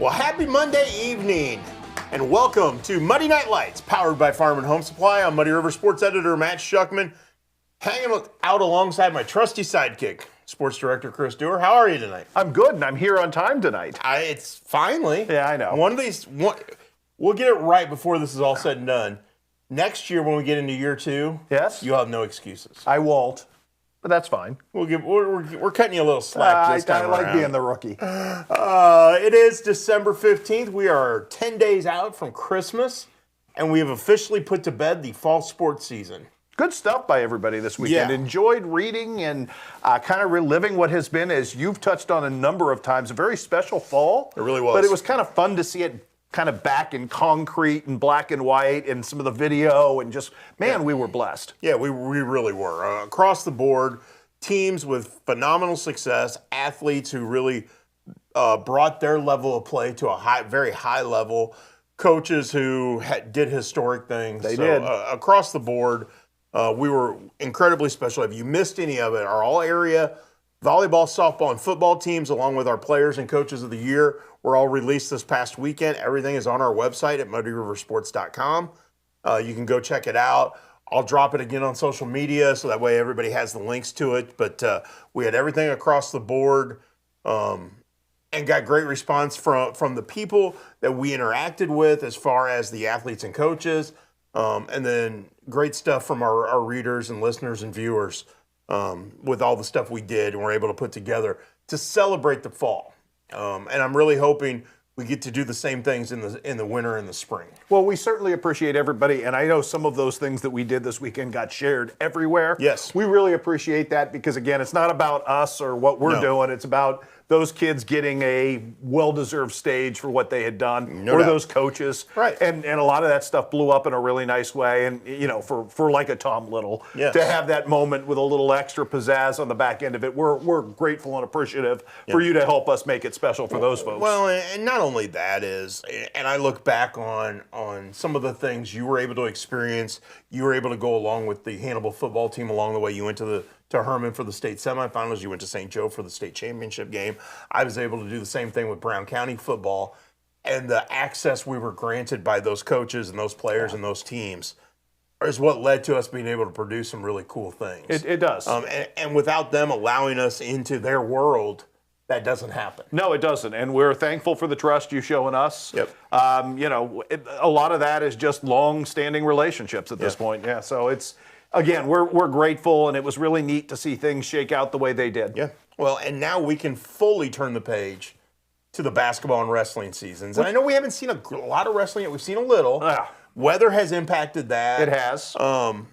Well, happy Monday evening, and welcome to Muddy Night Lights, powered by Farm and Home Supply. I'm Muddy River Sports Editor Matt Schuckman, hanging out alongside my trusty sidekick, Sports Director Chris Dewar. How are you tonight? I'm good, and I'm here on time tonight. It's finally. Yeah, I know. We'll get it right before this is all said and done. Next year, when we get into year 2, yes, you'll have no excuses. I won't, but that's fine. We're cutting you a little slack this time I like around. being the rookie. It is December 15th. We are 10 days out from Christmas, and we have officially put to bed the fall sports season. Good stuff by everybody this weekend. Yeah. Enjoyed reading and kind of reliving what has been, as you've touched on a number of times, a very special fall. It really was. But it was kind of fun to see it kind of back in concrete and black and white and some of the video, and just, man, we were blessed. Yeah, we really were. Across the board, teams with phenomenal success, athletes who really brought their level of play to a very high level, coaches who did historic things. They did. Across the board, we were incredibly special. If you missed any of it, our all-area volleyball, softball, and football teams, along with our players and coaches of the year, were all released this past weekend. Everything is on our website at muddyriversports.com. You can go check it out. I'll drop it again on social media so that way everybody has the links to it. But we had everything across the board and got great response from the people that we interacted with as far as the athletes and coaches. And then great stuff from our readers and listeners and viewers with all the stuff we did and were able to put together to celebrate the fall. And I'm really hoping we get to do the same things in the winter and the spring. Well, we certainly appreciate everybody, and I know some of those things that we did this weekend got shared everywhere. Yes. We really appreciate that because, again, it's not about us or what we're doing. It's about those kids getting a well-deserved stage for what they had done, or those coaches. Right. And a lot of that stuff blew up in a really nice way. And, you know, for like a Tom Little, yes, to have that moment with a little extra pizzazz on the back end of it, we're grateful and appreciative for you to help us make it special for those folks. Well, and not only that is, and I look back on some of the things you were able to experience. You were able to go along with the Hannibal football team along the way. You went to Herman for the state semifinals. You went to St. Joe for the state championship game. I was able to do the same thing with Brown County football. And the access we were granted by those coaches and those players and those teams is what led to us being able to produce some really cool things. It does. And without them allowing us into their world, that doesn't happen. No, it doesn't. And we're thankful for the trust you show in us. Yep. You know, a lot of that is just long-standing relationships at this point. Yeah. So it's, again, we're grateful, and it was really neat to see things shake out the way they did. Yeah. Well, and now we can fully turn the page to the basketball and wrestling seasons. And I know we haven't seen a lot of wrestling yet. We've seen a little. Weather has impacted that. It has. And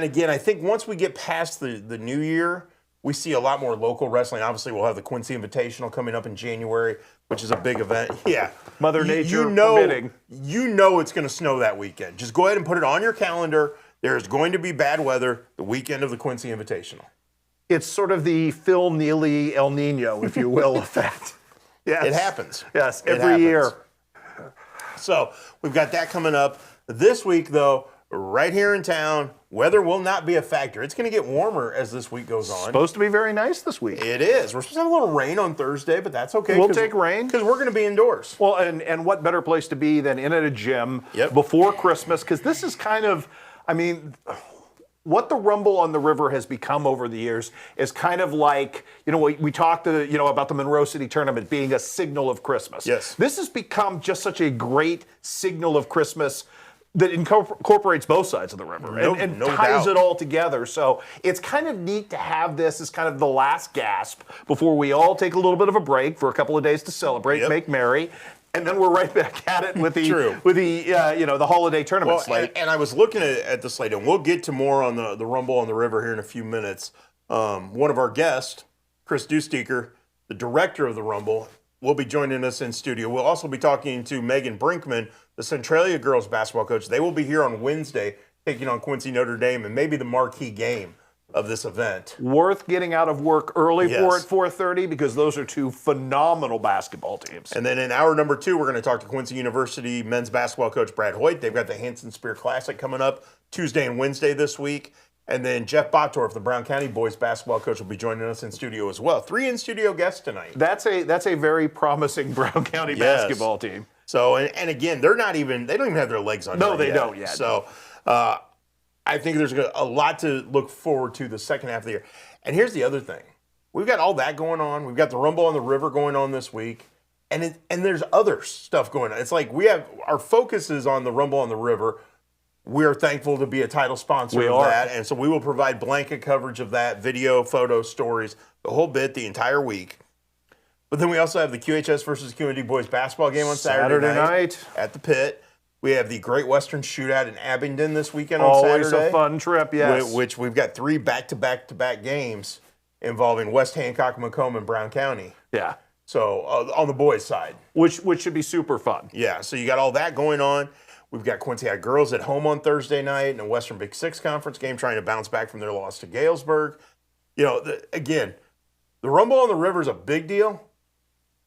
again, I think once we get past the new year, we see a lot more local wrestling. Obviously, we'll have the Quincy Invitational coming up in January, which is a big event. Yeah. Mother Nature permitting. You know it's going to snow that weekend. Just go ahead and put it on your calendar. There's going to be bad weather the weekend of the Quincy Invitational. It's sort of the Phil Neely El Nino, if you will, effect. Yes. It happens. Yes, every year. So we've got that coming up. This week, though, right here in town, weather will not be a factor. It's going to get warmer as this week goes on. Supposed to be very nice this week. It is. We're supposed to have a little rain on Thursday, but that's okay. We'll take rain. Because we're going to be indoors. Well, and what better place to be than in at a gym before Christmas? Because this is kind of, I mean, what the Rumble on the River has become over the years is kind of like, you know, we talked about the Monroe City Tournament being a signal of Christmas. Yes. This has become just such a great signal of Christmas that incorporates both sides of the river and ties it all together. So it's kind of neat to have this as kind of the last gasp before we all take a little bit of a break for a couple of days to celebrate, make merry. And then we're right back at it with the holiday tournament slate. And I was looking at the slate, and we'll get to more on the Rumble on the River here in a few minutes. One of our guests, Chris Dusteker, the director of the Rumble, will be joining us in studio. We'll also be talking to Megan Brinkman, the Centralia girls basketball coach. They will be here on Wednesday taking on Quincy Notre Dame and maybe the marquee game of this event. Worth getting out of work early for at 4:30 because those are two phenomenal basketball teams. And then in hour number 2, we're going to talk to Quincy University men's basketball coach Brad Hoyt. They've got the Hanson Spear Classic coming up Tuesday and Wednesday this week. And then Jeff Bottorff, the Brown County boys basketball coach, will be joining us in studio as well. 3 in-studio guests tonight. That's a very promising Brown County basketball team. So, and again, they don't even have their legs under No, they don't yet. So, I think there's a lot to look forward to the second half of the year. And here's the other thing. We've got all that going on. We've got the Rumble on the River going on this week. And there's other stuff going on. It's like our focus is on the Rumble on the River. We are thankful to be a title sponsor of that. And so we will provide blanket coverage of that, video, photos, stories, the whole bit, the entire week. But then we also have the QHS versus QND boys basketball game on Saturday night at the Pit. We have the Great Western Shootout in Abingdon this weekend on Saturday. Always a fun trip, yes. Which we've got 3 back-to-back games involving West Hancock, Macomb, and Brown County. Yeah. So on the boys' side. Which should be super fun. Yeah, so you got all that going on. We've got Quincy High girls at home on Thursday night in a Western Big Six Conference game trying to bounce back from their loss to Galesburg. Again, the Rumble on the River is a big deal,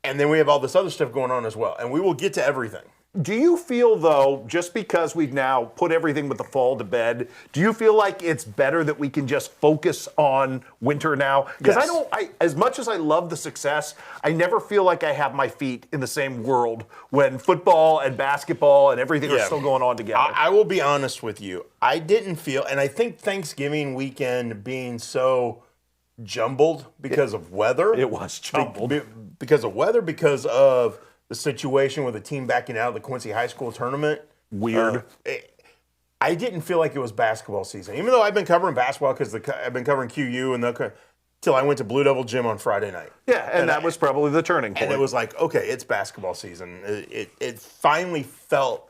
and then we have all this other stuff going on as well, and we will get to everything. Do you feel, though, just because we've now put everything with the fall to bed, do you feel like it's better that we can just focus on winter now? Because Yes. as much as I love the success, I never feel like I have my feet in the same world when football and basketball and everything are still going on together. I will be honest with you. I didn't feel, and I think Thanksgiving weekend being so jumbled because of weather. It was jumbled. Because of weather, because of the situation with the team backing out of the Quincy High School tournament. Weird. I didn't feel like it was basketball season, even though I've been covering basketball because I've been covering QU till I went to Blue Devil Gym on Friday night. Yeah, and that was probably the turning point. And it was like, okay, it's basketball season. It finally felt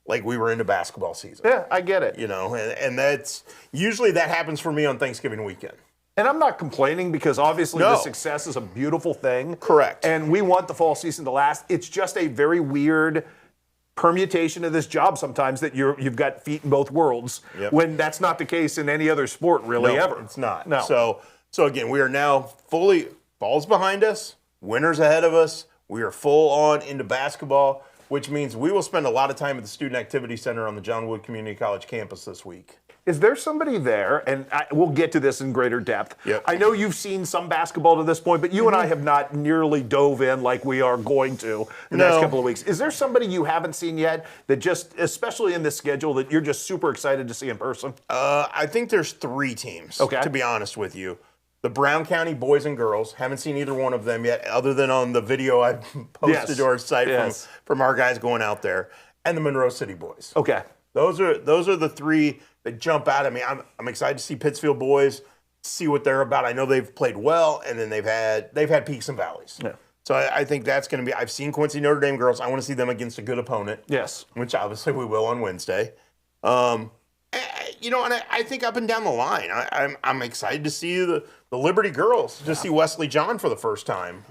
like we were into basketball season. Yeah, I get it. And that's usually that happens for me on Thanksgiving weekend. And I'm not complaining because obviously the success is a beautiful thing. Correct. And we want the fall season to last. It's just a very weird permutation of this job sometimes that you've got feet in both worlds when that's not the case in any other sport really ever. It's not. No. So again, we are now fall's behind us, winter's ahead of us. We are full on into basketball, which means we will spend a lot of time at the Student Activity Center on the John Wood Community College campus this week. Is there somebody there, and we'll get to this in greater depth. Yep. I know you've seen some basketball to this point, but you and I have not nearly dove in like we are going to the next couple of weeks. Is there somebody you haven't seen yet that just, especially in this schedule, that you're just super excited to see in person? I think there's 3 teams, to be honest with you. The Brown County boys and girls, haven't seen either one of them yet, other than on the video I posted to our site from our guys going out there, and the Monroe City boys. Okay. Those are the 3 that jump out at me. I'm excited to see Pittsfield boys, see what they're about. I know they've played well, and then they've had peaks and valleys. Yeah. So I think that's going to be. I've seen Quincy Notre Dame girls. I want to see them against a good opponent. Yes. Which obviously we will on Wednesday. And I think up and down the line, I'm excited to see the Liberty girls, to see Wesley John for the first time.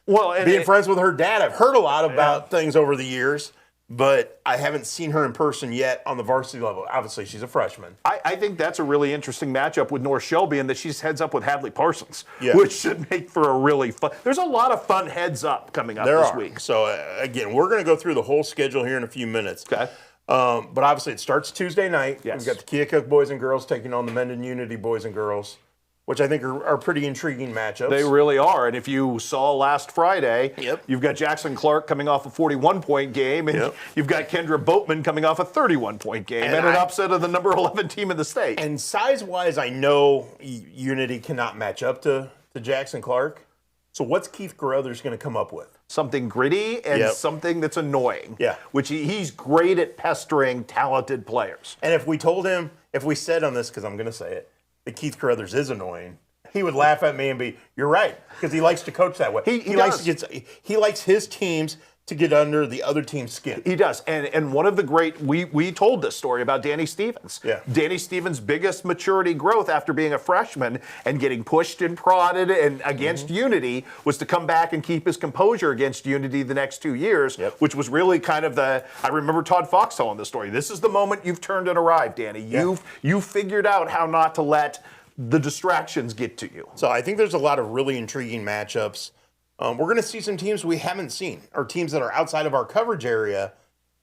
Being friends with her dad, I've heard a lot about things over the years. But I haven't seen her in person yet on the varsity level. Obviously, she's a freshman. I think that's a really interesting matchup with North Shelby, and that she heads up with Hadley Parsons, which should make for a really fun. There's a lot of fun heads up coming up this week. So, again, we're going to go through the whole schedule here in a few minutes. Okay. But obviously, it starts Tuesday night. Yes. We've got the Keokuk boys and girls taking on the Mendon Unity boys and girls, which I think are pretty intriguing matchups. They really are. And if you saw last Friday, you've got Jackson Clark coming off a 41-point game, and you've got Kendra Boatman coming off a 31-point game, and an upset of the number 11 team in the state. And size-wise, I know Unity cannot match up to Jackson Clark. So what's Keith Carruthers going to come up with? Something gritty and something that's annoying. Yeah. Which he's great at pestering talented players. And if we said on this, because I'm going to say it, that Keith Carruthers is annoying, he would laugh at me and be, "You're right," because he likes to coach that way. He likes his teams to get under the other team's skin. He does. And one of the great, we told this story about Danny Stevens. Yeah. Danny Stevens' biggest maturity growth after being a freshman and getting pushed and prodded and against Unity was to come back and keep his composure against Unity the next 2 years, which was really kind of I remember Todd Fox telling the story. This is the moment you've turned and arrived, Danny. You've figured out how not to let the distractions get to you. So I think there's a lot of really intriguing matchups. We're going to see some teams we haven't seen, or teams that are outside of our coverage area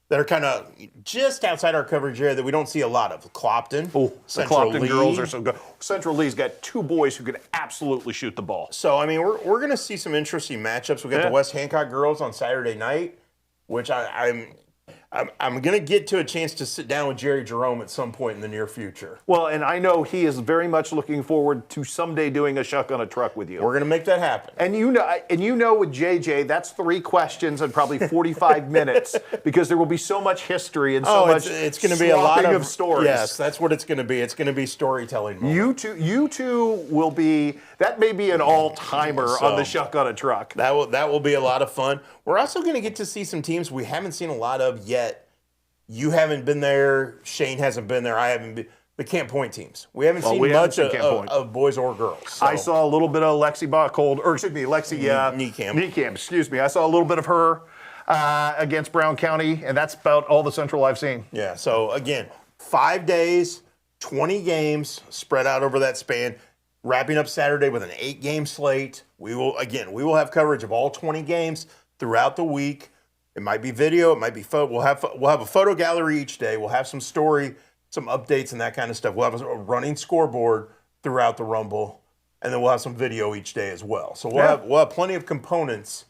that are kind of just outside our coverage area that we don't see a lot of. Clopton. Oh, the Central Clopton Lee. girls are so good. Central Lee's got 2 boys who can absolutely shoot the ball. So, I mean, we're going to see some interesting matchups. We got the West Hancock girls on Saturday night, which I'm going to get to a chance to sit down with Jerry Jerome at some point in the near future. Well, and I know he is very much looking forward to someday doing a Shuck on a Truck with you. We're going to make that happen. And you know with JJ, that's 3 questions and probably 45 minutes because there will be so much history and so much it's going to be a lot of stories. Yes, that's what it's going to be. It's going to be storytelling moment. You two will be, that may be an all-timer on the Shuck on a Truck. That will be a lot of fun. We're also going to get to see some teams we haven't seen a lot of yet. You haven't been there. Shane hasn't been there. I haven't been. The Camp Point teams. We haven't seen much of boys or girls. So. I saw a little bit of Lexi Niekamp. Excuse me. I saw a little bit of her against Brown County, and that's about all the Central I've seen. Yeah. So again, 5 days, 20 games spread out over that span. Wrapping up Saturday with an 8-game slate. We will have coverage of all 20 games throughout the week. It might be video, it might be photo. We'll have a photo gallery each day. We'll have some story, some updates, and that kind of stuff. We'll have a running scoreboard throughout the Rumble, and then we'll have some video each day as well. So we'll have plenty of components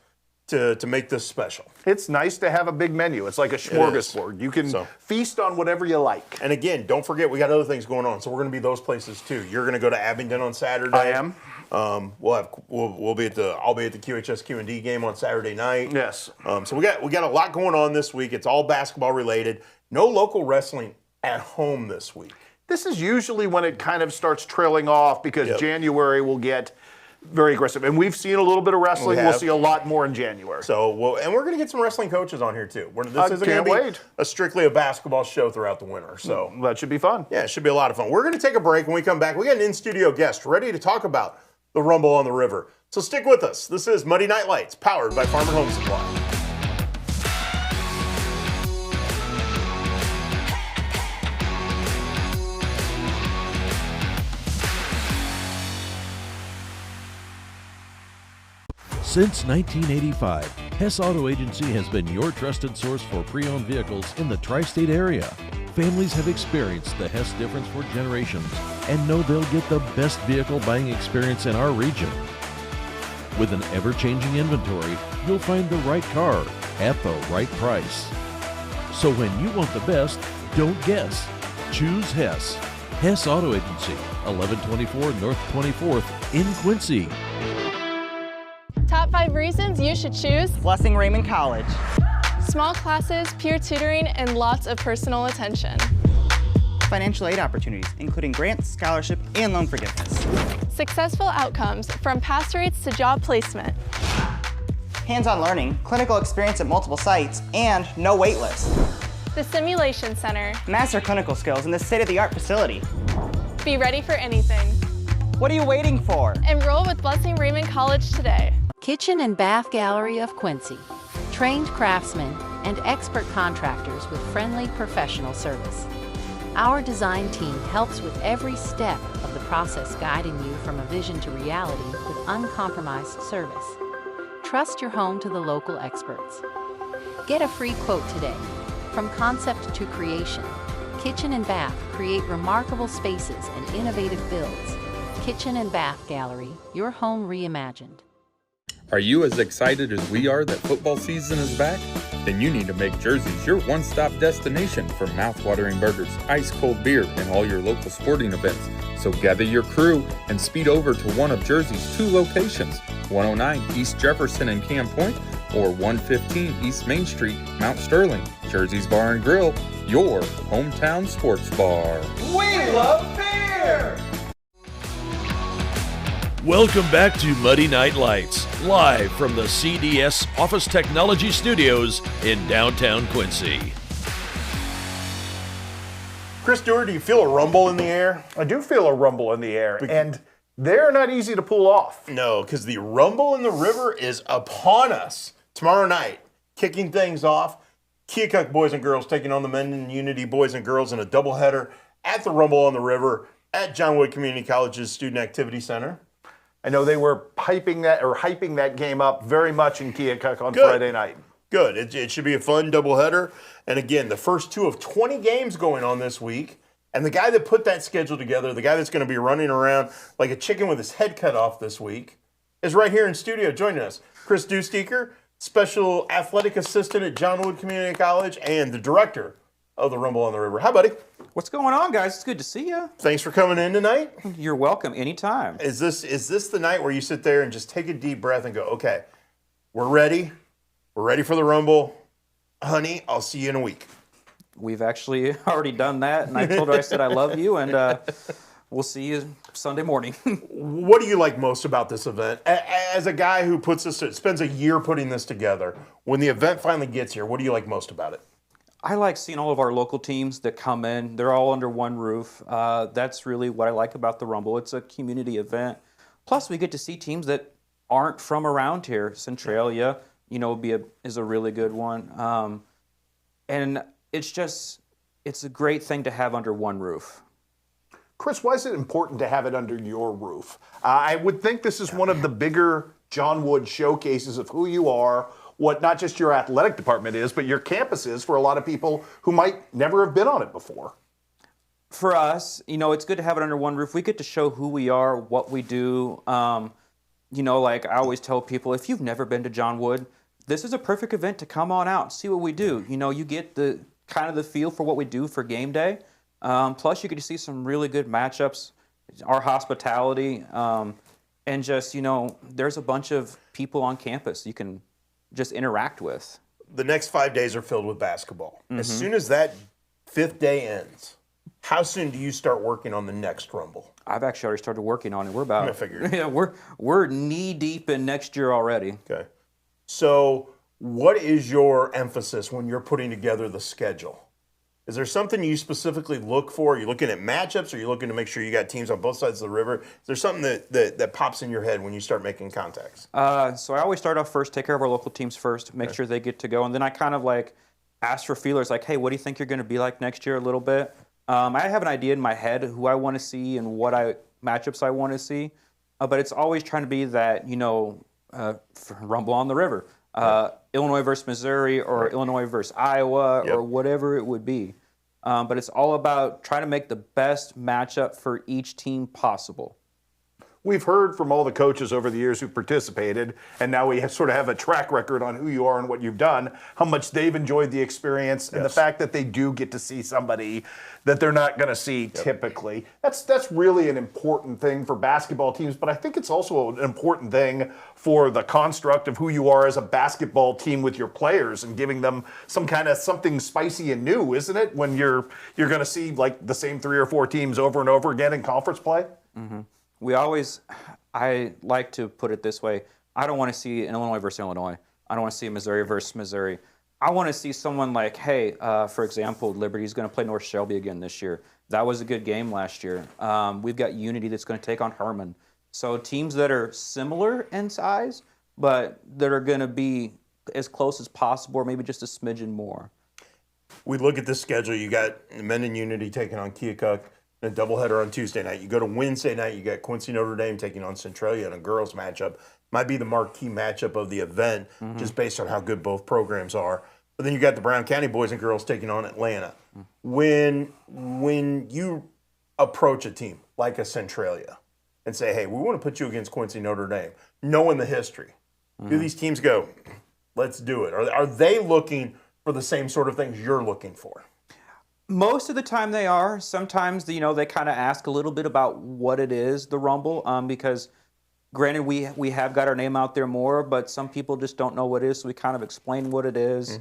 to make this special. It's nice to have a big menu. It's like a smorgasbord. You can feast on whatever you like. And again, don't forget we got other things going on. So we're going to be those places too. You're going to go to Abingdon on Saturday. I am. I'll be at the QHS Q&D game on Saturday night. Yes. So we got a lot going on this week. It's all basketball related. No local wrestling at home this week. This is usually when it kind of starts trailing off because January will get very aggressive. And we've seen a little bit of wrestling. We'll see a lot more in January. So, and we're going to get some wrestling coaches on here too. This isn't going to be strictly a basketball show throughout the winter. So that should be fun. Yeah, it should be a lot of fun. We're going to take a break. When we come back, we got an in-studio guest ready to talk about the Rumble on the River. So stick with us. This is Muddy Night Lights, powered by Farmer Home Supply. Since 1985, Hess Auto Agency has been your trusted source for pre-owned vehicles in the tri-state area. Families have experienced the Hess difference for generations and know they'll get the best vehicle buying experience in our region. With an ever-changing inventory, you'll find the right car at the right price. So when you want the best, don't guess. Choose Hess. Hess Auto Agency, 1124 North 24th in Quincy. Top 5 reasons you should choose Blessing Raymond College. Small classes, peer tutoring, and lots of personal attention. Financial aid opportunities, including grants, scholarship, and loan forgiveness. Successful outcomes, from pass rates to job placement. Hands-on learning, clinical experience at multiple sites, and no wait list. The Simulation Center. Master clinical skills in this state-of-the-art facility. Be ready for anything. What are you waiting for? Enroll with Blessing Raymond College today. Kitchen and Bath Gallery of Quincy. Trained craftsmen and expert contractors with friendly professional service. Our design team helps with every step of the process, guiding you from a vision to reality with uncompromised service. Trust your home to the local experts. Get a free quote today. From concept to creation, Kitchen and Bath create remarkable spaces and innovative builds. Kitchen and Bath Gallery, your home reimagined. Are you as excited as we are that football season is back? Then you need to make Jersey's your one-stop destination for mouth-watering burgers, ice-cold beer, and all your local sporting events. So gather your crew and speed over to one of Jersey's 2 locations, 109 East Jefferson and Camp Point, or 115 East Main Street, Mount Sterling. Jersey's Bar and Grill, your hometown sports bar. We love beer! Welcome back to Muddy Night Lights, live from the CDS Office Technology Studios in downtown Quincy. Chris Stewart, do you feel a rumble in the air? I do feel a rumble in the air, and they're not easy to pull off. No, because the Rumble in the River is upon us tomorrow night, kicking things off. Keokuk boys and girls taking on the Mendon Unity boys and girls in a doubleheader at the Rumble on the River at John Wood Community College's Student Activity Center. I know they were hyping that game up very much in Keokuk on Friday night. Good. It should be a fun doubleheader. And again, the first 2 of 20 games going on this week. And the guy that put that schedule together, the guy that's going to be running around like a chicken with his head cut off this week, is right here in studio joining us. Chris Dewsteker, Special Athletic Assistant at John Wood Community College and the Director of the Rumble on the River. Hi, buddy. What's going on, guys? It's good to see you. Thanks for coming in tonight. You're welcome anytime. Is this the night where you sit there and just take a deep breath and go, okay, we're ready. We're ready for the Rumble. Honey, I'll see you in a week. We've actually already done that, and I told her, I said I love you, and we'll see you Sunday morning. What do you like most about this event? As a guy who spends a year putting this together, when the event finally gets here, what do you like most about it? I like seeing all of our local teams that come in. They're all under one roof. That's really what I like about the Rumble. It's a community event. Plus, we get to see teams that aren't from around here. Centralia, is a really good one. And it's a great thing to have under one roof. Chris, why is it important to have it under your roof? I would think this is one of the bigger John Wood showcases of who you are, what not just your athletic department is, but your campus is for a lot of people who might never have been on it before. For us, it's good to have it under one roof. We get to show who we are, what we do. Like I always tell people, if you've never been to John Wood, this is a perfect event to come on out and see what we do. You get the kind of the feel for what we do for game day. Plus, you get to see some really good matchups, our hospitality, and just, there's a bunch of people on campus you can just interact with. The next 5 days are filled with basketball. Mm-hmm. As soon as that 5th day ends, how soon do you start working on the next Rumble? I've actually already started working on it. We're about, I figured. Yeah, we're knee deep in next year already. Okay. So what is your emphasis when you're putting together the schedule? Is there something you specifically look for? Are you looking at matchups? Or are you looking to make sure you got teams on both sides of the river? Is there something that pops in your head when you start making contacts? So I always start off first, take care of our local teams first, make sure they get to go. And then I kind of like ask for feelers like, hey, what do you think you're going to be like next year a little bit? I have an idea in my head who I want to see and what matchups I want to see. But it's always trying to be that, Rumble on the River. Illinois versus Missouri or Illinois versus Iowa or whatever it would be. But it's all about trying to make the best matchup for each team possible. We've heard from all the coaches over the years who participated, and now we sort of have a track record on who you are and what you've done, how much they've enjoyed the experience, and the fact that they do get to see somebody that they're not going to see typically. That's really an important thing for basketball teams, but I think it's also an important thing for the construct of who you are as a basketball team with your players and giving them something spicy and new, isn't it? When you're going to see like the same 3 or 4 teams over and over again in conference play. Mm-hmm. I like to put it this way. I don't want to see an Illinois versus Illinois. I don't want to see a Missouri versus Missouri. I want to see someone like, hey, for example, Liberty's going to play North Shelby again this year. That was a good game last year. We've got Unity that's going to take on Herman. So teams that are similar in size, but that are going to be as close as possible or maybe just a smidgen more. We look at the schedule. You got men in Unity taking on Keokuk. A doubleheader on Tuesday night. You go to Wednesday night, you got Quincy Notre Dame taking on Centralia in a girls matchup. Might be the marquee matchup of the event, just based on how good both programs are. But then you got the Brown County boys and girls taking on Atlanta. When you approach a team like a Centralia and say, hey, we want to put you against Quincy Notre Dame, knowing the history, do these teams go, let's do it? Are they looking for the same sort of things you're looking for? Most of the time they are. Sometimes, they kind of ask a little bit about what it is, the Rumble, because granted, we have got our name out there more, but some people just don't know what it is, so we kind of explain what it is,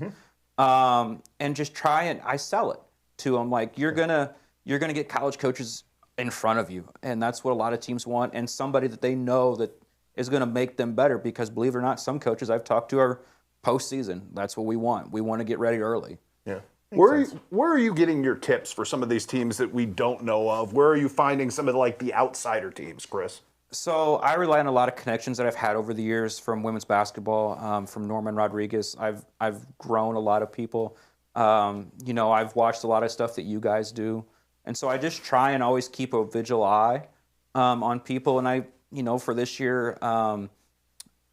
and just try and I sell it to them. Like, you're gonna get college coaches in front of you, and that's what a lot of teams want, and somebody that they know that is going to make them better, because believe it or not, some coaches I've talked to are postseason. That's what we want. We want to get ready early. Yeah. Where are you getting your tips for some of these teams that we don't know of? Where are you finding some of the outsider teams, Chris? So I rely on a lot of connections that I've had over the years from women's basketball, from Norman Rodriguez. I've grown a lot of people. I've watched a lot of stuff that you guys do. And so I just try and always keep a vigil eye on people. And for this year,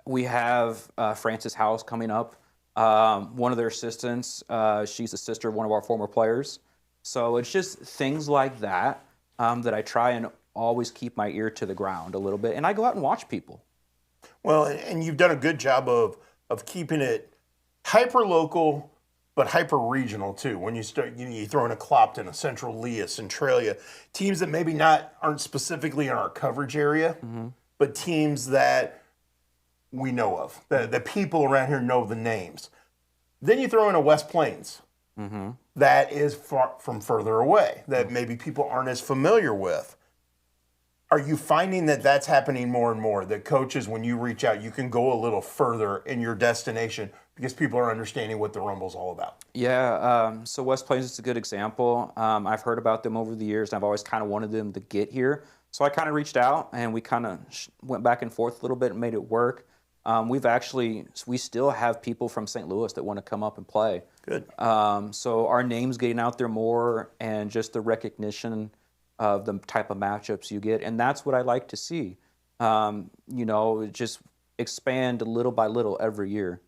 we have Francis House coming up. One of their assistants, she's the sister of one of our former players. So it's just things like that that I try and always keep my ear to the ground a little bit. And I go out and watch people. Well, and you've done a good job of keeping it hyper-local, but hyper-regional too. When you start, you throw in a Clopton, a Central Lee, a Centralia, teams that maybe aren't specifically in our coverage area, but teams that we know of, the people around here know the names. Then you throw in a West Plains that is far from further away, that maybe people aren't as familiar with. Are you finding that that's happening more and more, that coaches, when you reach out, you can go a little further in your destination because people are understanding what the Rumble's all about? Yeah, so West Plains is a good example. I've heard about them over the years, and I've always kind of wanted them to get here. So I kind of reached out, and we kind of went back and forth a little bit and made it work. We still have people from St. Louis that want to come up and play. Good. So our name's getting out there more, and just the recognition of the type of matchups you get, and that's what I like to see. Just expand little by little every year.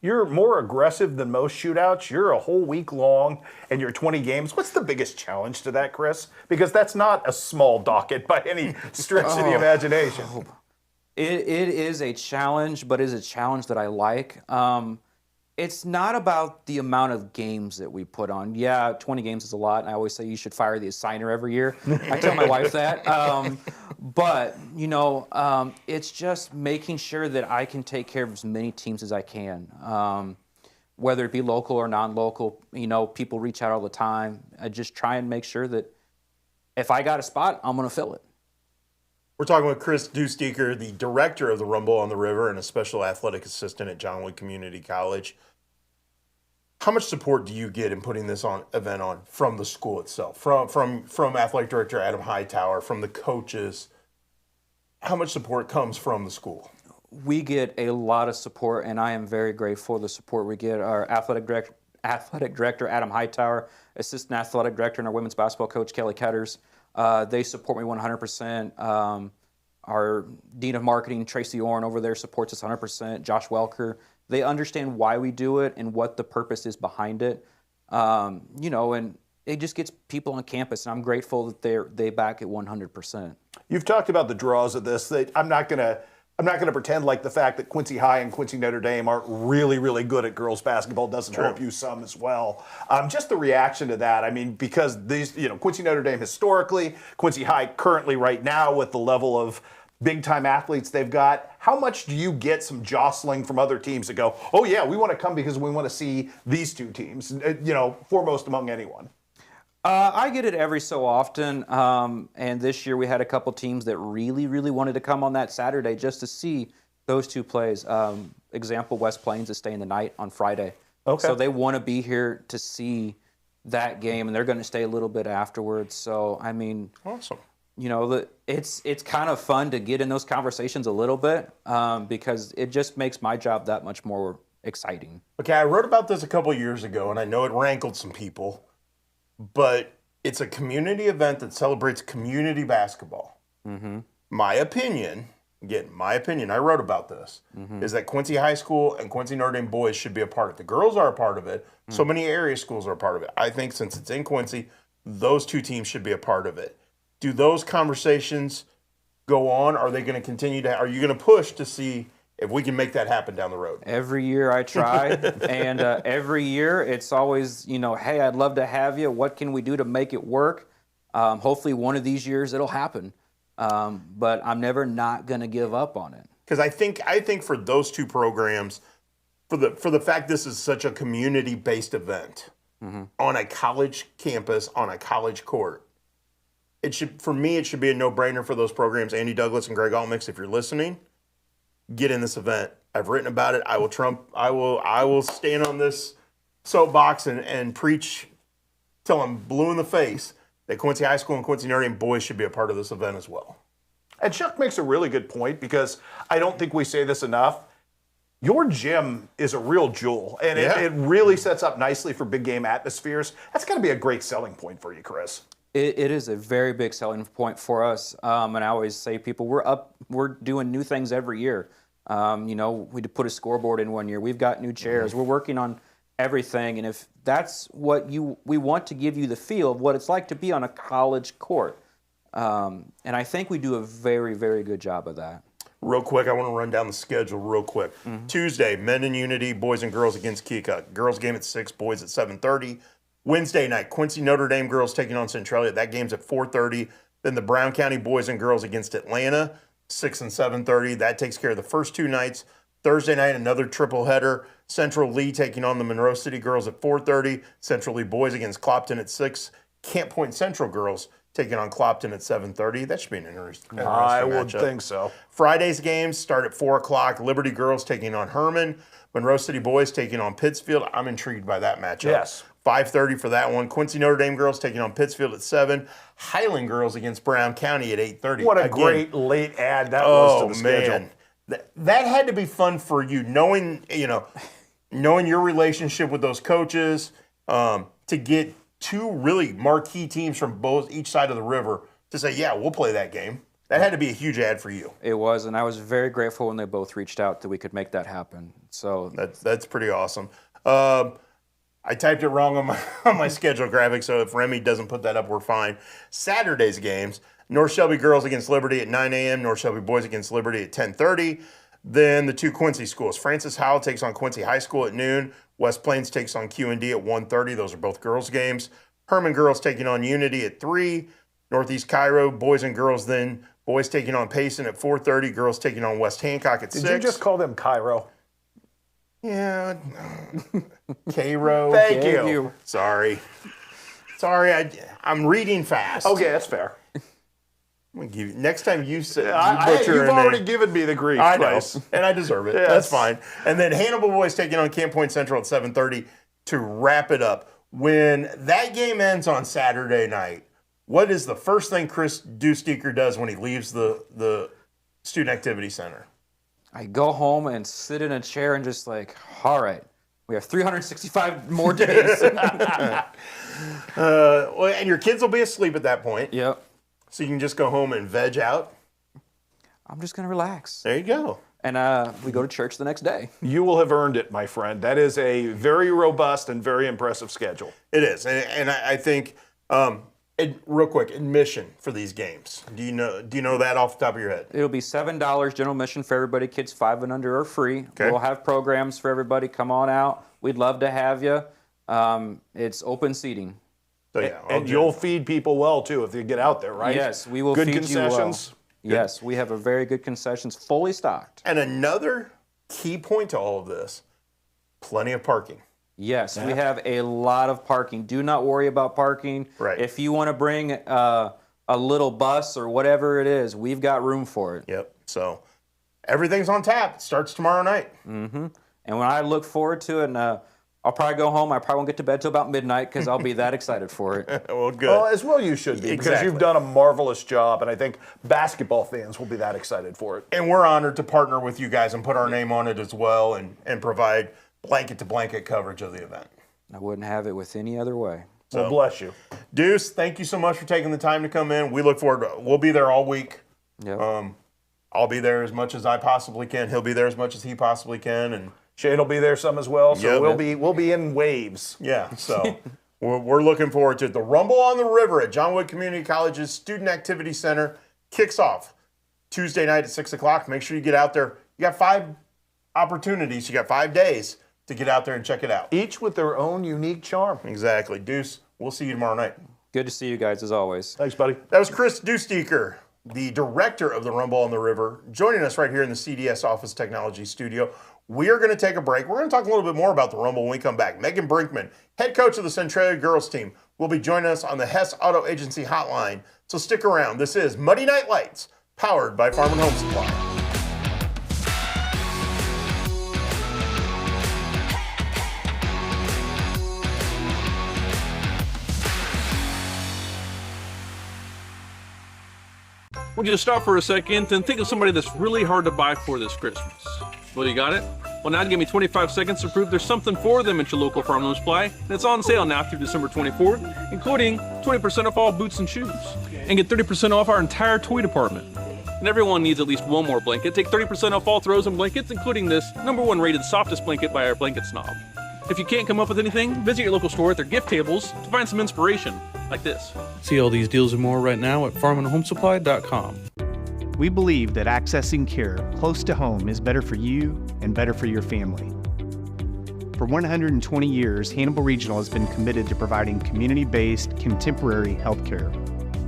You're more aggressive than most shootouts. You're a whole week long, and you're 20 games. What's the biggest challenge to that, Chris? Because that's not a small docket by any stretch of the imagination. It is a challenge, but it's a challenge that I like. It's not about the amount of games that we put on. Yeah, 20 games is a lot, and I always say you should fire the assigner every year. I tell my wife that. But, it's just making sure that I can take care of as many teams as I can. Whether it be local or non-local, people reach out all the time. I just try and make sure that if I got a spot, I'm going to fill it. We're talking with Chris Deusteker, the director of the Rumble on the River and a special athletic assistant at John Wood Community College. How much support do you get in putting this event on from the school itself, from athletic director Adam Hightower, from the coaches? How much support comes from the school? We get a lot of support, and I am very grateful for the support we get. Our athletic director Adam Hightower, assistant athletic director, and our women's basketball coach Kelly Ketters. They support me 100%. Our Dean of Marketing, Tracy Orn, over there supports us 100%. Josh Welker. They understand why we do it and what the purpose is behind it. And it just gets people on campus, and I'm grateful that they back it 100%. You've talked about the draws of this. I'm not gonna pretend like the fact that Quincy High and Quincy Notre Dame aren't really, really good at girls basketball doesn't help you some as well. Just the reaction to that. I mean, because these, Quincy Notre Dame historically, Quincy High currently right now with the level of big-time athletes they've got, how much do you get some jostling from other teams that go, oh yeah, we want to come because we want to see these two teams, foremost among anyone? I get it every so often, and this year we had a couple teams that really, really wanted to come on that Saturday just to see those two plays. Example, West Plains is staying the night on Friday. Okay. So they want to be here to see that game, and they're going to stay a little bit afterwards. So, I mean, awesome. It's kind of fun to get in those conversations a little bit because it just makes my job that much more exciting. Okay, I wrote about this a couple years ago, and I know it rankled some people. But it's a community event that celebrates community basketball. Mm-hmm. My opinion, I wrote about this, is that Quincy High School and Quincy Notre Dame boys should be a part of it. The girls are a part of it. So many area schools are a part of it. I think since it's in Quincy, those two teams should be a part of it. Do those conversations go on? Are they going to continue to? Are you going to push to see if we can make that happen down the road? Every year I try, and every year it's always, hey, I'd love to have you. What can we do to make it work? Hopefully one of these years it'll happen, but I'm never not going to give up on it. Because I think for those two programs, for the fact this is such a community-based event on a college campus, on a college court, it should be a no-brainer for those programs. Andy Douglas and Greg Altmix, if you're listening, get in this event. I've written about it. I will stand on this soapbox and preach till I'm blue in the face that Quincy High School and Quincy Notre Dame boys should be a part of this event as well. And Chuck makes a really good point because I don't think we say this enough. Your gym is a real jewel, and it really sets up nicely for big game atmospheres. That's going to be a great selling point for you, Chris. It is a very big selling point for us, and I always say, people, we're doing new things every year. We put a scoreboard in one year. We've got new chairs. We're working on everything. And if that's what we want to give you the feel of what it's like to be on a college court. And I think we do a very, very good job of that. Real quick, I want to run down the schedule real quick. Tuesday, Men in Unity, boys and girls against Keokuk. Girls game at 6, boys at 7:30. Wednesday night, Quincy Notre Dame girls taking on Centralia. That game's at 4:30. Then the Brown County boys and girls against Atlanta, 6 and 7:30. That takes care of the first 2 nights. Thursday night, another triple header. Central Lee taking on the Monroe City girls at 4:30. Central Lee boys against Clopton at 6. Camp Point Central girls taking on Clopton at 7:30. That should be an interesting I would matchup. think so. Friday's games start at 4 o'clock. Liberty girls taking on Herman. Monroe City boys taking on Pittsfield. I'm intrigued by that matchup. Yes. 5:30 for that one. Quincy Notre Dame girls taking on Pittsfield at 7. Highland girls against Brown County at 8:30. What a great late add that was to the schedule. That had to be fun for you, knowing your relationship with those coaches, to get 2 really marquee teams from each side of the river to say, yeah, we'll play that game. That had to be a huge ad for you. It was, and I was very grateful when they both reached out that we could make that happen. So that's pretty awesome. I typed it wrong on my schedule graphic, so if Remy doesn't put that up, we're fine. Saturday's games, North Shelby girls against Liberty at 9 a.m., North Shelby boys against Liberty at 10:30. Then the 2 Quincy schools. Francis Howell takes on Quincy High School at noon. West Plains takes on Q&D at 1:30. Those are both girls' games. Herman girls taking on Unity at 3. Northeast Cairo, boys and girls then. Boys taking on Payson at 4:30. Girls taking on West Hancock at 6. Did you just call them Cairo? Yeah. Cairo. Thank you. Sorry, I'm reading fast. Okay, that's fair. I'm gonna give you, next time you say you've already given me the grief. I know, twice. and I deserve it. Yes. That's fine. And then Hannibal boys taking on Camp Point Central at 7:30 to wrap it up. When that game ends on Saturday night, what is the first thing Chris Deusteker does when he leaves the Student Activity Center? I go home and sit in a chair and just like, all right, we have 365 more days. And your kids will be asleep at that point. Yep. So you can just go home and veg out. I'm just going to relax. There you go. And we go to church the next day. You will have earned it, my friend. That is a very robust and very impressive schedule. It is. And I think, real quick, admission for these games. Do you know that off the top of your head? It'll be $7 general admission for everybody. Kids 5 and under are free. Okay. We'll have programs for everybody. Come on out. We'd love to have you. It's open seating. So, yeah, and you'll feed people well, too, if you get out there, right? Yes, we will good feed concessions. you well. Yes, we have a very good concessions, fully stocked. And another key point to all of this, plenty of parking. Yes, we have a lot of parking. Do not worry about parking. Right. If you want to bring a little bus or whatever it is, we've got room for it. Yep. So everything's on tap. It starts tomorrow night. Mm-hmm. And when I look forward to it, and I'll probably go home. I probably won't get to bed till about midnight because I'll be that excited for it. Well, good. Well, as well you should be, because Exactly. you've done a marvelous job, and I think basketball fans will be that excited for it. And we're honored to partner with you guys and put our name on it as well and provide blanket-to-blanket coverage of the event. I wouldn't have it with any other way. Well, bless you. Deuce, thank you so much for taking the time to come in. We look forward to we'll be there all week. Yep. I'll be there as much as I possibly can. He'll be there as much as he possibly can. And Shane will be there some as well, so Yep. we'll be in waves. yeah, so we're looking forward to it. The Rumble on the River at John Wood Community College's Student Activity Center kicks off Tuesday night at 6 o'clock. Make sure you get out there. You got 5 opportunities. You got 5 days to get out there and check it out. Each with their own unique charm. Exactly. Deuce, we'll see you tomorrow night. Good to see you guys as always. Thanks, buddy. That was Chris Deusteker, the director of the Rumble on the River, joining us right here in the CDS Office Technology Studio. We are going to take a break. We're going to talk a little bit more about the Rumble when we come back. Megan Brinkman, head coach of the Centralia girls team, will be joining us on the Hess Auto Agency hotline. So stick around. This is Muddy Night Lights, powered by Farm and Home Supply. I want you to stop for a second and think of somebody that's really hard to buy for this Christmas. Well, you got it? Well, now give me 25 seconds to prove there's something for them at your local Farm and Supply. And it's on sale now through December 24th, including 20% off all boots and shoes. And get 30% off our entire toy department. and everyone needs at least one more blanket. Take 30% off all throws and blankets, including this #1 rated softest blanket by our blanket snob. If you can't come up with anything, visit your local store at their gift tables to find some inspiration, like this. See all these deals and more right now at farmandhomesupply.com. We believe that accessing care close to home is better for you and better for your family. For 120 years, Hannibal Regional has been committed to providing community-based, contemporary health care.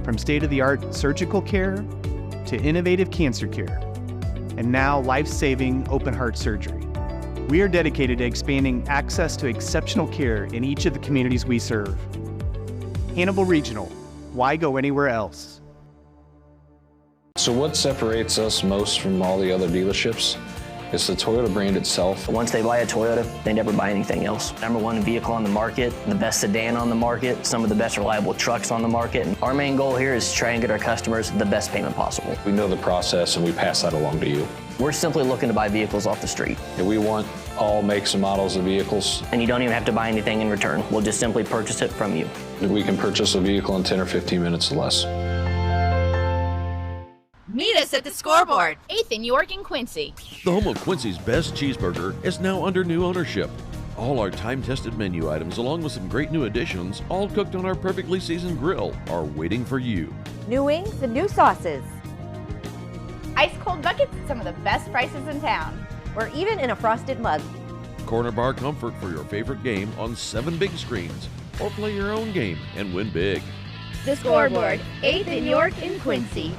From state-of-the-art surgical care to innovative cancer care, and now life-saving open-heart surgery. We are dedicated to expanding access to exceptional care in each of the communities we serve. Hannibal Regional, why go anywhere else? So what separates us most from all the other dealerships? It's the Toyota brand itself. Once they buy a Toyota, they never buy anything else. #1 vehicle on the market, the best sedan on the market, some of the best reliable trucks on the market. And our main goal here is to try and get our customers the best payment possible. We know the process and we pass that along to you. We're simply looking to buy vehicles off the street. And we want all makes and models of vehicles. And you don't even have to buy anything in return. We'll just simply purchase it from you. We can purchase a vehicle in 10 or 15 minutes or less. Meet us at the Scoreboard, 8th in York and Quincy. The home of Quincy's best cheeseburger is now under new ownership. All our time-tested menu items, along with some great new additions, all cooked on our perfectly seasoned grill, are waiting for you. New wings and new sauces. Ice cold buckets at some of the best prices in town. Or even in a frosted mug. Corner bar comfort for your favorite game on 7 big screens. Or play your own game and win big. The Scoreboard, 8th in York and Quincy.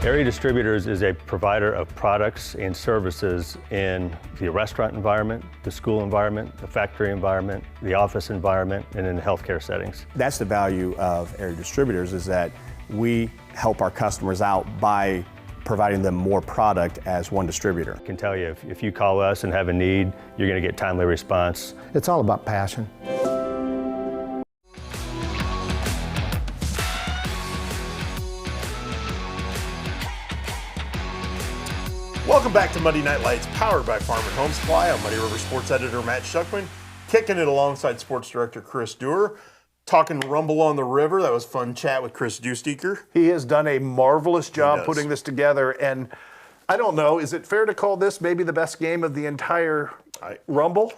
Area Distributors is a provider of products and services in the restaurant environment, the school environment, the factory environment, the office environment, and in healthcare settings. That's the value of Area Distributors, is that we help our customers out by providing them more product as one distributor. I can tell you, if you call us and have a need, you're going to get timely response. It's all about passion. Welcome back to Monday Night Lights, powered by Farm and Home Supply. I'm Muddy River Sports Editor Matt Shuckman, kicking it alongside Sports Director Chris Dewar. Talking Rumble on the River. That was fun chat with Chris Dewsteaker. He has done a marvelous job putting this together. And I don't know, is it fair to call this maybe the best game of the entire Rumble?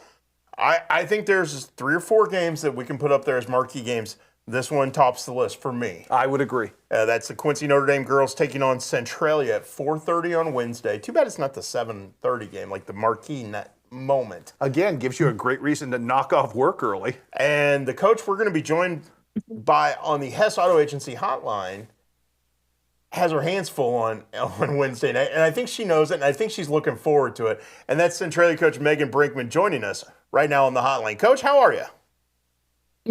I think there's 3 or 4 games that we can put up there as marquee games. This one tops the list for me. I would agree. That's the Quincy Notre Dame girls taking on Centralia at 4:30 on Wednesday. Too bad it's not the 7:30 game, like the marquee net moment. Again, gives you a great reason to knock off work early. And the coach we're going to be joined by on the Hess Auto Agency hotline has her hands full on Wednesday night. And I think she knows it, and I think she's looking forward to it. And that's Centralia coach Megan Brinkman joining us right now on the hotline. Coach, how are you?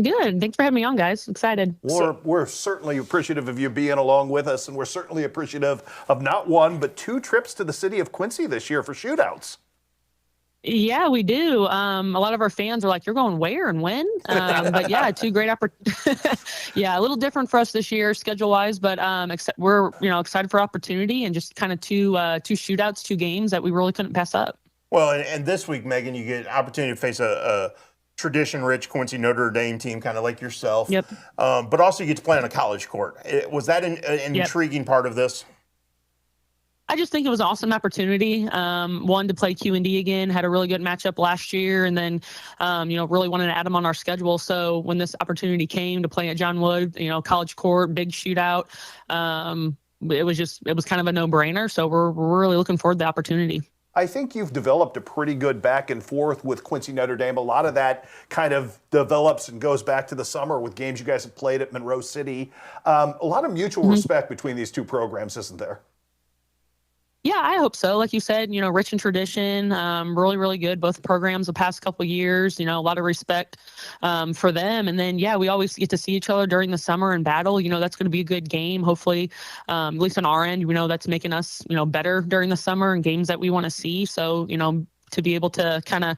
Good. Thanks for having me on, guys. Excited. We're certainly appreciative of you being along with us, and we're certainly appreciative of not 1, but 2 trips to the city of Quincy this year for shootouts. Yeah, we do. A lot of our fans are like, "You're going where and when?" But yeah, 2 great opportunities. Yeah, a little different for us this year, schedule-wise, but we're excited for opportunity and just kind of two shootouts, 2 games that we really couldn't pass up. Well, and this week, Megan, you get an opportunity to face a tradition-rich Quincy Notre Dame team, kind of like yourself. Yep. But also you get to play on a college court. Was that an intriguing part of this? I just think it was an awesome opportunity. One, to play Q&D again, had a really good matchup last year, and then, really wanted to add them on our schedule. So when this opportunity came to play at John Wood, college court, big shootout, it was kind of a no-brainer. So we're really looking forward to the opportunity. I think you've developed a pretty good back and forth with Quincy Notre Dame. A lot of that kind of develops and goes back to the summer with games you guys have played at Monroe City. A lot of mutual respect between these 2 programs, isn't there? Yeah, I hope so. Like you said, rich in tradition, really, really good. Both programs the past couple of years, a lot of respect for them. And then, we always get to see each other during the summer and battle. That's going to be a good game. Hopefully, at least on our end, that's making us, better during the summer and games that we want to see. So, to be able to kind of,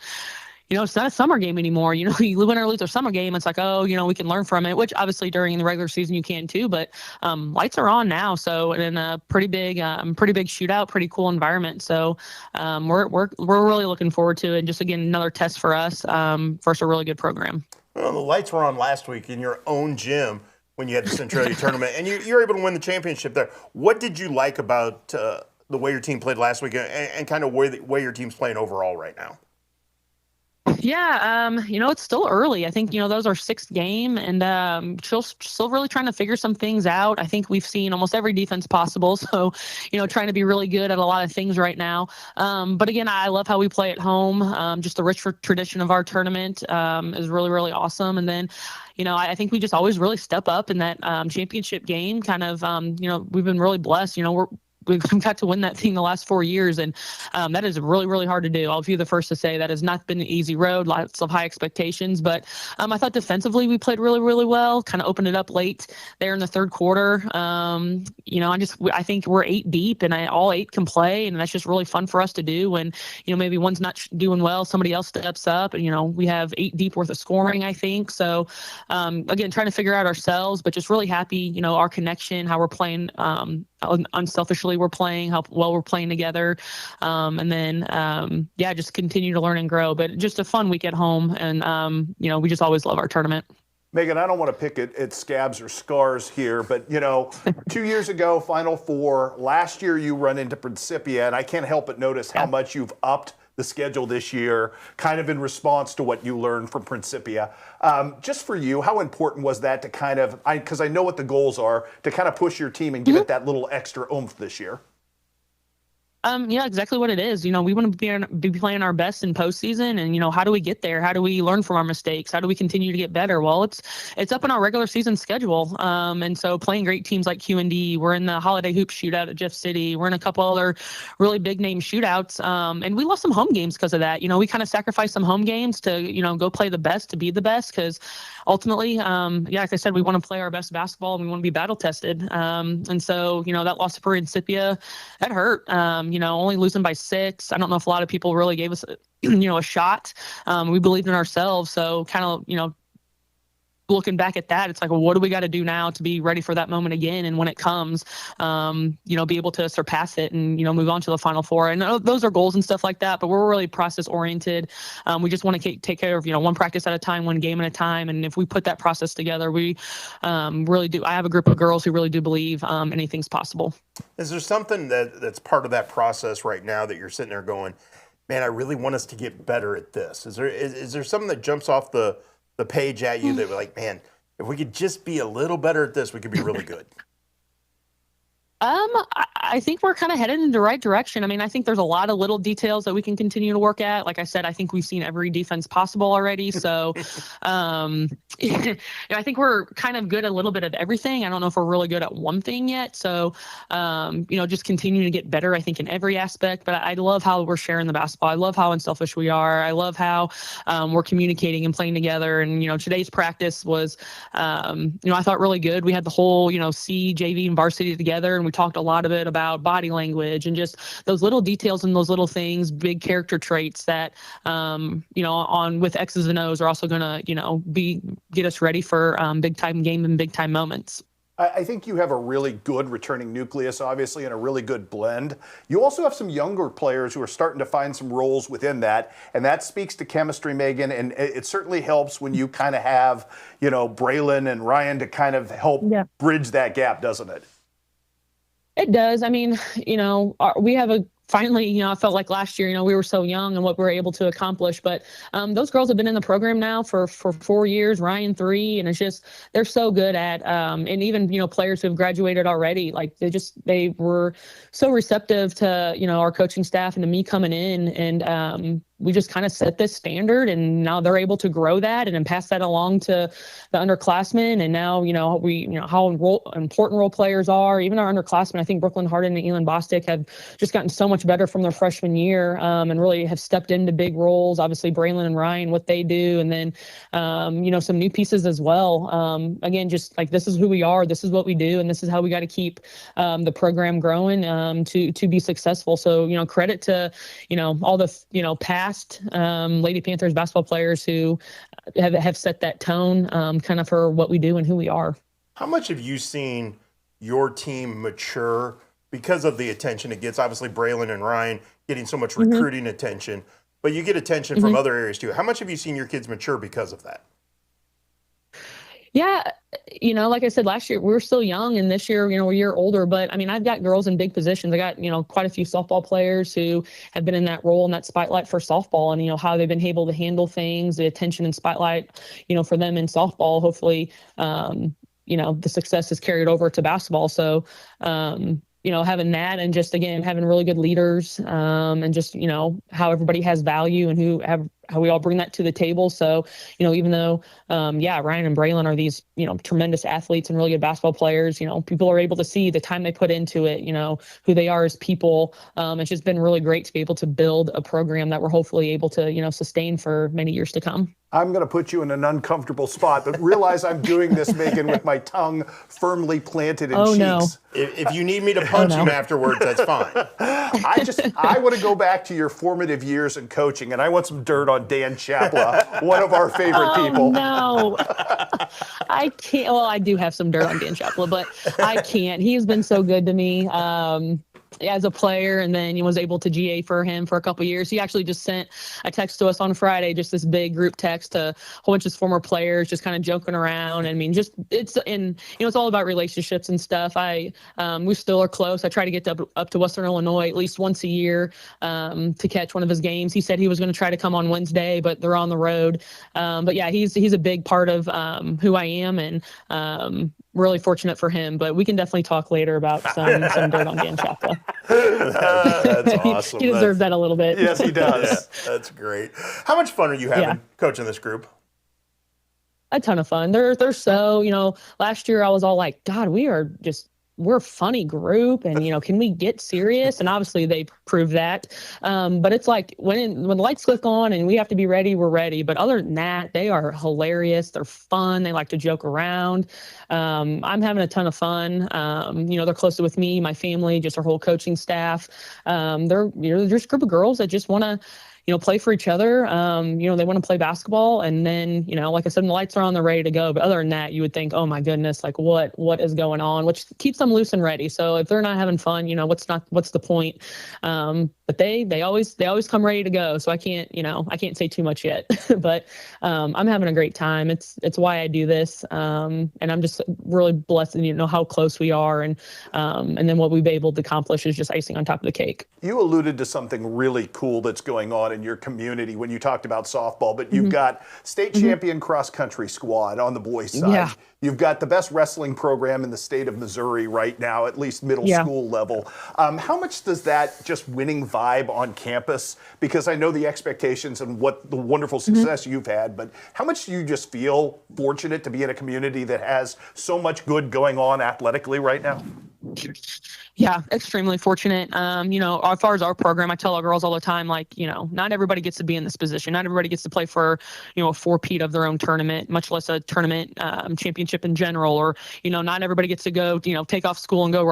it's not a summer game anymore. You win or lose a summer game, it's like, oh, we can learn from it, which obviously during the regular season you can too, but lights are on now. So in a pretty big shootout, pretty cool environment. So we're really looking forward to it. Just again, another test for us versus a really good program. Well, the lights were on last week in your own gym when you had the Centralia tournament, and you're able to win the championship there. What did you like about the way your team played last week and kind of way your team's playing overall right now? Yeah, it's still early. I think, those are sixth game, and still really trying to figure some things out. I think we've seen almost every defense possible, so, trying to be really good at a lot of things right now. But again, I love how we play at home. Just the rich tradition of our tournament is really, really awesome. And then, I think we just always really step up in that championship game. Kind of, we've been really blessed. We've got to win that thing the last 4 years, and that is really, really hard to do. I'll be the first to say that has not been an easy road, lots of high expectations, but I thought defensively we played really, really well, kind of opened it up late there in the third quarter. I think we're 8 deep, and all 8 can play, and that's just really fun for us to do when, maybe one's not doing well, somebody else steps up, and, we have 8 deep worth of scoring, I think. So, again, trying to figure out ourselves, but just really happy, our connection, how we're playing unselfishly we're playing, how well we're playing together. And then, just continue to learn and grow. But just a fun week at home. And, we just always love our tournament. Megan, I don't want to pick at scabs or scars here, but, 2 years ago, Final Four. Last year, you run into Principia, and I can't help but notice how much you've upped the schedule this year, kind of in response to what you learned from Principia. Just for you, how important was that to kind of, because I know what the goals are, to kind of push your team and give it that little extra oomph this year? Yeah, exactly what it is. We want to be playing our best in postseason, and how do we get there? How do we learn from our mistakes? How do we continue to get better? Well, it's up in our regular season schedule, and so playing great teams like QND. We're in the Holiday Hoop Shootout at Jeff City. We're in a couple other really big name shootouts, and we lost some home games because of that. We kind of sacrificed some home games to go play the best, to be the best, because ultimately, like I said, we want to play our best basketball and we want to be battle tested. And so that loss to Principia, that hurt. Only losing by 6. I don't know if a lot of people really gave us, a shot. We believed in ourselves. So kind of, looking back at that, it's like, well, what do we got to do now to be ready for that moment again? And when it comes, be able to surpass it and, move on to the Final Four. And those are goals and stuff like that, but we're really process oriented. We just want to take care of, one practice at a time, one game at a time. And if we put that process together, we really do. I have a group of girls who really do believe anything's possible. Is there something that's part of that process right now that you're sitting there going, man, I really want us to get better at this? Is there something that jumps off the page at you that we're like, man, if we could just be a little better at this, we could be really good? I think we're kind of headed in the right direction. I mean, I think there's a lot of little details that we can continue to work at. Like I said, I think we've seen every defense possible already. So, I think we're kind of good at a little bit of everything. I don't know if we're really good at one thing yet. So, just continuing to get better, I think, in every aspect. But I love how we're sharing the basketball. I love how unselfish we are. I love how we're communicating and playing together. And, today's practice was, I thought really good. We had the whole, C, JV, and varsity together, and we talked a lot of it about body language and just those little details and those little things, big character traits that, on with X's and O's are also going to, get us ready for big time game and big time moments. I think you have a really good returning nucleus, obviously, and a really good blend. You also have some younger players who are starting to find some roles within that, and that speaks to chemistry, Megan, and it certainly helps when you kind of have, Braylon and Ryan to kind of help bridge that gap, doesn't it? It does. I mean, we have finally, I felt like last year, we were so young and what we were able to accomplish, but those girls have been in the program now for 4 years, Ryan 3, and it's just, they're so good at, and even, players who have graduated already, like they were so receptive to, our coaching staff and to me coming in, and we just kind of set this standard, and now they're able to grow that and then pass that along to the underclassmen. And now, how important role players are. Even our underclassmen, I think Brooklyn Harden and Elon Bostic have just gotten so much much better from their freshman year, and really have stepped into big roles. Obviously, Braylon and Ryan, what they do, and then, some new pieces as well. Again, just like this is who we are, this is what we do, and this is how we got to keep the program growing to be successful. So, credit to, all the, past Lady Panthers basketball players who have set that tone kind of for what we do and who we are. How much have you seen your team mature because of the attention it gets? Obviously, Braylon and Ryan getting so much recruiting attention, but you get attention from other areas too. How much have you seen your kids mature because of that? Yeah, like I said, last year we were still young, and this year, we're a year older. But I mean, I've got girls in big positions. I got, quite a few softball players who have been in that role and that spotlight for softball, and how they've been able to handle things, the attention and spotlight, for them in softball. Hopefully, the success is carried over to basketball. So, having that, and just again having really good leaders, and just how everybody has value and how we all bring that to the table. So, even though, Ryan and Braylon are these, tremendous athletes and really good basketball players, people are able to see the time they put into it, who they are as people. It's just been really great to be able to build a program that we're hopefully able to, sustain for many years to come. I'm going to put you in an uncomfortable spot, but realize I'm doing this, Megan, with my tongue firmly planted in cheeks. No. If you need me to punch him afterwards, that's fine. I want to go back to your formative years in coaching, and I want some dirt on Dan Chapla, one of our favorite people. No, I can't. Well, I do have some dirt on Dan Chapla, but I can't. He has been so good to me. As a player, and then he was able to GA for him for a couple of years. He actually just sent a text to us on Friday, just this big group text to a whole bunch of former players, just kind of joking around. I mean, it's all about relationships and stuff. We still are close. I try to get up to Western Illinois at least once a year to catch one of his games. He said he was going to try to come on Wednesday, but they're on the road. But yeah, he's a big part of who I am, and really fortunate for him. But we can definitely talk later about some dirt on Dan Chapla. That's awesome. He deserves that a little bit. Yes, he does. Yeah, that's great. How much fun are you having coaching this group? A ton of fun. They're so, last year I was all like, God, we're a funny group, and can we get serious? And obviously they proved that. But it's like when the lights click on and we have to be ready, we're ready. But other than that, they are hilarious. They're fun. They like to joke around. I'm having a ton of fun. They're close with me, my family, just our whole coaching staff. They're just a group of girls that just want to play for each other. They want to play basketball, and then, like I said, when the lights are on, they're ready to go. But other than that, you would think, oh my goodness, like what is going on, which keeps them loose and ready. So if they're not having fun, what's the point? But they always come ready to go. So I can't say too much yet, but I'm having a great time. It's why I do this. And I'm just really blessed, how close we are. And then what we've been able to accomplish is just icing on top of the cake. You alluded to something really cool that's going on in your community when you talked about softball, but you've got state champion cross country squad on the boys side. Yeah. You've got the best wrestling program in the state of Missouri right now, at least middle school level. How much does that just winning vibe on campus? Because I know the expectations and what the wonderful success you've had, but how much do you just feel fortunate to be in a community that has so much good going on athletically right now? Yeah, extremely fortunate. As far as our program, I tell our girls all the time, like, not everybody gets to be in this position. Not everybody gets to play for, a four-peat of their own tournament, much less a tournament championship in general. Or, not everybody gets to go, take off school and go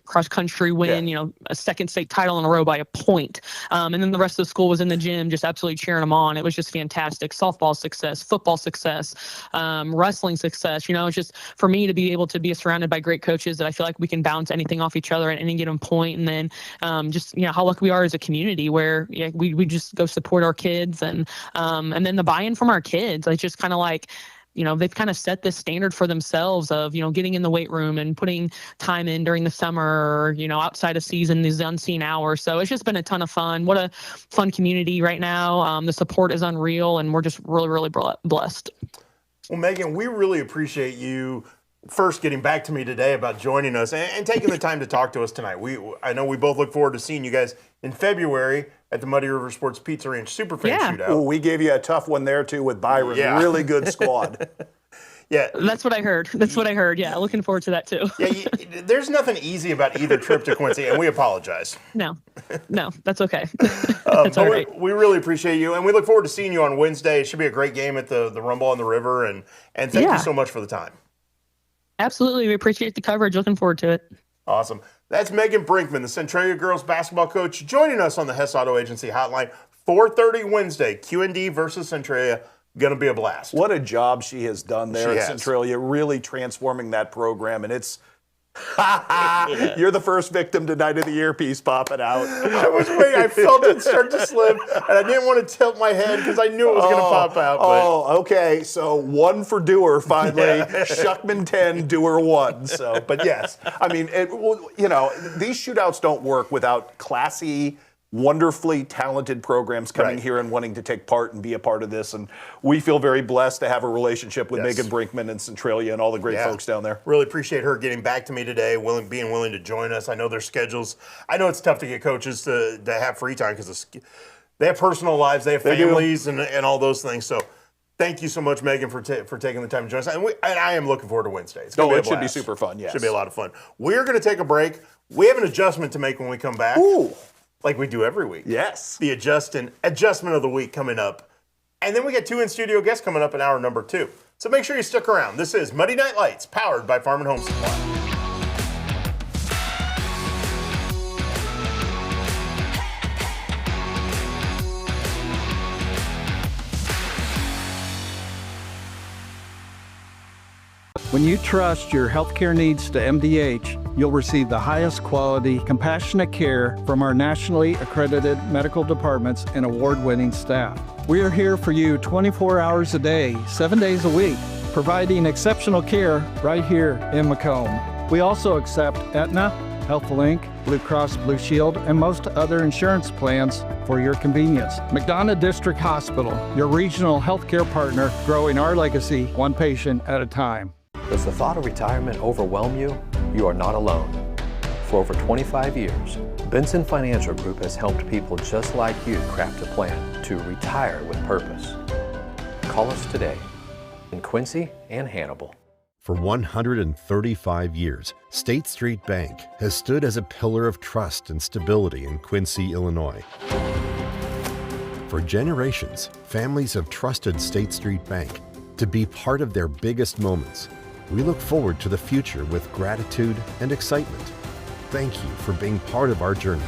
cross country, win, a second state title in a row by a point. And then the rest of the school was in the gym, just absolutely cheering them on. It was just fantastic. Softball success, football success, wrestling success. It's just for me to be able to be surrounded by great coaches that I feel like we can bounce anything off each other at any given point. And then how lucky we are as a community where we just go support our kids, and then the buy-in from our kids. It's just kind of like, they've kind of set this standard for themselves of, getting in the weight room and putting time in during the summer, or, outside of season, these unseen hours. So it's just been a ton of fun. What a fun community right now. The support is unreal, and we're just really, really blessed. Well, Megan, we really appreciate you first getting back to me today about joining us and taking the time to talk to us tonight. I know we both look forward to seeing you guys in February at the Muddy River Sports Pizza Ranch Superfan Shootout. Well, we gave you a tough one there too with Byron. Really good squad. Yeah. That's what I heard. That's what I heard. Yeah, looking forward to that too. Yeah, there's nothing easy about either trip to Quincy, and we apologize. No, that's okay. That's all right. We really appreciate you, and we look forward to seeing you on Wednesday. It should be a great game at the Rumble on the River, and thank you so much for the time. Absolutely. We appreciate the coverage. Looking forward to it. Awesome. That's Megan Brinkman, the Centralia girls basketball coach, joining us on the Hess Auto Agency hotline. 4:30 Wednesday, QND versus Centralia. Going to be a blast. What a job she has done there at Centralia, really transforming that program. And it's, you're the first victim tonight of the earpiece popping out. I was waiting. I felt it start to slip, and I didn't want to tilt my head because I knew it was going to pop out. But. Okay. So 1 for Dewar finally. Shuckman 10, Dewar 1. So, but yes, I mean, these shootouts don't work without classy, wonderfully talented programs coming here and wanting to take part and be a part of this. And we feel very blessed to have a relationship with Megan Brinkman and Centralia and all the great folks down there. Really appreciate her getting back to me today, being willing to join us. I know their schedules. I know it's tough to get coaches to have free time because they have personal lives, they have families and all those things. So thank you so much, Megan, for taking the time to join us. And I am looking forward to Wednesday. It's it should be super fun, yes. Should be a lot of fun. We're going to take a break. We have an adjustment to make when we come back. Ooh. Like we do every week. Yes. The adjustment of the week coming up. And then we get 2 in-studio guests coming up in hour number 2. So make sure you stick around. This is Muddy Night Lights, powered by Farm & Home Supply. When you trust your healthcare needs to MDH, you'll receive the highest quality, compassionate care from our nationally accredited medical departments and award-winning staff. We are here for you 24 hours a day, 7 days a week, providing exceptional care right here in Macomb. We also accept Aetna, HealthLink, Blue Cross Blue Shield, and most other insurance plans for your convenience. McDonough District Hospital, your regional healthcare partner, growing our legacy one patient at a time. Does the thought of retirement overwhelm you? You are not alone. For over 25 years, Benson Financial Group has helped people just like you craft a plan to retire with purpose. Call us today in Quincy and Hannibal. For 135 years, State Street Bank has stood as a pillar of trust and stability in Quincy, Illinois. For generations, families have trusted State Street Bank to be part of their biggest moments. We look forward to the future with gratitude and excitement. Thank you for being part of our journey.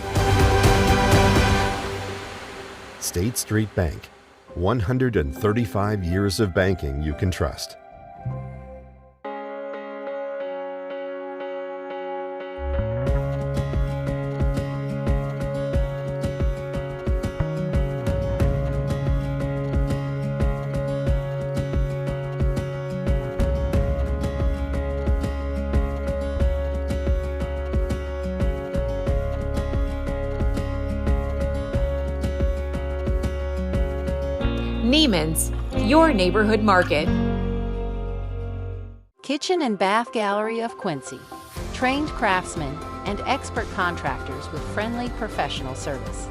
State Street Bank, 135 years of banking you can trust. Neiman's, your neighborhood market. Kitchen and Bath Gallery of Quincy. Trained craftsmen and expert contractors with friendly professional service.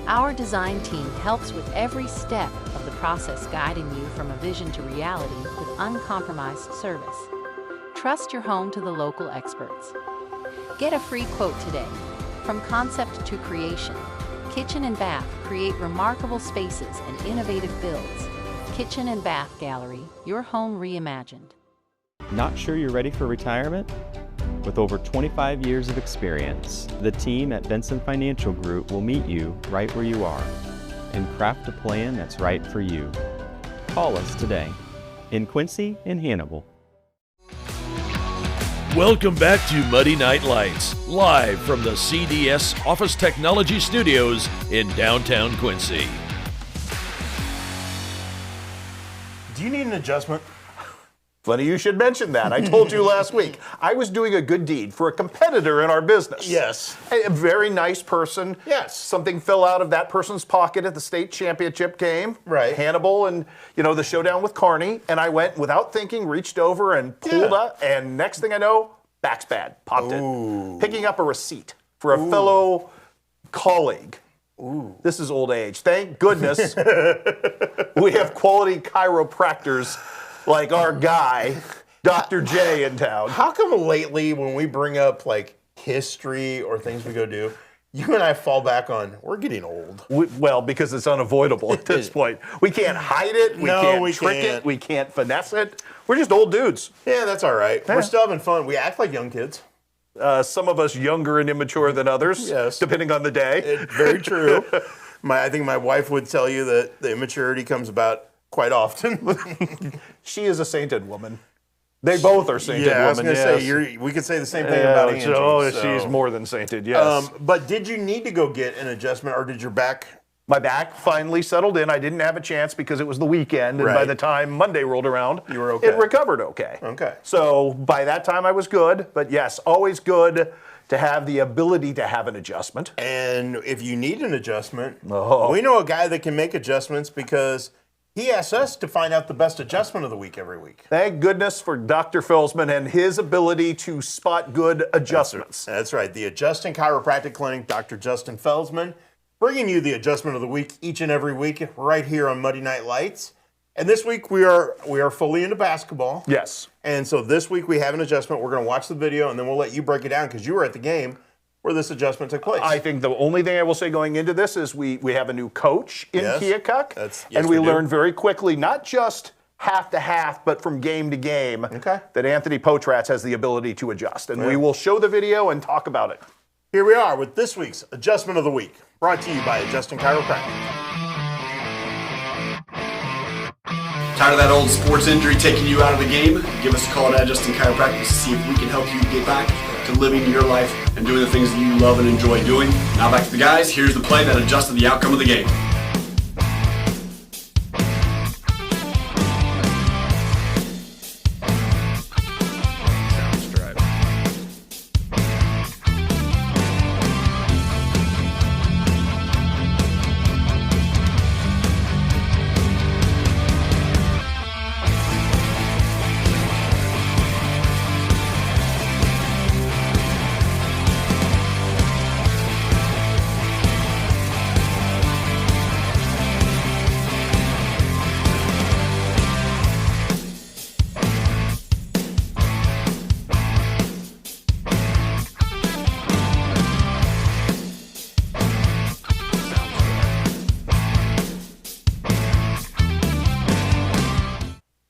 Our design team helps with every step of the process, guiding you from a vision to reality with uncompromised service. Trust your home to the local experts. Get a free quote today. From concept to creation, Kitchen and Bath create remarkable spaces and innovative builds. Kitchen and Bath Gallery, your home reimagined. Not sure you're ready for retirement? With over 25 years of experience, the team at Benson Financial Group will meet you right where you are and craft a plan that's right for you. Call us today in Quincy and Hannibal. Welcome back to Muddy Night Lights, live from the CDS Office Technology Studios in downtown Quincy. Do you need an adjustment? Funny you should mention that. I told you last week, I was doing a good deed for a competitor in our business. Yes. A very nice person. Yes. Something fell out of that person's pocket at the state championship game. Right. Hannibal and, the showdown with Kearney. And I went, without thinking, reached over and pulled up. And next thing I know, back's bad. Popped it. Picking up a receipt for a fellow colleague. Ooh. This is old age. Thank goodness we have quality chiropractors like our guy, Dr. J in town. How come lately when we bring up like history or things we go do, you and I fall back on, we're getting old. Well, because it's unavoidable at this point. We can't hide it. We can't trick it. We can't finesse it. We're just old dudes. Yeah, that's all right. We're still having fun. We act like young kids. Some of us younger and immature than others, depending on the day. Very true. I think my wife would tell you that the immaturity comes about quite often. She is a sainted woman. They both are sainted women. I was going to say, we could say the same thing about Angie. She's more than sainted, yes. But did you need to go get an adjustment, or did your back... My back finally settled in. I didn't have a chance because it was the weekend, and by the time Monday rolled around, you were okay. It recovered okay. Okay. So by that time I was good, but yes, always good to have the ability to have an adjustment. And if you need an adjustment, we know a guy that can make adjustments because he asks us to find out the best adjustment of the week every week. Thank goodness for Dr. Felsman and his ability to spot good adjustments. That's right. The Adjusting Chiropractic Clinic, Dr. Justin Felsman, bringing you the adjustment of the week each and every week right here on Muddy Night Lights. And this week we are fully into basketball. Yes. And so this week we have an adjustment. We're going to watch the video and then we'll let you break it down because you were at the game where this adjustment took place. I think the only thing I will say going into this is we have a new coach in Keokuk. And we learned very quickly, not just half to half, but from game to game, that Anthony Potratz has the ability to adjust. And we will show the video and talk about it. Here we are with this week's Adjustment of the Week, brought to you by Adjusting Chiropractic. Tired of that old sports injury taking you out of the game? Give us a call at Adjusting Chiropractic to see if we can help you get back to living your life and doing the things that you love and enjoy doing. Now back to the guys. Here's the play that adjusted the outcome of the game.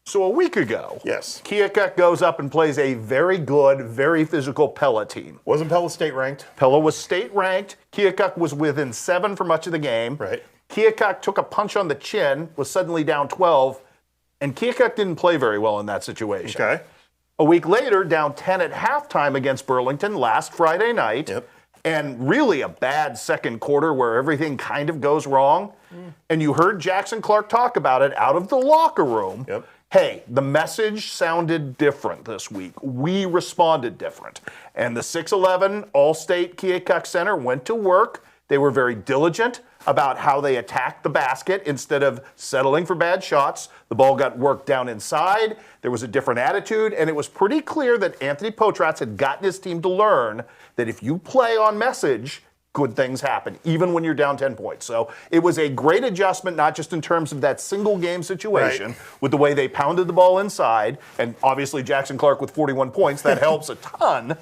So a week ago, yes, Keokuk goes up and plays a very good, very physical Pella team. Wasn't Pella state ranked? Pella was state ranked. Keokuk was within 7 for much of the game. Right. Keokuk took a punch on the chin, was suddenly down 12, and Keokuk didn't play very well in that situation. Okay. A week later, down 10 at halftime against Burlington last Friday night. Yep. And really a bad second quarter where everything kind of goes wrong. And you heard Jackson Clark talk about it out of the locker room. Yep. Hey, the message sounded different this week. We responded different. And the 6'11 All-State Keokuk Center went to work. They were very diligent about how they attacked the basket instead of settling for bad shots. The ball got worked down inside. There was a different attitude, and it was pretty clear that Anthony Potratz had gotten his team to learn that if you play on message, good things happen, even when you're down 10 points. So it was a great adjustment, not just in terms of that single game situation, with the way they pounded the ball inside, and obviously Jackson Clark with 41 points, that helps a ton.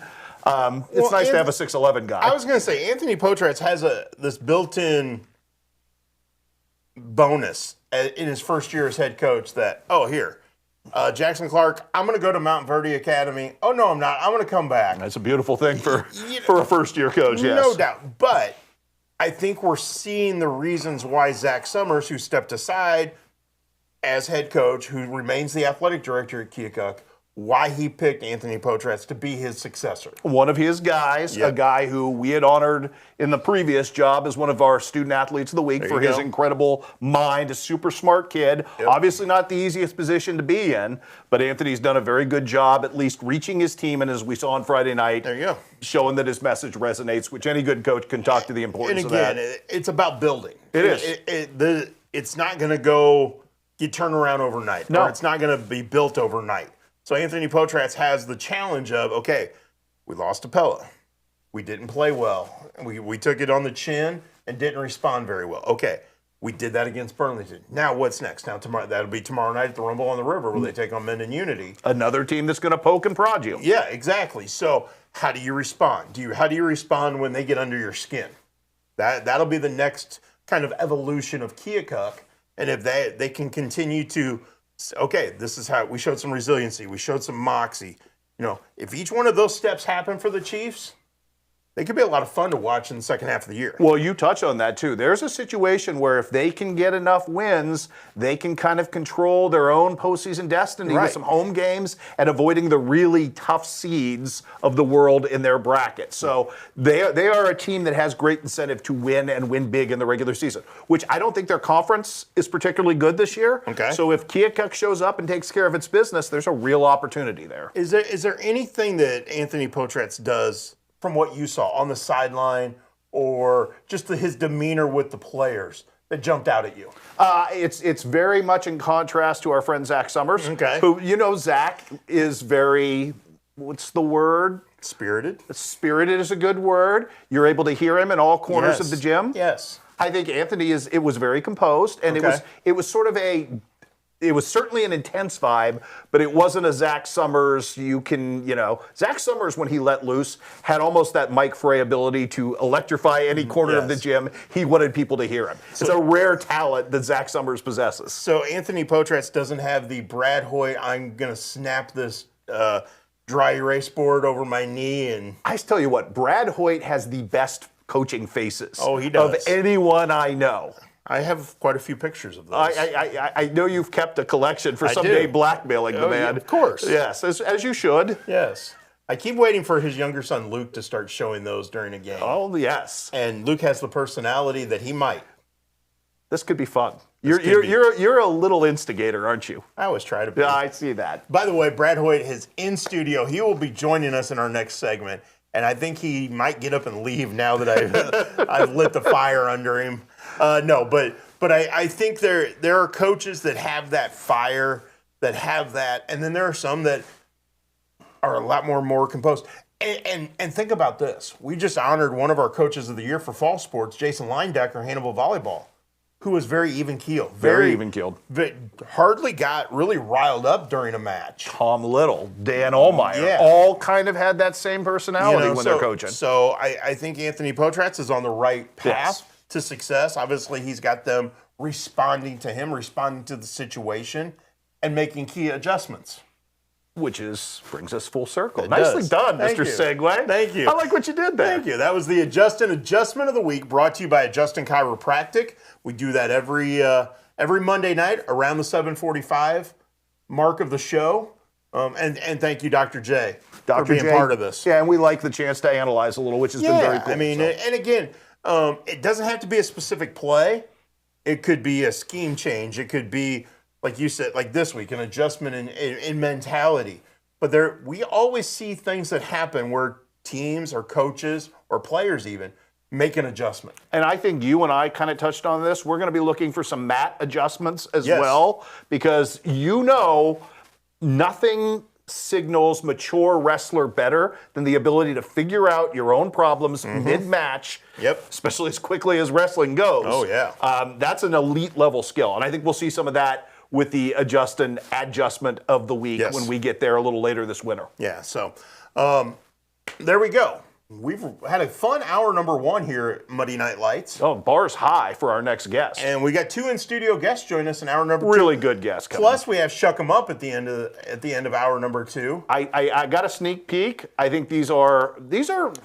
It's nice to have a 6'11 guy. I was going to say, Anthony Potratz has this built-in bonus in his first year as head coach that, Jackson Clark, I'm going to go to Mount Verde Academy. Oh, no, I'm not. I'm going to come back. That's a beautiful thing for a first-year coach, yes. No doubt. But I think we're seeing the reasons why Zach Summers, who stepped aside as head coach, who remains the athletic director at Keokuk, why he picked Anthony Potratz to be his successor. One of his guys, a guy who we had honored in the previous job as one of our student athletes of the week for his incredible mind, a super smart kid. Obviously not the easiest position to be in, but Anthony's done a very good job at least reaching his team, and as we saw on Friday night, showing that his message resonates, which any good coach can talk to the importance of that. And again, it's about building. It is. It's not going to get turned around overnight. No. Or it's not going to be built overnight. So Anthony Potratz has the challenge of, we lost to Pella. We didn't play well. We took it on the chin and didn't respond very well. Okay, We did that against Burlington. Now what's next? Now that'll be tomorrow night at the Rumble on the River where they take on Mendon Unity. Another team that's going to poke and prod you. Yeah, exactly. So how do you respond? How do you respond when they get under your skin? That'll be the next kind of evolution of Keokuk. And if they can continue to, okay, this is how we showed some resiliency, we showed some moxie. If each one of those steps happen for the Chiefs, they could be a lot of fun to watch in the second half of the year. Well, you touch on that too. There's a situation where if they can get enough wins, they can kind of control their own postseason destiny with some home games and avoiding the really tough seeds of the world in their bracket. So they are a team that has great incentive to win and win big in the regular season, which I don't think their conference is particularly good this year. Okay. So if Keokuk shows up and takes care of its business, there's a real opportunity there. Is there anything that Anthony Potratz does from what you saw on the sideline or just his demeanor with the players that jumped out at you? It's very much in contrast to our friend Zach Summers, who, Zach is very, what's the word? Spirited. Spirited is a good word. You're able to hear him in all corners of the gym. Yes. I think Anthony it was very composed, and it was sort of it was certainly an intense vibe, but it wasn't a Zach Summers. Zach Summers, when he let loose, had almost that Mike Frey ability to electrify any corner of the gym. He wanted people to hear him. It's a rare talent that Zach Summers possesses. So Anthony Potratz doesn't have the Brad Hoyt, I'm going to snap this dry erase board over my knee. And I tell you what, Brad Hoyt has the best coaching faces he does. of anyone I know. I have quite a few pictures of those. I know you've kept a collection for someday blackmailing the man. Yeah, of course. Yes, as you should. Yes. I keep waiting for his younger son Luke to start showing those during a game. Oh, yes. And Luke has the personality that he might. This could be fun. You're a little instigator, aren't you? I always try to be. Yeah, I see that. By the way, Brad Hoyt is in studio. He will be joining us in our next segment. And I think he might get up and leave now that I've lit the fire under him. But I think there are coaches that have that fire, that have that, and then there are some that are a lot more composed. And think about this. We just honored one of our coaches of the year for fall sports, Jason Leindecker, Hannibal Volleyball, who was very even-keeled. Very even-keeled. Hardly got really riled up during a match. Tom Little, Dan Allmeyer, all kind of had that same personality when they're coaching. So I think Anthony Potratz is on the right path to success. Obviously, he's got them responding to him, responding to the situation, and making key adjustments. Which brings us full circle. Nicely done, Mr. Segway. Thank you. I like what you did there. Thank you. That was the Adjustment of the Week, brought to you by Adjustin Chiropractic. We do that every Monday night around the 7:45 mark of the show. And thank you, Dr. J, for being part of this. Yeah, and we like the chance to analyze a little, which has been very cool. I mean, and again, it doesn't have to be a specific play. It could be a scheme change. It could be, like you said, like this week, an adjustment in mentality. But we always see things that happen where teams or coaches or players even make an adjustment. And I think you and I kind of touched on this. We're going to be looking for some mat adjustments as well, because nothing signals mature wrestler better than the ability to figure out your own problems mid-match, especially as quickly as wrestling goes. Oh, yeah. That's an elite level skill, and I think we'll see some of that with the adjustment of the week when we get there a little later this winter. Yeah, so there we go. We've had a fun hour number one here at Muddy Night Lights. Oh, bar's high for our next guest. And we got two in-studio guests join us in hour number two. Really good guests coming. Plus, we have Shuck 'em Up at the end of hour number two. I got a sneak peek. I think these are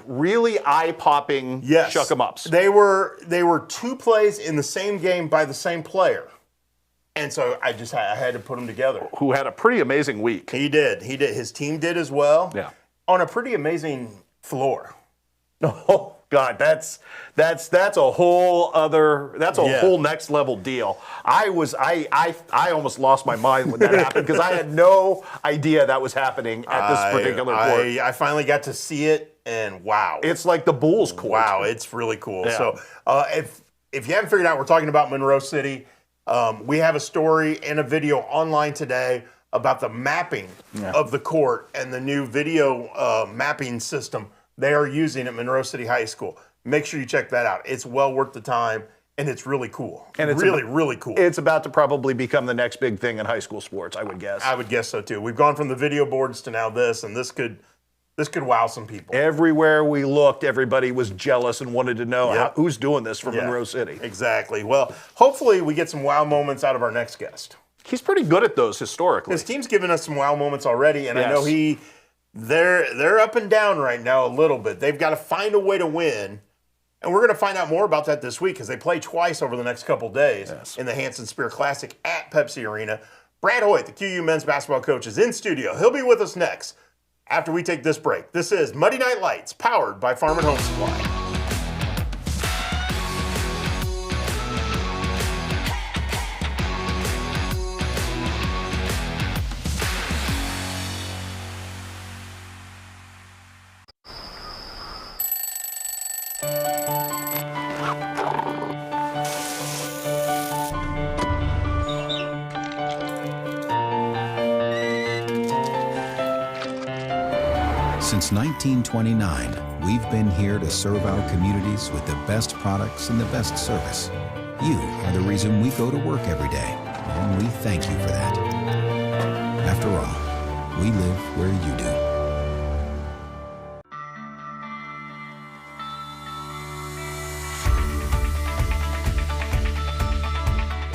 really eye-popping Shuck 'em Ups. They were two plays in the same game by the same player. And so I had to put them together. Who had a pretty amazing week. He did. His team did as well. Yeah. On a pretty amazing floor. Oh God, that's a whole whole next level deal. I almost lost my mind when that happened because I had no idea that was happening at this particular court. I finally got to see it, and wow, it's like the Bulls court. Wow, it's really cool. Yeah. So if you haven't figured out, we're talking about Monroe City. We have a story and a video online today about the mapping of the court and the new video mapping system they are using at Monroe City High School. Make sure you check that out. It's well worth the time. And it's really cool. And it's really cool. It's about to probably become the next big thing in high school sports, I would guess. I would guess so too. We've gone from the video boards to now this, and this could wow some people. Everywhere we looked, everybody was jealous and wanted to know who's doing this from Monroe City. Exactly. Well, hopefully we get some wow moments out of our next guest. He's pretty good at those historically. His team's given us some wow moments already, and I know they're up and down right now a little bit. They've got to find a way to win, and we're going to find out more about that this week because they play twice over the next couple days in the Hanson Spear Classic at Pepsi Arena. Brad Hoyt, the QU men's basketball coach, is in studio. He'll be with us next after we take this break. This is Muddy Night Lights, powered by Farm and Home Supply. Since 1929, we've been here to serve our communities with the best products and the best service. You are the reason we go to work every day, and we thank you for that. After all, we live where you do.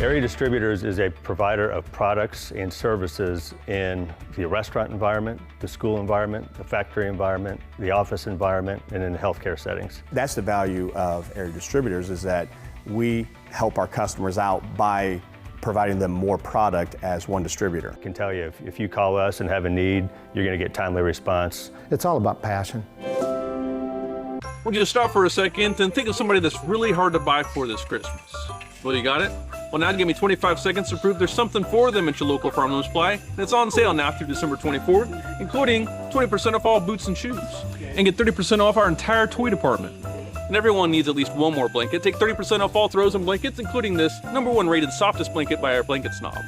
Area Distributors is a provider of products and services in the restaurant environment, the school environment, the factory environment, the office environment, and in healthcare settings. That's the value of Area Distributors, is that we help our customers out by providing them more product as one distributor. I can tell you, if you call us and have a need, you're going to get timely response. It's all about passion. Would you stop for a second and think of somebody that's really hard to buy for this Christmas? Well, you got it? Well, now give me 25 seconds to prove there's something for them at your local Farm and Supply. And it's on sale now through December 24th, including 20% off all boots and shoes. And get 30% off our entire toy department. And everyone needs at least one more blanket. Take 30% off all throws and blankets, including this #1 rated softest blanket by our blanket snob.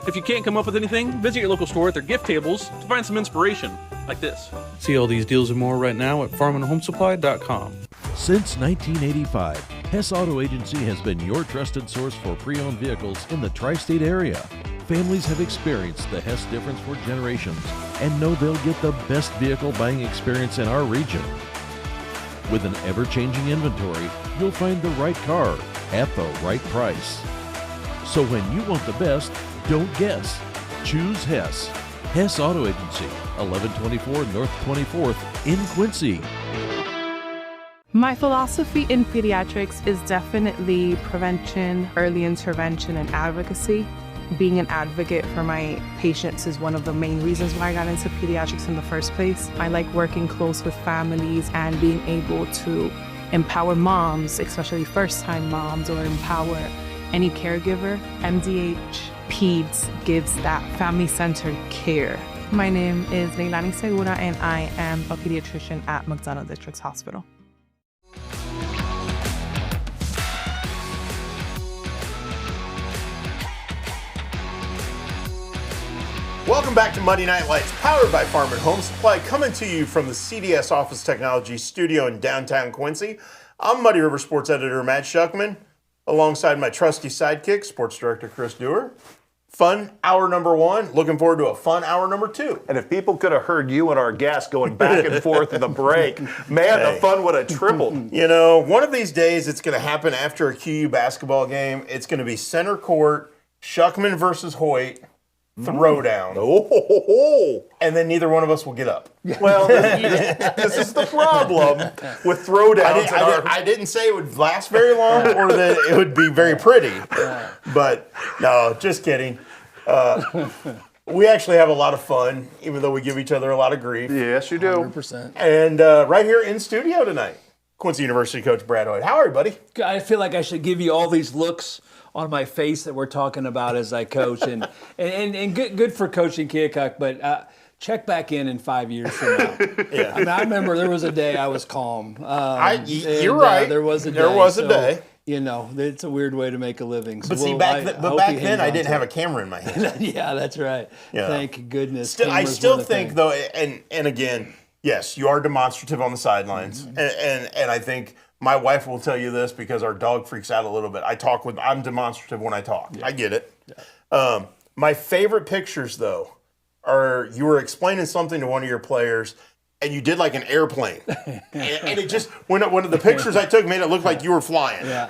If you can't come up with anything, visit your local store at their gift tables to find some inspiration, like this. See all these deals and more right now at farmandhomesupply.com. Since 1985, Hess Auto Agency has been your trusted source for pre-owned vehicles in the tri-state area. Families have experienced the Hess difference for generations and know they'll get the best vehicle buying experience in our region. With an ever-changing inventory, you'll find the right car at the right price. So when you want the best, don't guess. Choose Hess. Hess Auto Agency, 1124 North 24th in Quincy. My philosophy in pediatrics is definitely prevention, early intervention, and advocacy. Being an advocate for my patients is one of the main reasons why I got into pediatrics in the first place. I like working close with families and being able to empower moms, especially first-time moms, or empower any caregiver. MDH Peds gives that family-centered care. My name is Leilani Segura, and I am a pediatrician at McDonough Districts Hospital. Welcome back to Muddy Night Lights, powered by Farm and Home Supply, coming to you from the CDS Office Technology Studio in downtown Quincy. I'm Muddy River Sports Editor Matt Shuckman, alongside my trusty sidekick, Sports Director Chris Dewar. Fun hour number one. Looking forward to a fun hour number two. And if people could have heard you and our guests going back and forth in the break, man, the fun would have tripled. You know, one of these days it's going to happen after a QU basketball game. It's going to be center court, Shuckman versus Hoyt. Throwdown. Oh, and then neither one of us will get up. Well, this is the problem with throwdowns. I didn't say it would last very long or that it would be very pretty. But no, just kidding. We actually have a lot of fun, even though we give each other a lot of grief. Yes, you do. 100%. And right here in studio tonight, Quincy University coach Brad Hoyt. How are you, buddy? I feel like I should give you all these looks on my face that we're talking about as I coach, and good for coaching Keokuk, but check back in 5 years from now. Yeah. I mean, I remember there was a day I was calm. You're right. There was a day. There was a day. You know, it's a weird way to make a living. So but see, back then I didn't have a camera in my hand. Yeah, that's right. Yeah. Thank goodness. I still think, though, and again, yes, you are demonstrative on the sidelines, and I think my wife will tell you this because our dog freaks out a little bit. I'm demonstrative when I talk. Yeah. I get it. Yeah. My favorite pictures, though, are you were explaining something to one of your players, and you did like an airplane. and it just, one of the pictures I took made it look like you were flying. Yeah.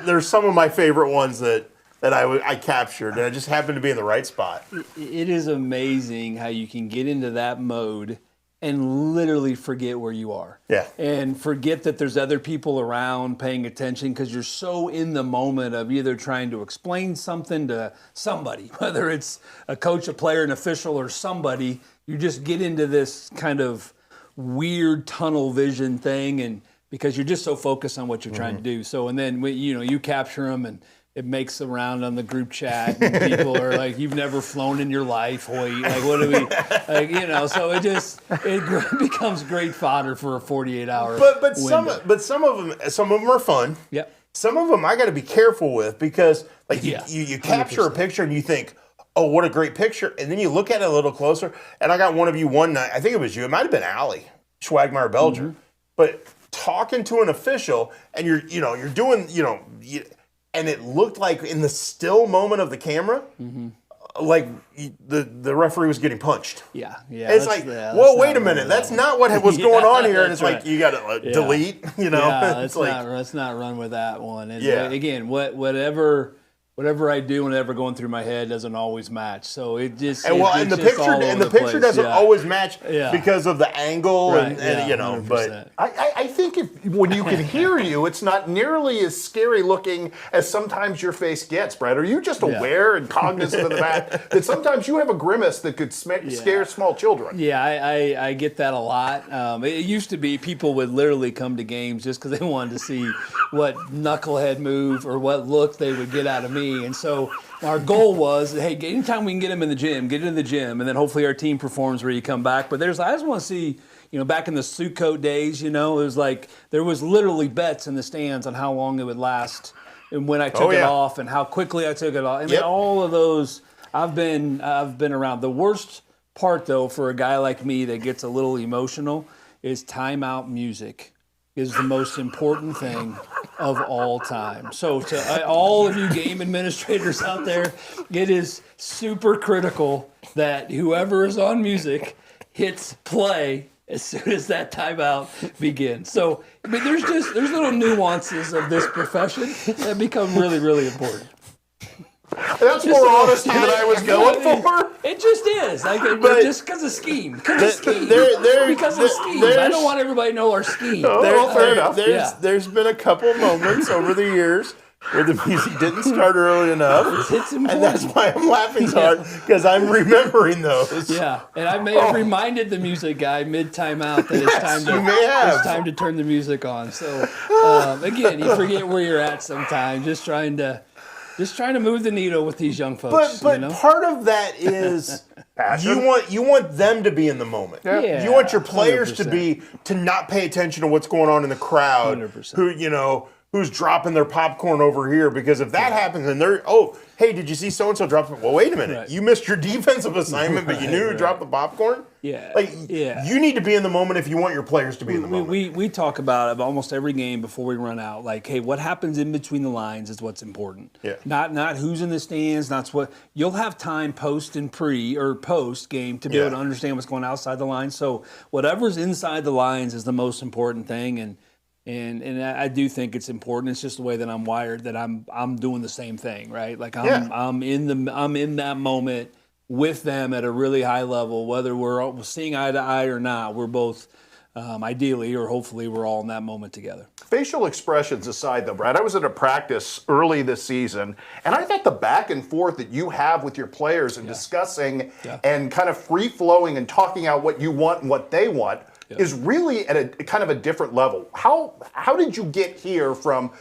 There's some of my favorite ones that I captured, and I just happened to be in the right spot. It is amazing how you can get into that mode and literally forget where you are. Yeah. And forget that there's other people around paying attention because you're so in the moment of either trying to explain something to somebody, whether it's a coach, a player, an official, or somebody. You just get into this kind of weird tunnel vision thing, and because you're just so focused on what you're trying to do. So, and then you capture them, and it makes a round on the group chat, and people are like, "You've never flown in your life, Hoy." Like, what do we, like, So it becomes great fodder for a 48-hour. But some of them are fun. Yep. Some of them I got to be careful with because you capture 100%. A picture and you think, oh, what a great picture, and then you look at it a little closer. And I got one of you one night. I think it was you. It might have been Allie Schwagmeyer Belger, but talking to an official, and you're doing and it looked like in the still moment of the camera, like the referee was getting punched. Yeah. It's like, whoa, wait a minute, that's not what was going on here. And it's like, you got to delete, let's not run with that one. And again, whatever I do, whenever going through my head, doesn't always match. So it just the picture doesn't always match because of the angle and But I think when you can hear you, it's not nearly as scary looking as sometimes your face gets, Brad. Are you just aware and cognizant of the fact that sometimes you have a grimace that could scare small children? Yeah, I get that a lot. It used to be people would literally come to games just because they wanted to see what knucklehead move or what look they would get out of me. And so our goal was, hey, anytime we can get them in the gym, get it in the gym, and then hopefully our team performs where you come back. But I just want to see, back in the suit coat days, it was like there was literally bets in the stands on how long it would last and when I took it off and how quickly I took it off. I mean, all of those, I've been around. The worst part, though, for a guy like me that gets a little emotional is timeout music is the most important thing of all time. So to all of you game administrators out there, it is super critical that whoever is on music hits play as soon as that timeout begins. So I mean, there's little nuances of this profession that become really, really important. That's more honesty than I was going for. It just is. Just because of scheme. Because of scheme. I don't want everybody to know our scheme. Fair enough. There's been a couple moments over the years where the music didn't start early enough. And that's why I'm laughing so hard, because I'm remembering those. Yeah, and I may have reminded the music guy mid-timeout that it's time to turn the music on. So, again, you forget where you're at sometimes, just trying to move the needle with these young folks. But part of that is you want them to be in the moment. Yeah. You want your players 100%. to not pay attention to what's going on in the crowd. 100%. Who's dropping their popcorn over here, because if that happens and they're, hey, did you see so-and-so drop it? Well, wait a minute. Right. You missed your defensive assignment, but you knew who dropped the popcorn? Yeah. You need to be in the moment if you want your players to be in the moment. We talk about almost every game before we run out, like, hey, what happens in between the lines is what's important. Yeah. Not who's in the stands, not what. You'll have time post and pre or post game to be able to understand what's going outside the lines. So whatever's inside the lines is the most important thing, and I do think it's important. It's just the way that I'm wired, that I'm doing the same thing, right? Like I'm in that moment with them at a really high level, whether we're seeing eye to eye or not. We're both ideally or hopefully we're all in that moment together. Facial expressions aside, though, Brad, I was at a practice early this season, and I thought the back and forth that you have with your players and discussing and kind of free flowing and talking out what you want and what they want is really at a kind of a different level. How did you get here from,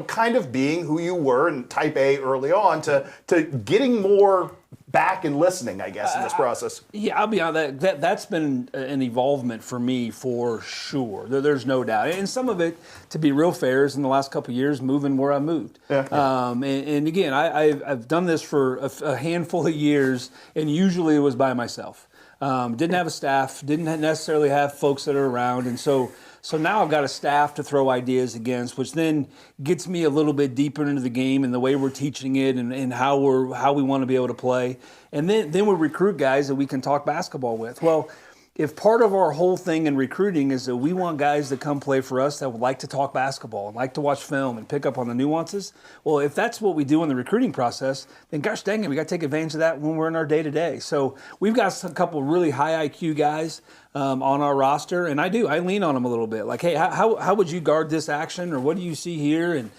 kind of being who you were in type A early on to getting more back and listening, I guess, in this process? Yeah, I'll be honest, that's been an evolvement for me for sure. There's no doubt. And some of it, to be real fair, is in the last couple of years moving where I moved. And again, I've done this for a handful of years, and usually it was by myself. Didn't have a staff, didn't necessarily have folks that are around, and so So now I've got a staff to throw ideas against, which then gets me a little bit deeper into the game and the way we're teaching it and how we want to be able to play. And then we recruit guys that we can talk basketball with. Well, if part of our whole thing in recruiting is that we want guys to come play for us that would like to talk basketball and like to watch film and pick up on the nuances, well, if that's what we do in the recruiting process, then gosh dang it, we got to take advantage of that when we're in our day-to-day. So we've got a couple really high IQ guys on our roster, and I lean on them a little bit. Like, hey, how would you guard this action, or what do you see here? And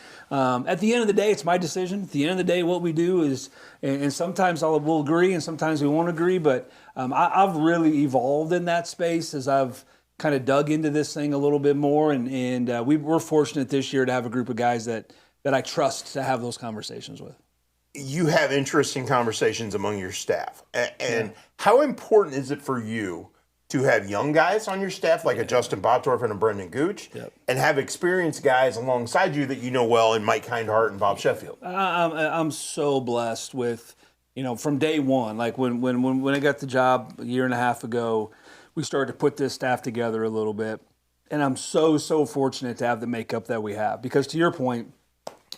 at the end of the day, it's my decision. At the end of the day, what we do is, and sometimes we'll agree and sometimes we won't agree, but I've really evolved in that space as I've kind of dug into this thing a little bit more, and we're fortunate this year to have a group of guys that I trust to have those conversations with. You have interesting conversations among your staff, and how important is it for you to have young guys on your staff like a Justin Bottorff and a Brendan Gooch, and have experienced guys alongside you that you know well in Mike Hindhart and Bob Sheffield? I'm so blessed with, from day one, like when I got the job a year and a half ago, we started to put this staff together a little bit. And I'm so fortunate to have the makeup that we have. Because to your point,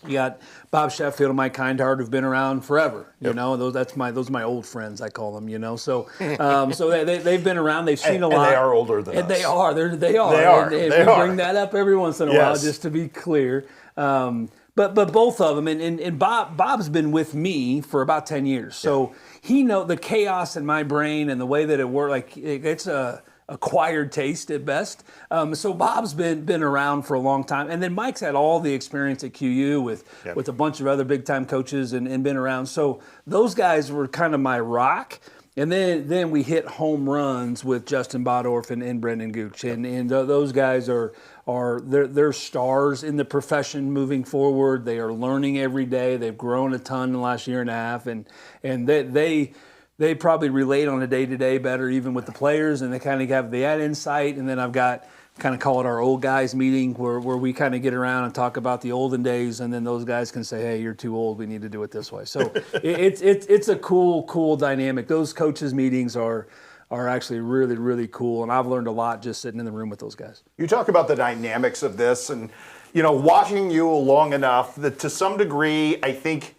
you got Bob Sheffield and Mike Hindhart who've been around forever. You know, those are my old friends, I call them. So they've been around. They've seen a lot. And they are older than us. They are. They are. We bring that up every once in a while, just to be clear. But both of them, and Bob's been with me for about 10 years, so he knows the chaos in my brain and the way that it works. Like it's a acquired taste at best. So Bob's been around for a long time, and then Mike's had all the experience at QU with a bunch of other big time coaches and been around. So those guys were kind of my rock. And then we hit home runs with Justin Bottorff and Brendan Gooch, and those guys they're stars in the profession moving forward. They are learning every day. They've grown a ton in the last year and a half, and they probably relate on a day-to-day better even with the players, and they kind of have that insight. And then I've got kind of call it our old guys meeting where we kind of get around and talk about the olden days, and then those guys can say, hey, you're too old, we need to do it this way. So it's a cool dynamic. Those coaches meetings are actually really, really cool, and I've learned a lot just sitting in the room with those guys. You talk about the dynamics of this, and watching you long enough that to some degree, I think,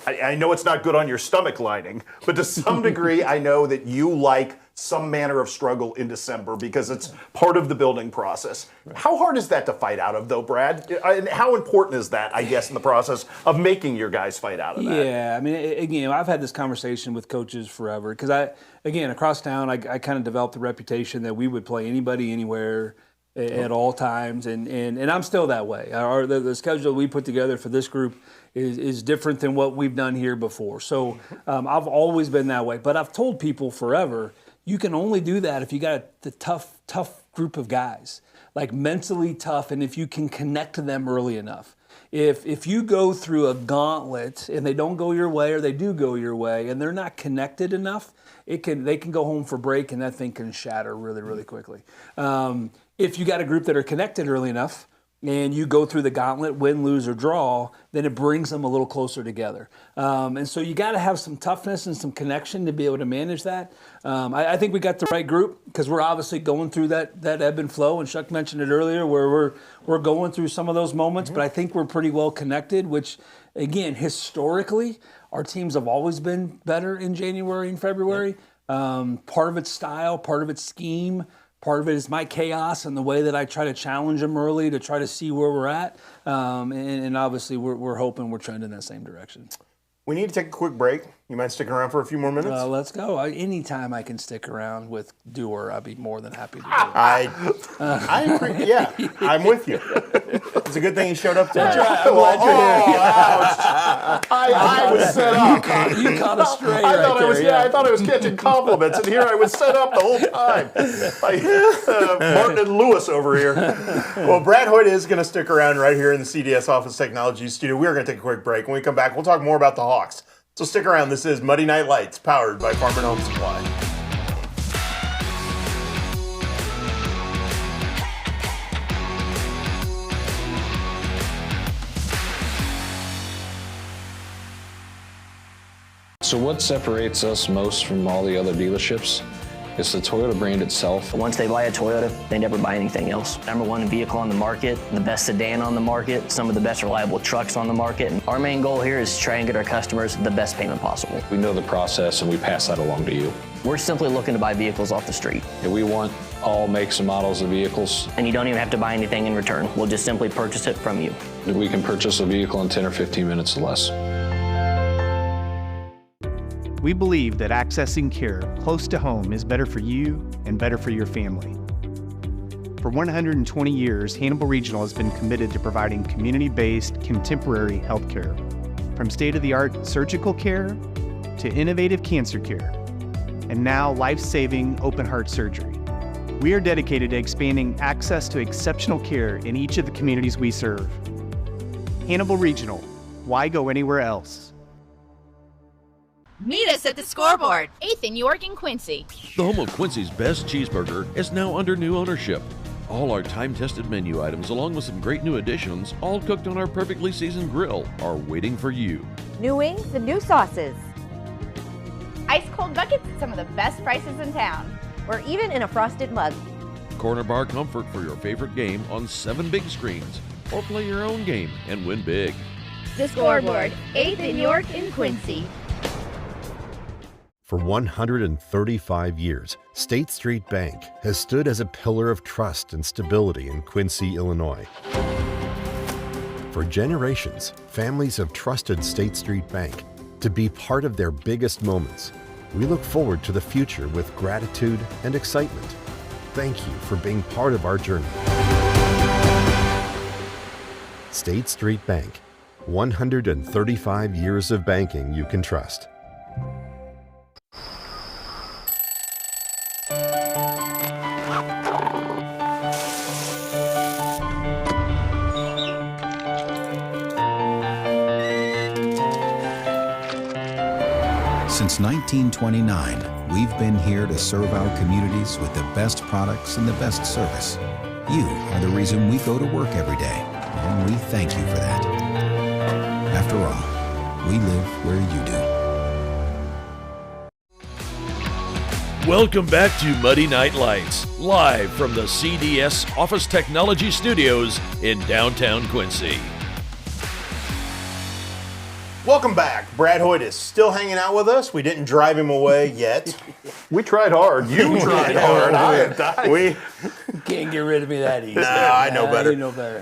I know it's not good on your stomach lining, but to some degree, I know that you like some manner of struggle in December because it's part of the building process. Right. How hard is that to fight out of, though, Brad? And how important is that, I guess, in the process of making your guys fight out of that? Yeah, I mean, again, I've had this conversation with coaches forever because across town, I kind of developed a reputation that we would play anybody, anywhere, at all times, and I'm still that way. The schedule we put together for this group is different than what we've done here before. So I've always been that way. But I've told people forever, you can only do that if you got the tough group of guys, like mentally tough, and if you can connect to them early enough. If you go through a gauntlet and they don't go your way, or they do go your way, and they're not connected enough, they can go home for break and that thing can shatter really, really quickly. If you got a group that are connected early enough, and you go through the gauntlet, win, lose, or draw, then it brings them a little closer together. And so you got to have some toughness and some connection to be able to manage that. I think we got the right group because we're obviously going through that ebb and flow, and Chuck mentioned it earlier, where we're going through some of those moments, but I think we're pretty well connected, which, again, historically, our teams have always been better in January and February. Part of it's style, part of it's scheme. Part of it is my chaos and the way that I try to challenge them early to try to see where we're at. And obviously, we're hoping we're trending in that same direction. We need to take a quick break. You mind sticking around for a few more minutes? Let's go. Anytime I can stick around with Dewar, I'd be more than happy to do it. I agree. Yeah, I'm with you. It's a good thing he showed up today. That's right. I'm glad you're here. I was set up. You caught a stray I thought I was catching compliments, and here I was set up the whole time. Like Martin and Lewis over here. Well, Brad Hoyt is going to stick around right here in the CDS Office Technology Studio. We are going to take a quick break. When we come back, we'll talk more about the Hawks. So stick around. This is Muddy Night Lights, powered by Farm and Home Supply. So what separates us most from all the other dealerships It's the Toyota brand itself. Once they buy a Toyota, they never buy anything else. #1 vehicle on the market, the best sedan on the market, some of the best reliable trucks on the market. And our main goal here is to try and get our customers the best payment possible. We know the process and we pass that along to you. We're simply looking to buy vehicles off the street. And we want all makes and models of vehicles. And you don't even have to buy anything in return. We'll just simply purchase it from you. We can purchase a vehicle in 10 or 15 minutes or less. We believe that accessing care close to home is better for you and better for your family. For 120 years, Hannibal Regional has been committed to providing community-based, contemporary healthcare. From state-of-the-art surgical care to innovative cancer care, and now life-saving open-heart surgery. We are dedicated to expanding access to exceptional care in each of the communities we serve. Hannibal Regional, why go anywhere else? Meet us at the Scoreboard, 8th in York and Quincy. The home of Quincy's best cheeseburger is now under new ownership. All our time-tested menu items, along with some great new additions, all cooked on our perfectly seasoned grill, are waiting for you. New wings and new sauces. Ice cold buckets at some of the best prices in town. Or even in a frosted mug. Corner bar comfort for your favorite game on 7 big screens. Or play your own game and win big. The Scoreboard, 8th in York and Quincy. For 135 years, State Street Bank has stood as a pillar of trust and stability in Quincy, Illinois. For generations, families have trusted State Street Bank to be part of their biggest moments. We look forward to the future with gratitude and excitement. Thank you for being part of our journey. State Street Bank, 135 years of banking you can trust. Since 1929, we've been here to serve our communities with the best products and the best service. You are the reason we go to work every day, and we thank you for that. After all, we live where you do. Welcome back to Muddy Night Lights, live from the CDS Office Technology Studios in downtown Quincy. Welcome back. Brad Hoyt is still hanging out with us. We didn't drive him away yet. We tried hard. You tried hard. We can't get rid of me that easy. No, I know better. You know better.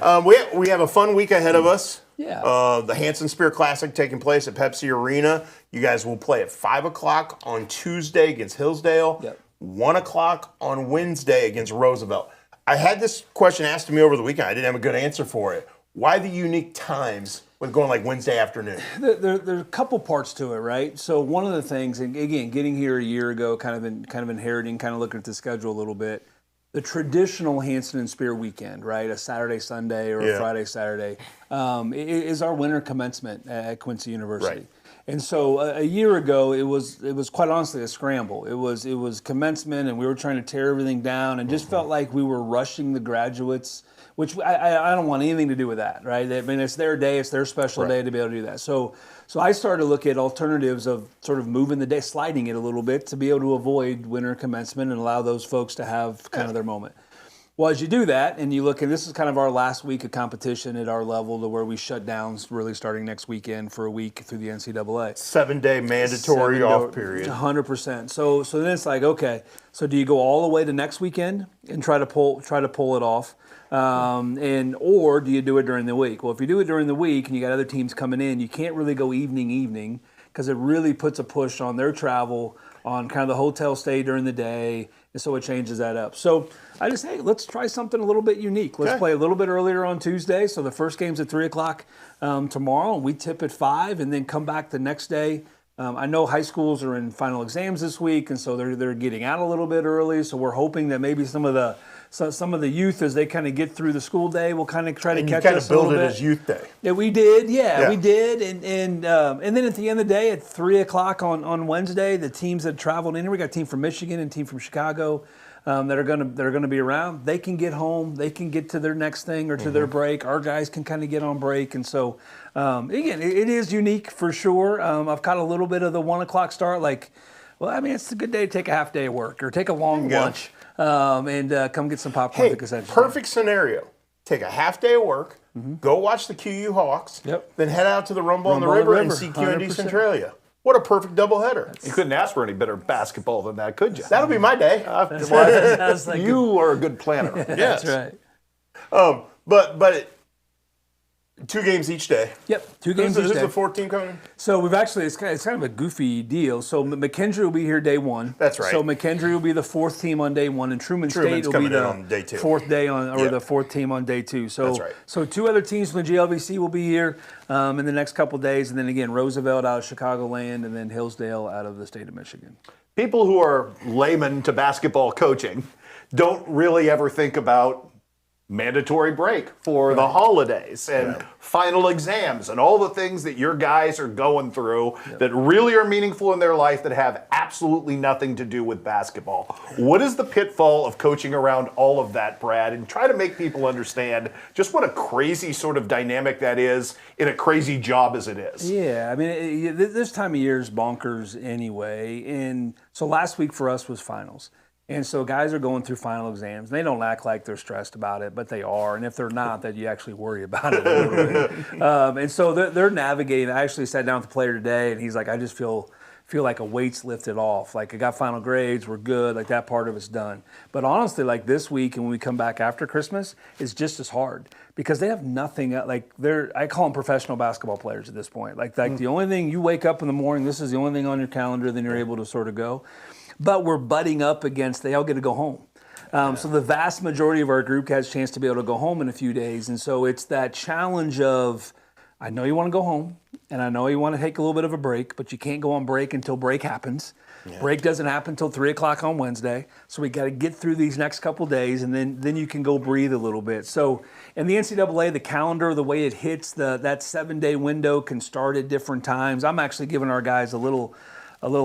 We have a fun week ahead of us. Yeah. The Hanson Spear Classic taking place at Pepsi Arena. You guys will play at 5 o'clock on Tuesday against Hillsdale. Yep. 1 o'clock on Wednesday against Roosevelt. I had this question asked to me over the weekend. I didn't have a good answer for it. Why the unique times with going like Wednesday afternoon? There's a couple parts to it, right? So one of the things, and again, getting here a year ago, kind of inheriting, kind of looking at the schedule a little bit, the traditional Hanson and Spear weekend, right? A Saturday, Sunday, or a Friday, Saturday, is our winter commencement at Quincy University. Right. And so a year ago, it was quite honestly a scramble. It was commencement, and we were trying to tear everything down, and just felt like we were rushing the graduates, which I don't want anything to do with that, right? I mean, it's their day, it's their special day to be able to do that. So I started to look at alternatives of sort of moving the day, sliding it a little bit to be able to avoid winter commencement and allow those folks to have kind of their moment. Well, as you do that, and you look, and this is kind of our last week of competition at our level to where we shut down really starting next weekend for a week through the NCAA. 7-day mandatory off period. 100%. So then it's like, okay, so do you go all the way to next weekend and try to pull it off? Or do you do it during the week? Well, if you do it during the week and you got other teams coming in, you can't really go evening because it really puts a push on their travel, on kind of the hotel stay during the day, and so it changes that up. So I just, hey, let's try something a little bit unique. Let's play a little bit earlier on Tuesday. So the first game's at 3 o'clock tomorrow, and we tip at 5, and then come back the next day. I know high schools are in final exams this week, and so they're getting out a little bit early. So we're hoping that maybe some of the youth, as they kind of get through the school day, will kind of try to catch us a little bit. And you kind of build it as youth day. Yeah, we did. Yeah, we did. And then at the end of the day, at 3 o'clock on Wednesday, the teams that traveled in, we got a team from Michigan and a team from Chicago that are going to be around. They can get home. They can get to their next thing or to their break. Our guys can kind of get on break. And so, again, it is unique for sure. I've caught a little bit of the 1 o'clock start, like Well, I mean, it's a good day to take a half day of work or take a long lunch and come get some popcorn. Hey, perfect scenario. Take a half day of work, go watch the QU Hawks, then head out to the Rumble on the River and see QND Centralia. What a perfect doubleheader. You couldn't ask for any better basketball than that, could you? That'll be my day. You are a good planner. Yes. That's right. But 2 games each day. Yep, 2 games each day. Who's the 4th team coming? So we've actually, it's kind of a goofy deal. So McKendree will be here day 1. That's right. So McKendree will be the 4th team on day 1, and Truman's State will be the on day 2. 4th day on, or the 4th team on day 2. So, that's right. So 2 other teams from the GLVC will be here in the next couple days, and then again Roosevelt out of Chicagoland, and then Hillsdale out of the state of Michigan. People who are layman to basketball coaching don't really ever think about mandatory break for the holidays and final exams and all the things that your guys are going through that really are meaningful in their life that have absolutely nothing to do with basketball. What is the pitfall of coaching around all of that, Brad? And try to make people understand just what a crazy sort of dynamic that is in a crazy job as it is. Yeah, I mean, this time of year is bonkers anyway. And so last week for us was finals. And so guys are going through final exams. They don't act like they're stressed about it, but they are. And if they're not, then you actually worry about it a little bit. And so they're navigating. I actually sat down with the player today, and he's like, I just feel like a weight's lifted off. Like, I got final grades, we're good. Like, that part of it's done. But honestly, like this week and when we come back after Christmas, it's just as hard because they have nothing. Like, I call them professional basketball players at this point. Like the only thing, you wake up in the morning, this is the only thing on your calendar, then you're able to sort of go. But we're butting up against, they all get to go home. So the vast majority of our group has a chance to be able to go home in a few days. And so it's that challenge of, I know you want to go home, and I know you want to take a little bit of a break, but you can't go on break until break happens. Yeah. Break doesn't happen until 3 o'clock on Wednesday. So we got to get through these next couple days, and then you can go breathe a little bit. So in the NCAA, the calendar, the way it hits, that 7-day window can start at different times. I'm actually giving our guys a little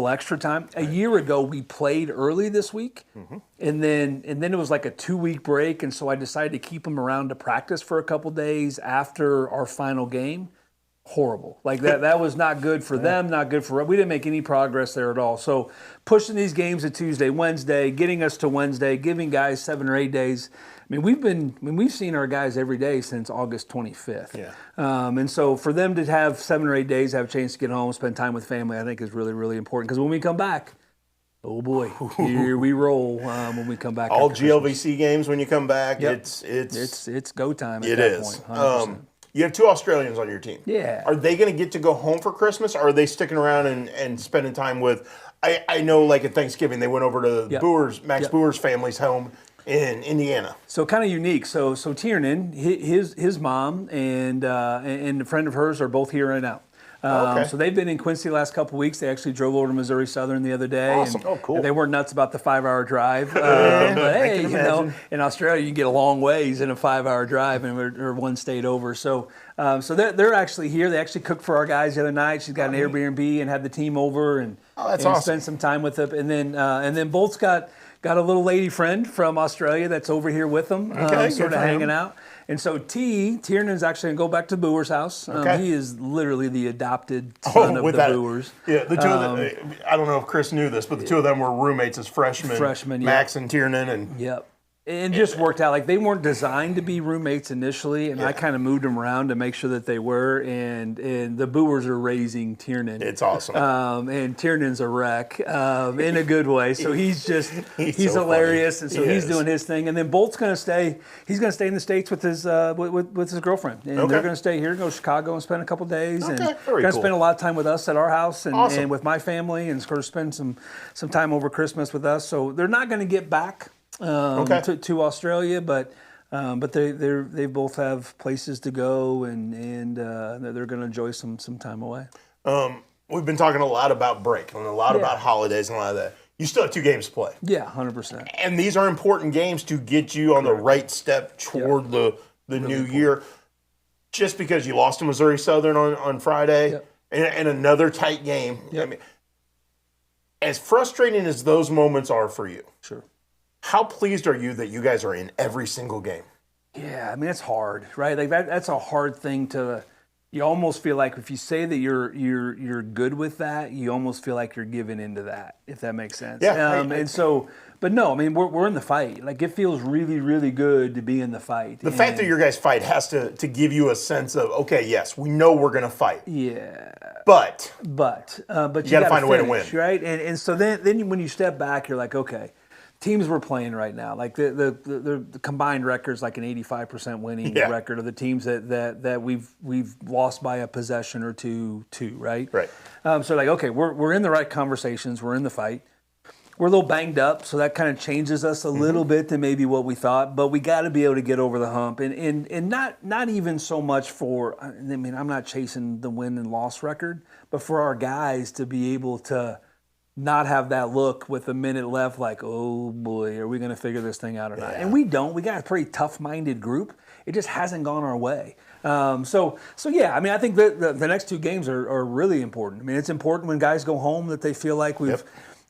extra time. A year ago, we played early this week, and then it was like a 2-week break, and so I decided to keep them around to practice for a couple days after our final game. Horrible. Like that was not good for them, not good for us. We didn't make any progress there at all. So pushing these games to Tuesday, Wednesday, getting us to Wednesday, giving guys 7 or 8 days. I mean, we've seen our guys every day since August 25th. Yeah. And so for them to have 7 or 8 days, have a chance to get home, spend time with family, I think is really, really important. Because when we come back, oh boy, here we roll when we come back. All GLVC games when you come back. Yep. It's go time. It is. 100%. You have 2 Australians on your team. Yeah. Are they going to get to go home for Christmas, or are they sticking around and spending time with? I know, like at Thanksgiving, they went over to Max Boer's family's home in Indiana. So kind of unique. So Tiernan, his mom and a friend of hers are both here right now. So they've been in Quincy the last couple of weeks. They actually drove over to Missouri Southern the other day. Awesome. And they weren't nuts about the 5-hour drive. But hey, in Australia you can get a long ways in a 5-hour drive, and we're 1 state over. So they're actually here. They actually cooked for our guys the other night. She's got an Airbnb and had the team over and spend some time with them. And then Bolt's got a little lady friend from Australia that's over here with them, sort of hanging out. And so Tiernan's actually going to go back to Boer's house. He is literally the adopted son of the Boers. Yeah, the two of them, I don't know if Chris knew this, but the 2 of them were roommates as freshmen. Max and Tiernan. Yep. And just worked out. Like, they weren't designed to be roommates initially, and I kind of moved them around to make sure that they were. And the Boers are raising Tiernan. It's awesome. And Tiernan's a wreck in a good way. So he's he's so hilarious, funny. and so he's doing his thing. And then Bolt's going to stay. He's going to stay in the States with his with his girlfriend, and they're going to stay here, go to Chicago, and spend a couple days, and going to spend a lot of time with us at our house and with my family, and sort of spend some time over Christmas with us. So they're not going to get back to Australia, but they both have places to go, and they're going to enjoy some time away. We've been talking a lot about break and a lot about holidays and a lot of that. You still have 2 games to play. Yeah, 100%. And these are important games to get you on the right step toward the new year. Just because you lost to Missouri Southern on Friday and another tight game. I mean, as frustrating as those moments are for you, sure. How pleased are you that you guys are in every single game? Yeah, I mean, it's hard, right? Like that's a hard thing to you almost feel like if you say that you're good with that, you almost feel like you're giving into that, if that makes sense. Yeah. And so, but no, I mean, we're in the fight. Like, it feels really, really good to be in the fight. The fact that your guys fight has to give you a sense of, okay, yes, we know we're going to fight. Yeah. But you got to find a way to win, right? And so then when you step back, you're like, okay, teams we're playing right now, like the combined record's like an 85% winning record of the teams that we've lost by a possession or two, right? Right. So like, okay, we're in the right conversations, we're in the fight. We're a little banged up, so that kind of changes us a little bit than maybe what we thought. But we got to be able to get over the hump, and not even so much for. I mean, I'm not chasing the win and loss record, but for our guys to be able to not have that look with a minute left, like, oh boy, are we going to figure this thing out or not? And we don't. We got a pretty tough-minded group. It just hasn't gone our way. So yeah, I mean, I think the next two games are really important. I mean, it's important when guys go home that they feel like we've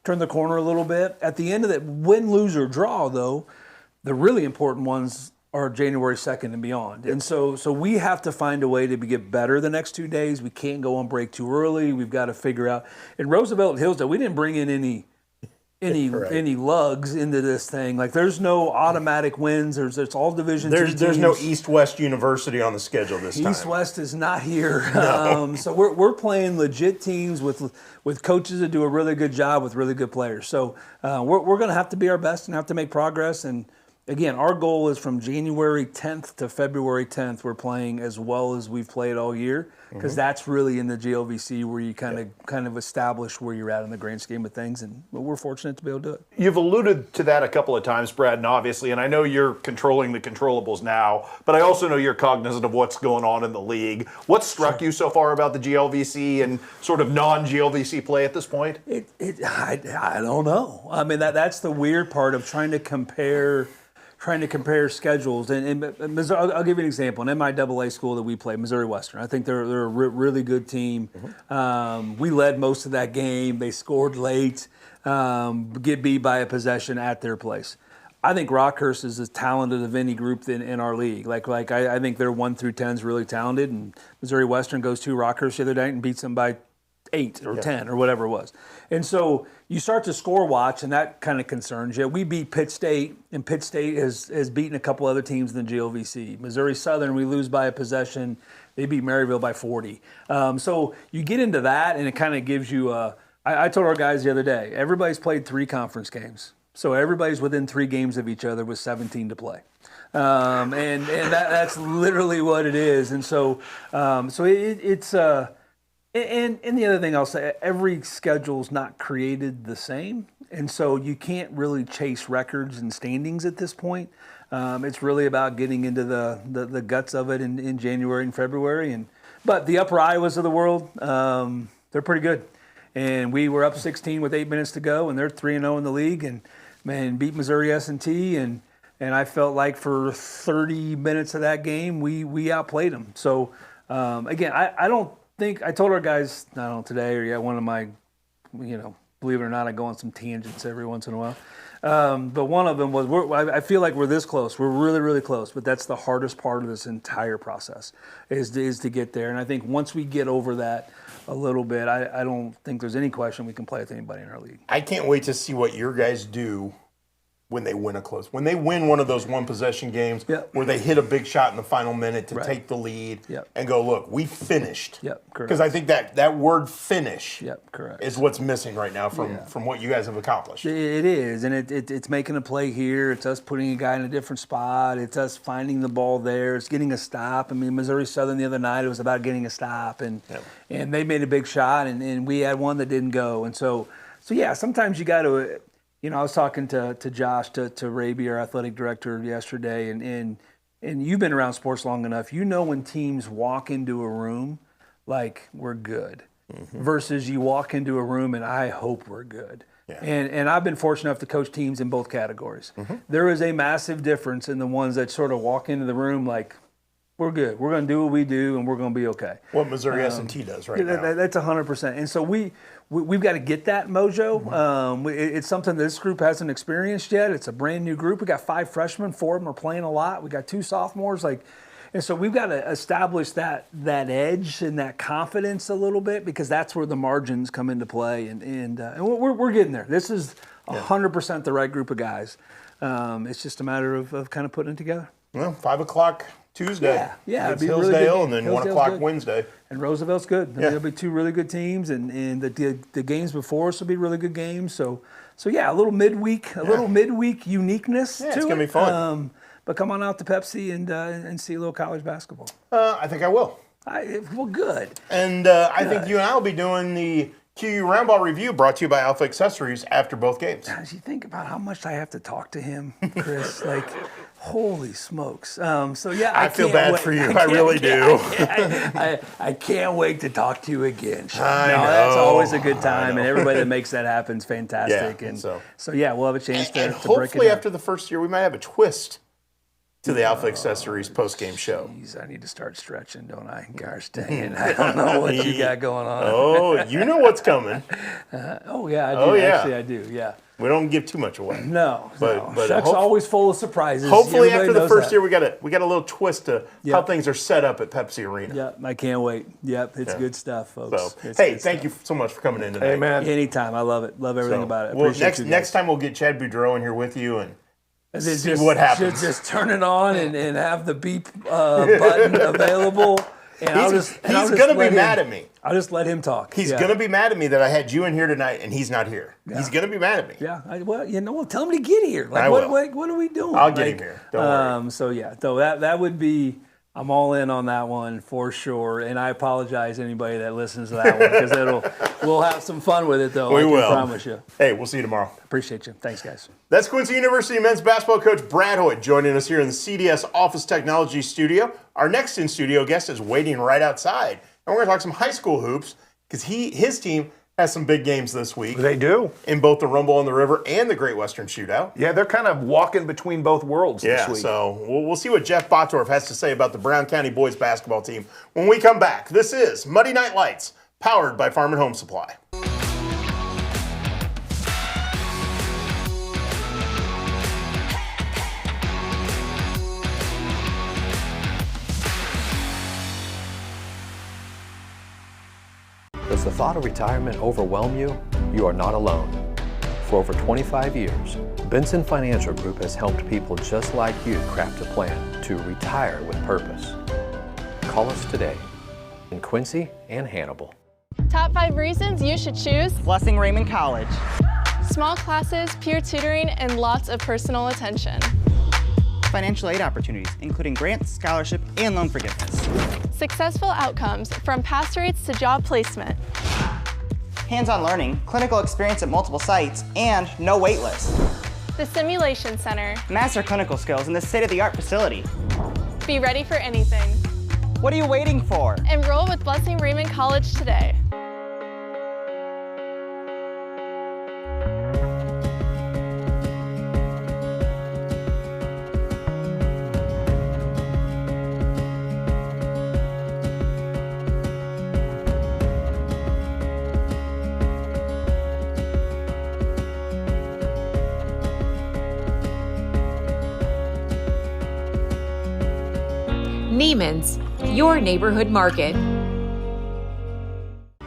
turned the corner a little bit. At the end of that, win, lose, or draw, though, the really important ones are January 2nd and beyond. And so we have to find a way to get better the next 2 days. We can't go on break too early. We've got to figure out. In Roosevelt and Hillsdale, we didn't bring in any lugs into this thing. Like, there's no automatic wins. It's all Division II teams. There's no East-West University on the schedule this time. East-West is not here. No. So we're playing legit teams with coaches that do a really good job with really good players. So we're going to have to be our best and have to make progress. And again, our goal is from January 10th to February 10th, we're playing as well as we've played all year, because that's really in the GLVC where you kind of establish where you're at in the grand scheme of things, and we're fortunate to be able to do it. You've alluded to that a couple of times, Brad, and obviously, and I know you're controlling the controllables now, but I also know you're cognizant of what's going on in the league. What struck you so far about the GLVC and sort of non-GLVC play at this point? I don't know. I mean, that's the weird part of trying to compare schedules. And I'll give you an example. An MIAA school that we play, Missouri Western. I think they're a really good team. We led most of that game. They scored late, get beat by a possession at their place. I think Rockhurst is as talented of any group in our league. I think their 1 through 10 is really talented. And Missouri Western goes to Rockhurst the other night and beats them by 8 or 10 or whatever it was. And so you start to score watch, and that kind of concerns you. We beat Pitt State, and Pitt State has beaten a couple other teams in the GLVC. Missouri Southern, we lose by a possession. They beat Maryville by 40. So you get into that, and it kind of gives you I told our guys the other day, everybody's played 3 conference games. So everybody's within 3 games of each other with 17 to play. And that's literally what it is. And so it's And the other thing I'll say, every schedule's not created the same, and so you can't really chase records and standings at this point. It's really about getting into the guts of it in January and February. But the Upper Iowas of the world, they're pretty good. And we were up 16 with 8 minutes to go, and they're 3-0 in the league, and beat Missouri S&T, and I felt like for 30 minutes of that game, we outplayed them. So again, I don't think I told our guys, I don't know, today or one of my, believe it or not, I go on some tangents every once in a while. But one of them was, I feel like we're this close. We're really, really close. But that's the hardest part of this entire process is to get there. And I think once we get over that a little bit, I don't think there's any question we can play with anybody in our league. I can't wait to see what your guys do when they win when they win one of those one possession games where they hit a big shot in the final minute to take the lead and go, look, we finished. Because I think that word finish is what's missing right now from what you guys have accomplished. It is, and it's making a play here. It's us putting a guy in a different spot. It's us finding the ball there. It's getting a stop. I mean, Missouri Southern the other night, it was about getting a stop, and they made a big shot, and we had one that didn't go. And so yeah, sometimes you got to – I was talking to Josh, to Raby, our athletic director, yesterday, and you've been around sports long enough. You know when teams walk into a room like we're good versus you walk into a room and I hope we're good. Yeah. And I've been fortunate enough to coach teams in both categories. There is a massive difference in the ones that sort of walk into the room like, we're good. We're going to do what we do, and we're going to be okay. What Missouri S&T does right now. That's 100%. And so we've got to get that mojo. It's something this group hasn't experienced yet. It's a brand new group. We got 5 freshmen. 4 of them are playing a lot. We got 2 sophomores. And so we've got to establish that edge and that confidence a little bit, because that's where the margins come into play. And we're getting there. This is 100% the right group of guys. It's just a matter of kind of putting it together. Well, 5 o'clock Tuesday. Yeah. It's It'd be a Hillsdale, really good game. and then Hillsdale's 1 o'clock good. Wednesday. And Roosevelt's good. There'll be two really good teams, and the games before us will be really good games. So yeah, a little midweek uniqueness to it. It's gonna be fun. But come on out to Pepsi and see a little college basketball. I think I will. Well, good. And I think you and I will be doing the QU Roundball Review, brought to you by Alpha Accessories, after both games. As you think about how much I have to talk to him, Chris, like, holy smokes. So yeah, I feel bad for you. I really do. I can't wait to talk to you again, Sean. I know. That's always a good time, and everybody that makes that happen is fantastic. Yeah, and so yeah, we'll have a chance to break it hopefully down. after the first year, we might have a twist to the Alpha Accessories post-game show. Geez, I need to start stretching, don't I? Gosh dang it. I don't know what you got going on. Oh, you know what's coming. Oh, yeah, I do. Oh, yeah. Actually, I do, yeah. We don't give too much away. No. But Chuck's always full of surprises. Hopefully Everybody after the knows first that. year, we got a little twist to how things are set up at Pepsi Arena. Yeah, I can't wait. Yep, it's good stuff, folks. So, It's hey, good thank stuff. you so much for coming in today. Hey, man. Anytime. I love it. Love everything about it. Appreciate you guys. Next time we'll get Chad Boudreau in here with you and then see what happens. Just turn it on and have the beep button available. And he's going to be mad at me. I'll just let him talk. He's going to be mad at me that I had you in here tonight and he's not here. Yeah. He's going to be mad at me. Yeah. Well, tell him to get here. Like, I will. What are we doing? I'll get him here. Don't worry. So yeah, so that would be. I'm all in on that one for sure, and I apologize to anybody that listens to that one, because we'll have some fun with it though. We will. I promise you. Hey, we'll see you tomorrow. Appreciate you. Thanks, guys. That's Quincy University men's basketball coach Brad Hoyt joining us here in the CDS Office Technology Studio. Our next in-studio guest is waiting right outside, and we're going to talk some high school hoops, because his team has some big games this week. They do. In both the Rumble on the River and the Great Western Shootout. Yeah, they're kind of walking between both worlds this week. So we'll see what Jeff Bottorff has to say about the Brown County boys basketball team when we come back. This is Muddy Night Lights, powered by Farm and Home Supply. Does the thought of retirement overwhelm you? You are not alone. For over 25 years, Benson Financial Group has helped people just like you craft a plan to retire with purpose. Call us today in Quincy and Hannibal. Top 5 reasons you should choose Blessing Raymond College. Small classes, peer tutoring, and lots of personal attention. Financial aid opportunities, including grants, scholarship, and loan forgiveness. Successful outcomes, from pass rates to job placement. Hands-on learning, clinical experience at multiple sites, and no wait list. The Simulation Center. Master clinical skills in this state-of-the-art facility. Be ready for anything. What are you waiting for? Enroll with Blessing Raymond College today. Neiman's, your neighborhood market.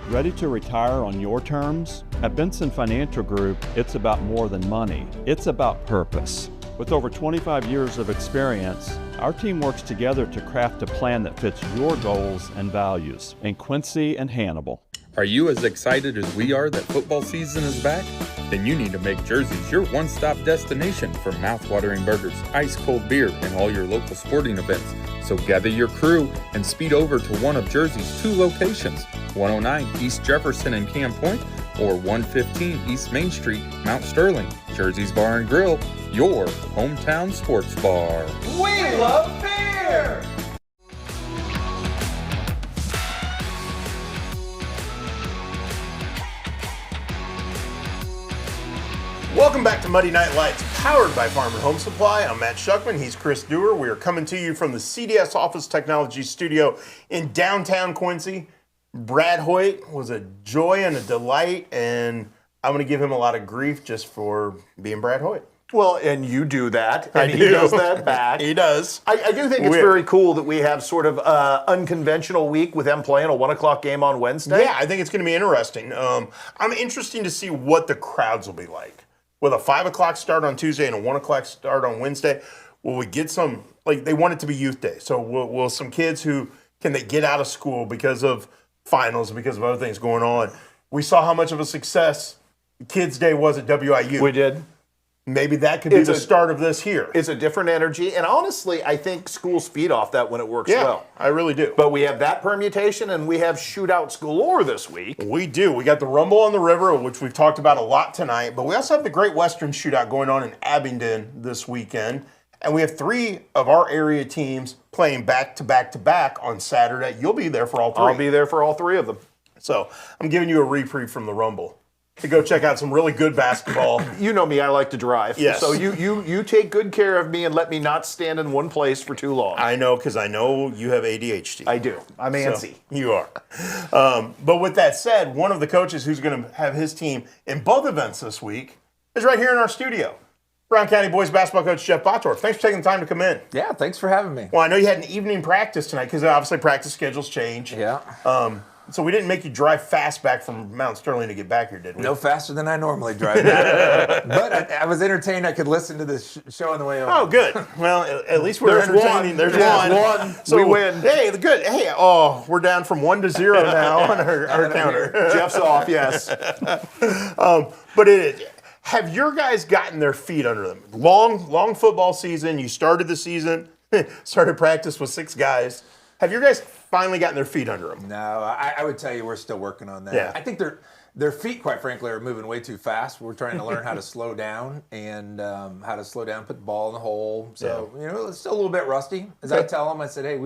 Ready to retire on your terms? At Benson Financial Group, it's about more than money. It's about purpose. With over 25 years of experience, our team works together to craft a plan that fits your goals and values in Quincy and Hannibal. Are you as excited as we are that football season is back? Then you need to make Jersey's your one-stop destination for mouth-watering burgers, ice-cold beer, and all your local sporting events. So gather your crew and speed over to one of Jersey's 2 locations, 109 East Jefferson and Camp Point, or 115 East Main Street, Mount Sterling. Jersey's Bar and Grill, your hometown sports bar. We love beer! Welcome back to Muddy Night Lights, powered by Farm and Home Supply. I'm Matt Shuckman. He's Chris Dewar. We are coming to you from the CDS Office Technology Studio in downtown Quincy. Brad Hoyt was a joy and a delight, and I'm going to give him a lot of grief just for being Brad Hoyt. Well, and you do that, and he does that back. He does. I do think it's very cool that we have sort of an unconventional week with them playing a 1 o'clock game on Wednesday. Yeah, I think it's going to be interesting. I'm interested to see what the crowds will be like. With a 5 o'clock start on Tuesday and a 1 o'clock start on Wednesday, will we get some, like they want it to be youth day. So will some kids who, can they get out of school because of finals, because of other things going on? We saw how much of a success Kids Day was at WIU. We did. Maybe that could be the start of this here. It's a different energy, and honestly, I think schools feed off that when it works well. I really do. But we have that permutation, and we have shootouts galore this week. We do. We got the Rumble on the River, which we've talked about a lot tonight, but we also have the Great Western Shootout going on in Abingdon this weekend, and we have 3 of our area teams playing back to back to back on Saturday. You'll be there for all 3. I'll be there for all 3 of them. So I'm giving you a reprieve from the Rumble to go check out some really good basketball. You know me, I like to drive. Yes. So you take good care of me and let me not stand in one place for too long. I know, because I know you have ADHD. I do. I'm antsy. So, you are. But with that said, one of the coaches who's going to have his team in both events this week is right here in our studio. Brown County boys basketball coach Jeff Bottorff. Thanks for taking the time to come in. Yeah, thanks for having me. Well, I know you had an evening practice tonight because obviously practice schedules change. Yeah. So we didn't make you drive fast back from Mount Sterling to get back here, did we? No faster than I normally drive back. But I was entertained. I could listen to the show on the way over. Oh, good. Well, at least we're entertaining. There's one. So we win. Hey, good. Hey, we're down from 1 to 0 now on our counter. Jeff's off, yes. But have your guys gotten their feet under them? Long football season. You started the season, started practice with 6 guys. Have your guys finally gotten their feet under them? No, I would tell you we're still working on that. Yeah. I think their feet, quite frankly, are moving way too fast. We're trying to learn how to slow down and how to slow down, put the ball in the hole. So, it's still a little bit rusty. As I tell them, I said, hey,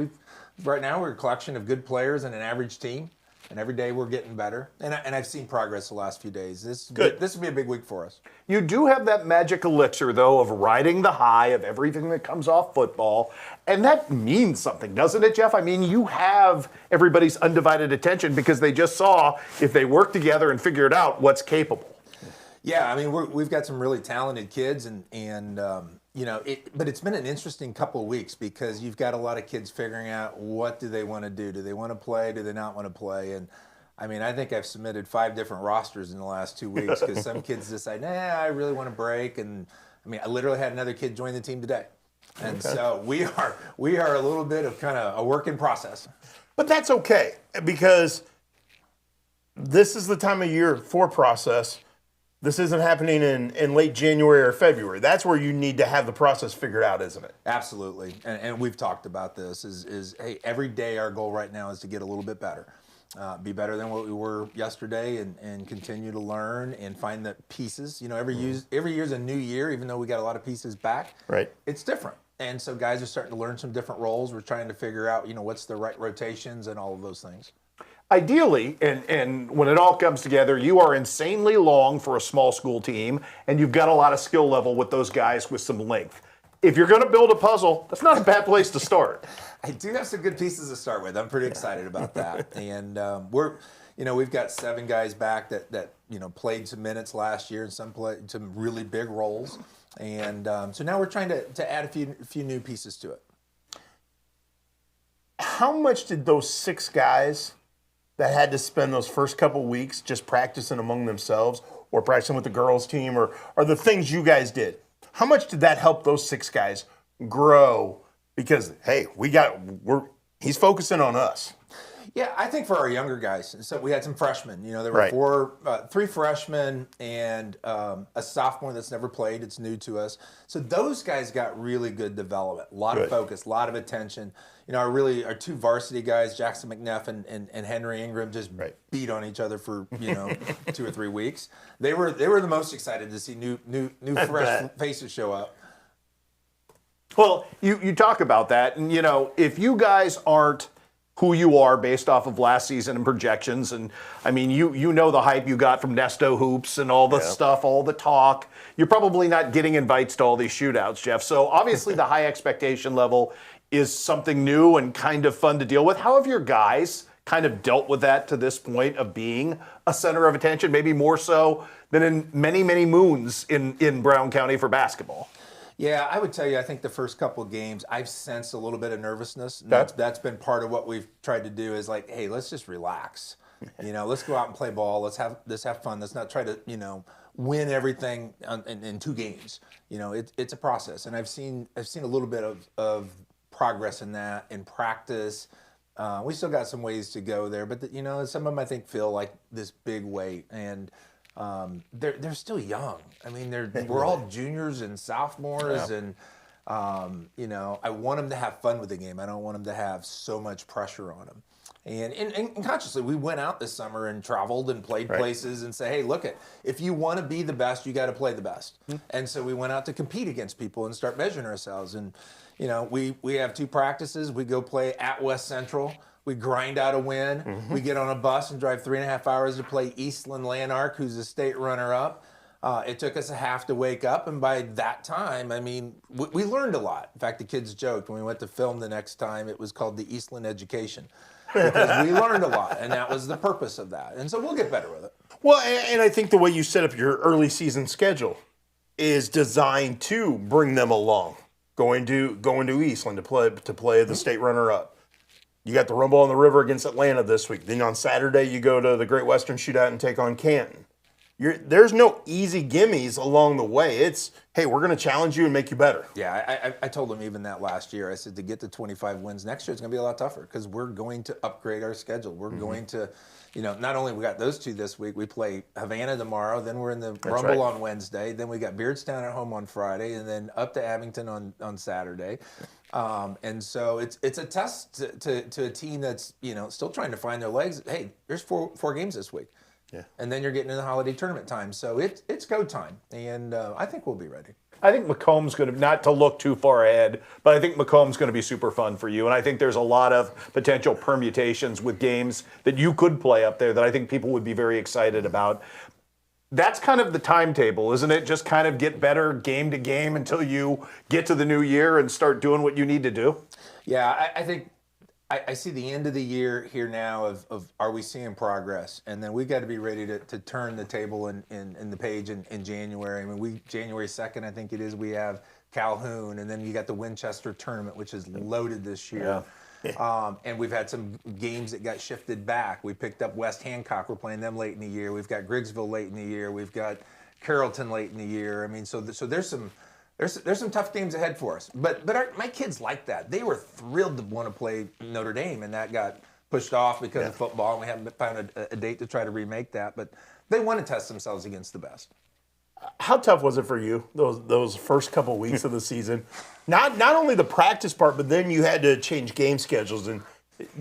right now we're a collection of good players and an average team. And every day we're getting better. And I've seen progress the last few days. This will be a big week for us. You do have that magic elixir, though, of riding the high of everything that comes off football. And that means something, doesn't it, Jeff? I mean, you have everybody's undivided attention because they just saw, if they work together and figure it out, what's capable. Yeah, I mean, we've got some really talented kids, but it's been an interesting couple of weeks because you've got a lot of kids figuring out what do they want to do. Do they want to play? Do they not want to play? And I mean, I think I've submitted 5 different rosters in the last 2 weeks because some kids decide, I really want to break. And I mean, I literally had another kid join the team today. And so we are a little bit of kind of a work in process. But that's okay because this is the time of year for process. This isn't happening in late January or February. That's where you need to have the process figured out, isn't it? Absolutely. And we've talked about this hey, every day our goal right now is to get a little bit better. Be better than what we were yesterday and continue to learn and find the pieces. Every year's a new year, even though we got a lot of pieces back. Right. It's different. And so guys are starting to learn some different roles. We're trying to figure out, what's the right rotations and all of those things. Ideally, and when it all comes together, you are insanely long for a small school team, and you've got a lot of skill level with those guys with some length. If you're going to build a puzzle, that's not a bad place to start. I do have some good pieces to start with. I'm pretty excited about that. And we've got 7 guys back that played some minutes last year and some played some really big roles. And so now we're trying to add a few new pieces to it. How much did those 6 guys that had to spend those first couple weeks just practicing among themselves or practicing with the girls team or the things you guys did, how much did that help those 6 guys grow? Because, hey, he's focusing on us. Yeah, I think for our younger guys, so we had some freshmen. There were 3 freshmen and a sophomore that's never played. It's new to us. So those guys got really good development, a lot of focus, a lot of attention. Our 2 varsity guys, Jackson McNeff and Henry Ingram, just beat on each other for 2 or 3 weeks. They were the most excited to see new fresh faces show up. Well, you talk about that, and if you guys aren't who you are based off of last season and projections, and I mean you know the hype you got from Nesto Hoops and all the stuff, all the talk, you're probably not getting invites to all these shootouts, Jeff. So obviously the high expectation level is something new and kind of fun to deal with. How have your guys kind of dealt with that to this point of being a center of attention, maybe more so than in many, many moons in Brown County for basketball? Yeah, I would tell you, I think the first couple of games, I've sensed a little bit of nervousness. And that's been part of what we've tried to do is like, hey, let's just relax. Let's go out and play ball. Let's have fun. Let's not try to, win everything in 2 games. It's a process. And I've seen a little bit of progress in that in practice. We still got some ways to go there, but some of them I think feel like this big weight. And they're still young. I mean, we're all juniors and sophomores, and I want them to have fun with the game. I don't want them to have so much pressure on them. And consciously, we went out this summer and traveled and played places and say, hey, look if you want to be the best, you got to play the best. And so we went out to compete against people and start measuring ourselves. And we have 2 practices. We go play at West Central. We grind out a win. We get on a bus and drive 3.5 hours to play Eastland Lanark, who's a state runner-up. It took us a half to wake up, and by that time, I mean, we learned a lot. In fact, the kids joked when we went to film the next time, it was called the Eastland Education, because we learned a lot, and that was the purpose of that. And so we'll get better with it. Well, and I think the way you set up your early season schedule is designed to bring them along. Going to Eastland to play the state runner-up. You got the Rumble on the River against Atlanta this week. Then on Saturday, you go to the Great Western Shootout and take on Canton. There's no easy gimmies along the way. It's, hey, we're going to challenge you and make you better. Yeah, I told them even that last year. I said to get to 25 wins next year, it's going to be a lot tougher because we're going to upgrade our schedule. We're going to, not only we got those 2 this week, we play Havana tomorrow, then we're in the Rumble on Wednesday, then we got Beardstown at home on Friday, and then up to Abington on Saturday. And so it's a test to a team that's still trying to find their legs. Hey, there's four games this week. Yeah. And then you're getting into the holiday tournament time. So it's go time. And I think we'll be ready. I think Macomb's going to, not to look too far ahead, but I think Macomb's going to be super fun for you. And I think there's a lot of potential permutations with games that you could play up there that I think people would be very excited about. That's kind of the timetable, isn't it? Just kind of get better game to game until you get to the new year and start doing what you need to do? Yeah, I think I see the end of the year here now of are we seeing progress? And then we've got to be ready to turn the table in the page in January. I mean, January 2nd, I think it is, we have Calhoun, and then you got the Winchester tournament, which is loaded this year. Yeah. And we've had some games that got shifted back. We picked up West Hancock. We're playing them late in the year. We've got Griggsville late in the year. We've got Carrollton late in the year. I mean, so there's some tough games ahead for us. But my kids like that. They were thrilled to want to play Notre Dame, and that got pushed off because of football, and we haven't found a date to try to remake that. But they want to test themselves against the best. How tough was it for you those first couple of weeks of the season? Not only the practice part, but then you had to change game schedules. And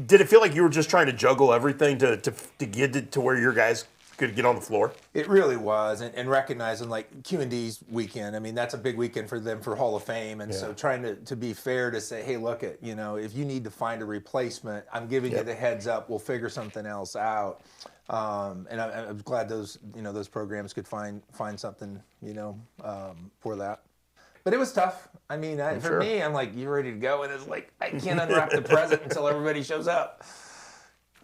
did it feel like you were just trying to juggle everything to get it to where your guys could get on the floor? It really was, and recognizing like Q&D's weekend. I mean, that's a big weekend for them for Hall of Fame, and so trying to be fair to say, hey, look, if you need to find a replacement, I'm giving you the heads up. We'll figure something else out. And I'm glad those programs could find something for that. But it was tough. I mean, for me, I'm like, you ready to go? And it's like, I can't unwrap the present until everybody shows up.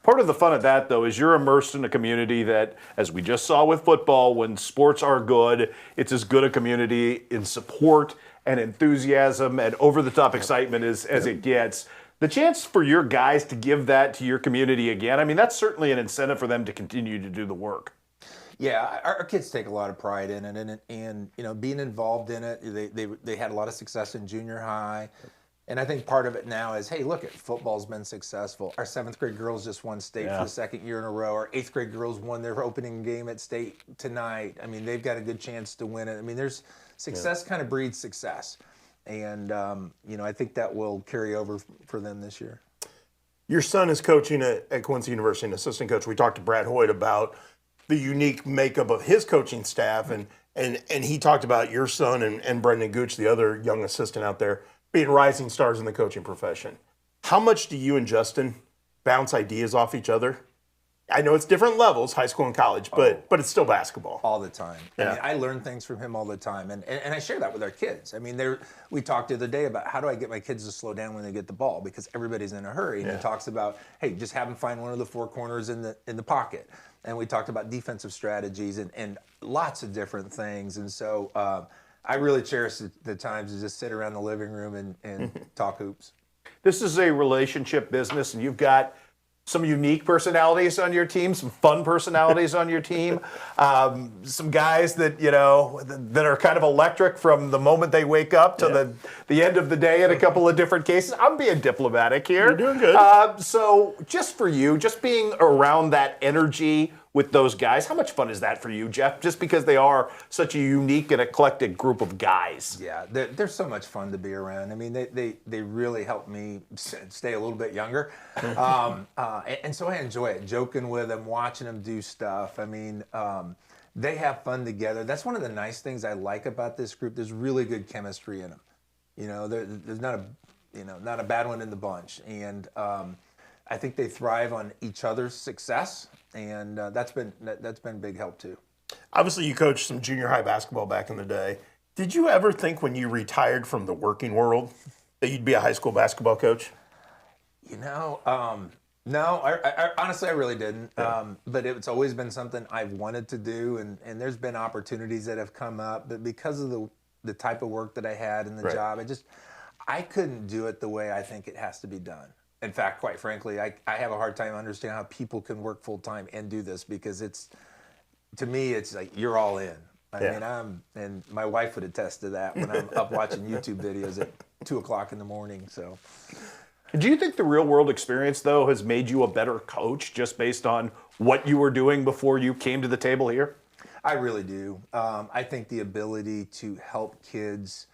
Part of the fun of that, though, is you're immersed in a community that, as we just saw with football, when sports are good, it's as good a community in support and enthusiasm and over-the-top excitement as it gets. The chance for your guys to give that to your community again, I mean, that's certainly an incentive for them to continue to do the work. Yeah, our kids take a lot of pride in it, and being involved in it, they had a lot of success in junior high. And I think part of it now is, hey, look, football's been successful. Our 7th grade girls just won state for the 2nd year in a row. Our 8th grade girls won their opening game at state tonight. I mean, they've got a good chance to win it. I mean, there's success kind of breeds success. And, I think that will carry over for them this year. Your son is coaching at Quincy University, an assistant coach. We talked to Brad Hoyt about the unique makeup of his coaching staff, and he talked about your son and Brendan Gooch, the other young assistant out there, being rising stars in the coaching profession. How much do you and Justin bounce ideas off each other? I know it's different levels, high school and college, but it's still basketball. All the time. Yeah. I mean, I learn things from him all the time, and I share that with our kids. I mean, we talked the other day about how do I get my kids to slow down when they get the ball, because everybody's in a hurry. And he talks about, hey, just have them find one of the four corners in the pocket. And we talked about defensive strategies and lots of different things. And so I really cherish the times to just sit around the living room and talk hoops. This is a relationship business, and you've got some unique personalities on your team, some fun personalities on your team, some guys that, that are kind of electric from the moment they wake up to the end of the day in a couple of different cases. I'm being diplomatic here. You're doing good. So just for you, just being around that energy with those guys, how much fun is that for you, Jeff? Just because they are such a unique and eclectic group of guys. Yeah, they're so much fun to be around. I mean, they really help me stay a little bit younger. And so I enjoy it, joking with them, watching them do stuff. I mean, they have fun together. That's one of the nice things I like about this group. There's really good chemistry in them. There's not a bad one in the bunch. And I think they thrive on each other's success, and that's been big help too. Obviously, you coached some junior high basketball back in the day. Did you ever think when you retired from the working world that you'd be a high school basketball coach? No. I honestly, I really didn't. Yeah. But it's always been something I've wanted to do, and there's been opportunities that have come up. But because of the type of work that I had and the job, I couldn't do it the way I think it has to be done. In fact, quite frankly, I have a hard time understanding how people can work full time and do this, because to me, it's like you're all in. I mean, and my wife would attest to that when I'm up watching YouTube videos at 2:00 in the morning. So, do you think the real world experience though has made you a better coach just based on what you were doing before you came to the table here? I really do. I think the ability to help kids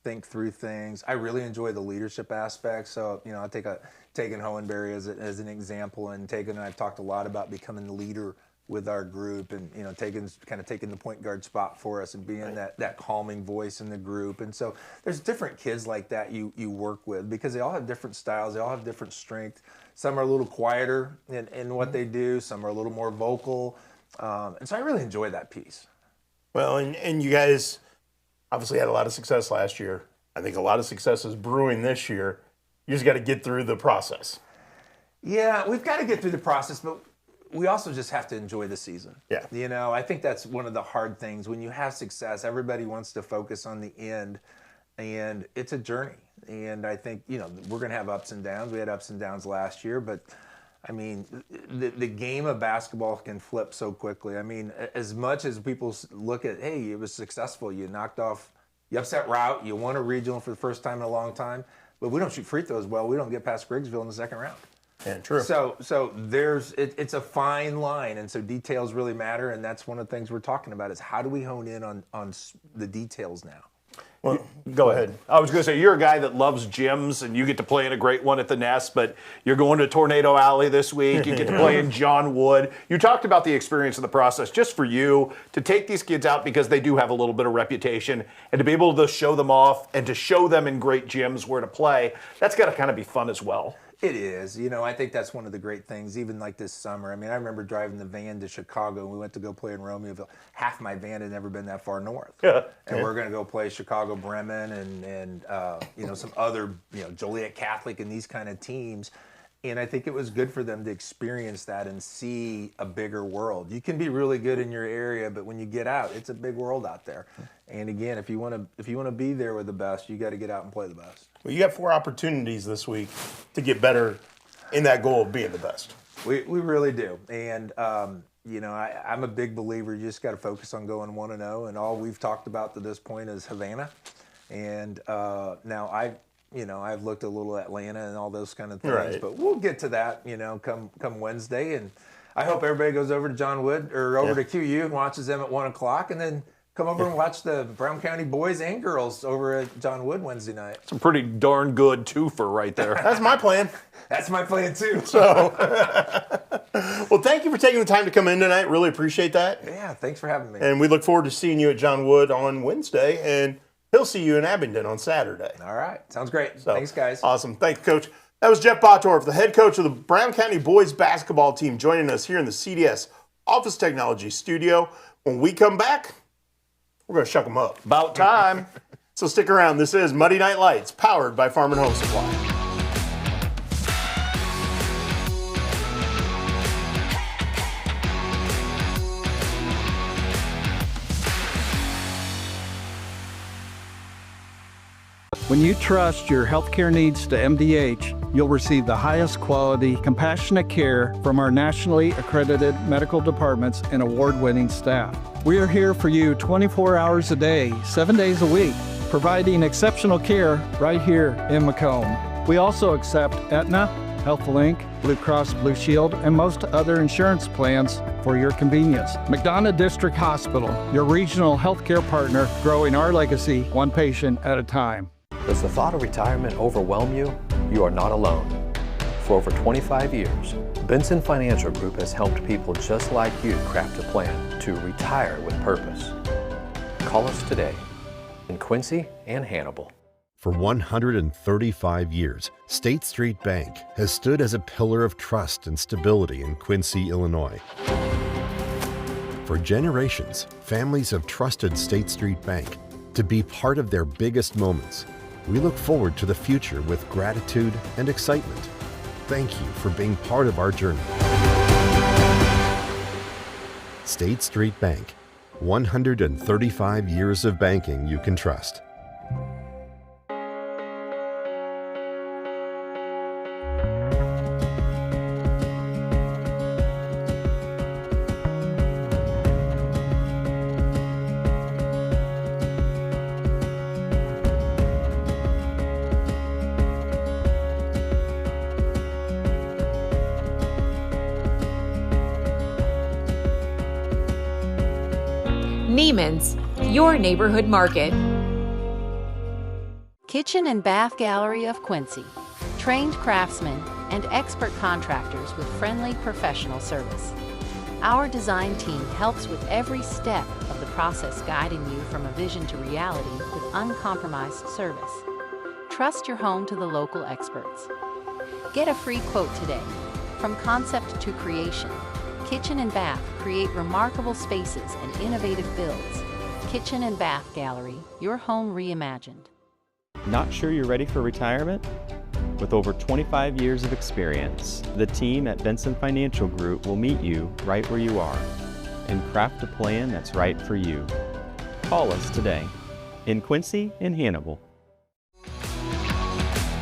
think through things. I really enjoy the leadership aspect. So, I take Tegan Hohenberry as an example, and Tegan and I've talked a lot about becoming the leader with our group, and Tegan's kind of taking the point guard spot for us and being that calming voice in the group. And so there's different kids like that you work with, because they all have different styles, they all have different strengths. Some are a little quieter in what they do, some are a little more vocal, and so I really enjoy that piece. Well, and you guys obviously had a lot of success last year. I think a lot of success is brewing this year. You just got to get through the process. Yeah, we've got to get through the process, but we also just have to enjoy the season. Yeah. I think that's one of the hard things. When you have success, everybody wants to focus on the end, and it's a journey. And I think, we're going to have ups and downs. We had ups and downs last year, but I mean, the game of basketball can flip so quickly. I mean, as much as people look at, hey, it was successful, you upset route, you won a regional for the first time in a long time, but we don't shoot free throws well. We don't get past Griggsville in the second round. Yeah, true. So it's a fine line, and so details really matter, and that's one of the things we're talking about is how do we hone in on the details now. Well, go ahead. I was going to say, you're a guy that loves gyms, and you get to play in a great one at the Nest, but you're going to Tornado Alley this week. You get to play in John Wood. You talked about the experience of the process just for you to take these kids out because they do have a little bit of reputation, and to be able to show them off and to show them in great gyms where to play. That's got to kind of be fun as well. It is. I think that's one of the great things, even like this summer. I mean, I remember driving the van to Chicago, and we went to go play in Romeoville. Half my van had never been that far north. And we're going to go play Chicago Bremen and some other, Joliet Catholic and these kind of teams. And I think it was good for them to experience that and see a bigger world. You can be really good in your area, but when you get out, it's a big world out there. And again, if you want to be there with the best, you got to get out and play the best. Well, you got 4 opportunities this week to get better in that goal of being the best. We really do. And I'm a big believer. You just got to focus on going 1-0, and all we've talked about to this point is Havana. And now I've looked a little at Atlanta and all those kind of things, but we'll get to that, come Wednesday. And I hope everybody goes over to John Wood or over to QU and watches them at 1:00, and then come over and watch the Brown County boys and girls over at John Wood Wednesday night. It's a pretty darn good twofer right there. That's my plan. That's my plan too. So, well, thank you for taking the time to come in tonight. Really appreciate that. Yeah, thanks for having me. And we look forward to seeing you at John Wood on Wednesday, and he'll see you in Abingdon on Saturday. All right. Sounds great. Thanks, guys. Awesome. Thanks, Coach. That was Jeff Bottorff, the head coach of the Brown County boys basketball team, joining us here in the CDS Office Technology studio. When we come back, we're going to shuck them up. About time. So stick around. This is Muddy Night Lights, powered by Farm and Home Supply. When you trust your healthcare needs to MDH, you'll receive the highest quality, compassionate care from our nationally accredited medical departments and award-winning staff. We are here for you 24 hours a day, 7 days a week, providing exceptional care right here in Macomb. We also accept Aetna, HealthLink, Blue Cross Blue Shield, and most other insurance plans for your convenience. McDonough District Hospital, your regional healthcare partner, growing our legacy one patient at a time. Does the thought of retirement overwhelm you? You are not alone. For over 25 years, Benson Financial Group has helped people just like you craft a plan to retire with purpose. Call us today in Quincy and Hannibal. For 135 years, State Street Bank has stood as a pillar of trust and stability in Quincy, Illinois. For generations, families have trusted State Street Bank to be part of their biggest moments. We look forward to the future with gratitude and excitement. Thank you for being part of our journey. State Street Bank, 135 years of banking you can trust. Neiman's, your neighborhood market. Kitchen and Bath Gallery of Quincy. Trained craftsmen and expert contractors with friendly professional service. Our design team helps with every step of the process, guiding you from a vision to reality with uncompromised service. Trust your home to the local experts. Get a free quote today. From concept to creation, Kitchen and Bath create remarkable spaces and innovative builds. Kitchen and Bath Gallery, your home reimagined. Not sure you're ready for retirement? With over 25 years of experience, the team at Benson Financial Group will meet you right where you are and craft a plan that's right for you. Call us today in Quincy and Hannibal.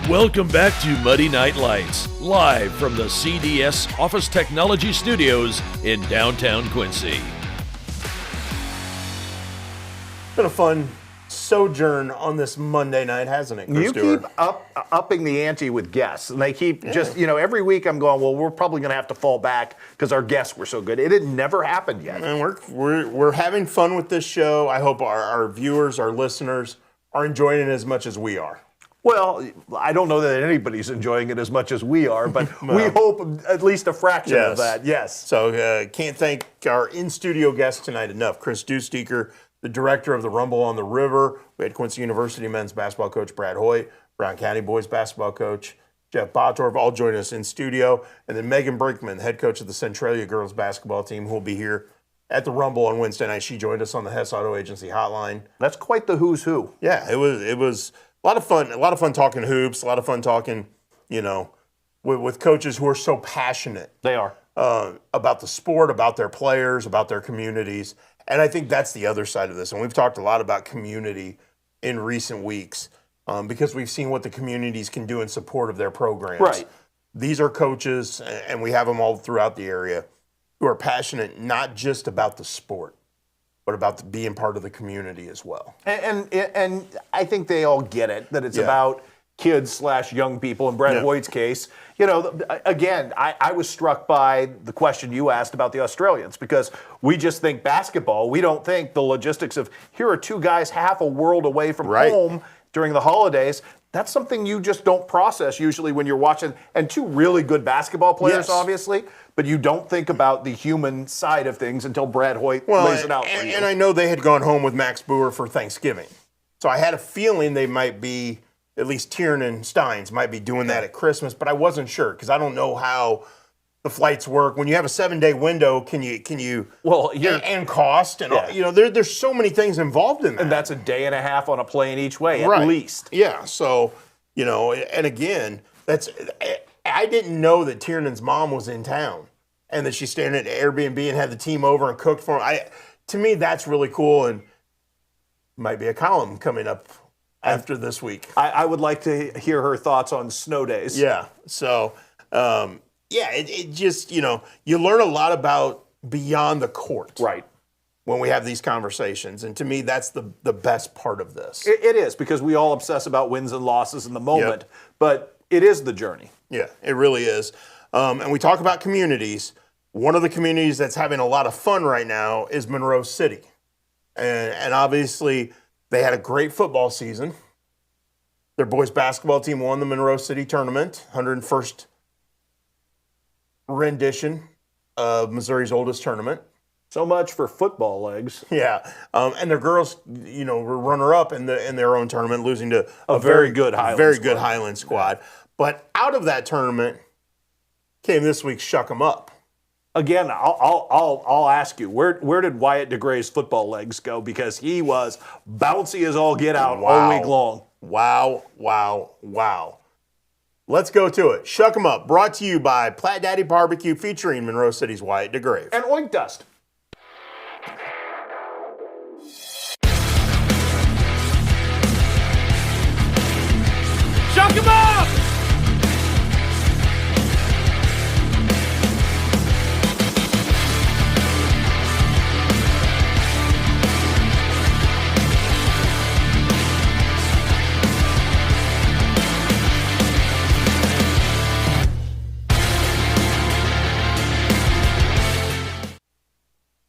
Welcome back to Muddy Night Lights, live from the CDS Office Technology Studios in downtown Quincy. Been a fun sojourn on this Monday night, hasn't it, Chris You Stewart? keep upping the ante with guests, and they keep just, every week I'm going, well, we're probably going to have to fall back because our guests were so good. It had never happened yet. And we're having fun with this show. I hope our viewers, our listeners, are enjoying it as much as we are. Well, I don't know that anybody's enjoying it as much as we are, but we hope at least a fraction of that, yes. So can't thank our in-studio guests tonight enough. Chris Dewsteker, the director of the Rumble on the River. We had Quincy University men's basketball coach Brad Hoyt, Brown County boys basketball coach Jeff Bottorff, all join us in studio. And then Megan Brinkman, the head coach of the Centralia girls basketball team, who will be here at the Rumble on Wednesday night. She joined us on the Hess Auto Agency hotline. That's quite the who's who. Yeah, it was a lot of fun talking hoops, a lot of fun talking, with coaches who are so passionate. They are. About the sport, about their players, about their communities. And I think that's the other side of this. And we've talked a lot about community in recent weeks because we've seen what the communities can do in support of their programs. Right. These are coaches, and we have them all throughout the area, who are passionate not just about the sport, but about being part of the community as well. And I think they all get it, that it's about kids/young people. In Brad Hoyt's case, again, I was struck by the question you asked about the Australians, because we just think basketball. We don't think the logistics of, here are two guys half a world away from home during the holidays. That's something you just don't process usually when you're watching, and two really good basketball players, obviously, but you don't think about the human side of things until Brad Hoyt lays it out for you. And I know they had gone home with Max Boer for Thanksgiving. So I had a feeling they might be at least Tiernan Steins might be doing that at Christmas, but I wasn't sure because I don't know how the flights work. When you have a 7-day window, can you and cost and there's so many things involved in that. And that's a day and a half on a plane each way right. at least. Yeah. So, and again, I didn't know that Tiernan's mom was in town and that she stayed at Airbnb and had the team over and cooked for him. To me, that's really cool and might be a column coming up after this week. I would like to hear her thoughts on snow days. Yeah. So, it just, you learn a lot about beyond the court. Right. When we have these conversations. And to me, that's the best part of this. It is, because we all obsess about wins and losses in the moment, but it is the journey. Yeah, it really is. And we talk about communities. One of the communities that's having a lot of fun right now is Monroe City. And obviously, they had a great football season. Their boys basketball team won the Monroe City tournament, 101st rendition of Missouri's oldest tournament. So much for football legs. Yeah. And their girls, were runner-up in their own tournament, losing to a very good Highland squad. Yeah. But out of that tournament came this week's Shuck 'em Up. Again, I'll ask you, where did Wyatt DeGray's football legs go? Because he was bouncy as all get out all week long. Wow. Let's go to it. Shuck 'em Up, brought to you by Platt Daddy Barbecue, featuring Monroe City's Wyatt DeGray. And Oink Dust. Shuck 'em up!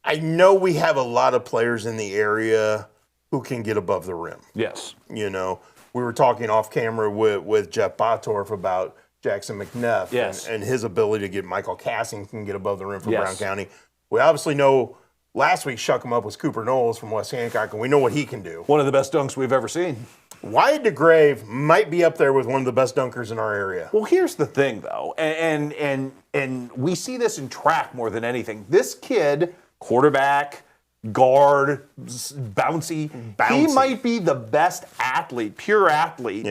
I know we have a lot of players in the area who can get above the rim. Yes. We were talking off camera with Jeff Botorf about Jackson McNeff and his ability to get Michael Cassing can get above the rim for Brown County. We obviously know last week Shuck 'em Up was Cooper Knowles from West Hancock, and we know what he can do. One of the best dunks we've ever seen. Wyatt DeGrave might be up there with one of the best dunkers in our area. Well, here's the thing, though, and we see this in track more than anything. This kid, quarterback, guard, bouncy. He might be the best athlete, pure athlete,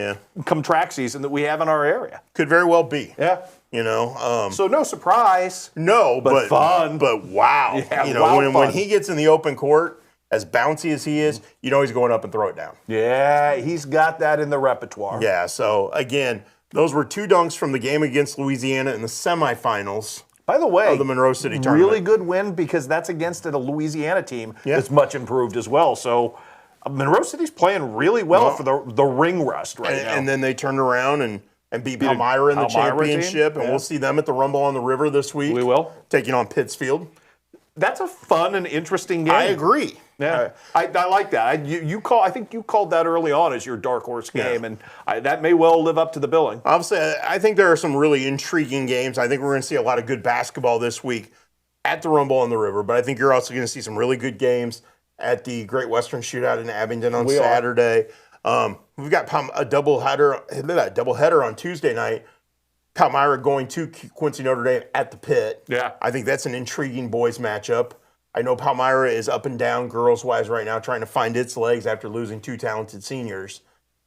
come track season that we have in our area. Could very well be. Yeah. So no surprise. No, but fun. But wow. Yeah, when he gets in the open court, as bouncy as he is, he's going up and throw it down. Yeah, he's got that in the repertoire. Yeah, so again, those were 2 dunks from the game against Louisiana in the semifinals. By the way, of the Monroe City tournament. Really good win because that's against a Louisiana team that's much improved as well. So Monroe City's playing really well for the ring rust right now. And then they turned around and beat Palmyra in the championship, and we'll see them at the Rumble on the River this week. We will. Taking on Pittsfield. That's a fun and interesting game. I agree. Yeah, I like that. I think you called that early on as your dark horse game, and that may well live up to the billing. Obviously, I think there are some really intriguing games. I think we're going to see a lot of good basketball this week at the Rumble on the River, but I think you're also going to see some really good games at the Great Western Shootout in Abingdon on Saturday. We've got a doubleheader on Tuesday night. Palmyra going to Quincy Notre Dame at the Pit. Yeah, I think that's an intriguing boys matchup. I know Palmyra is up and down girls-wise right now, trying to find its legs after losing 2 talented seniors.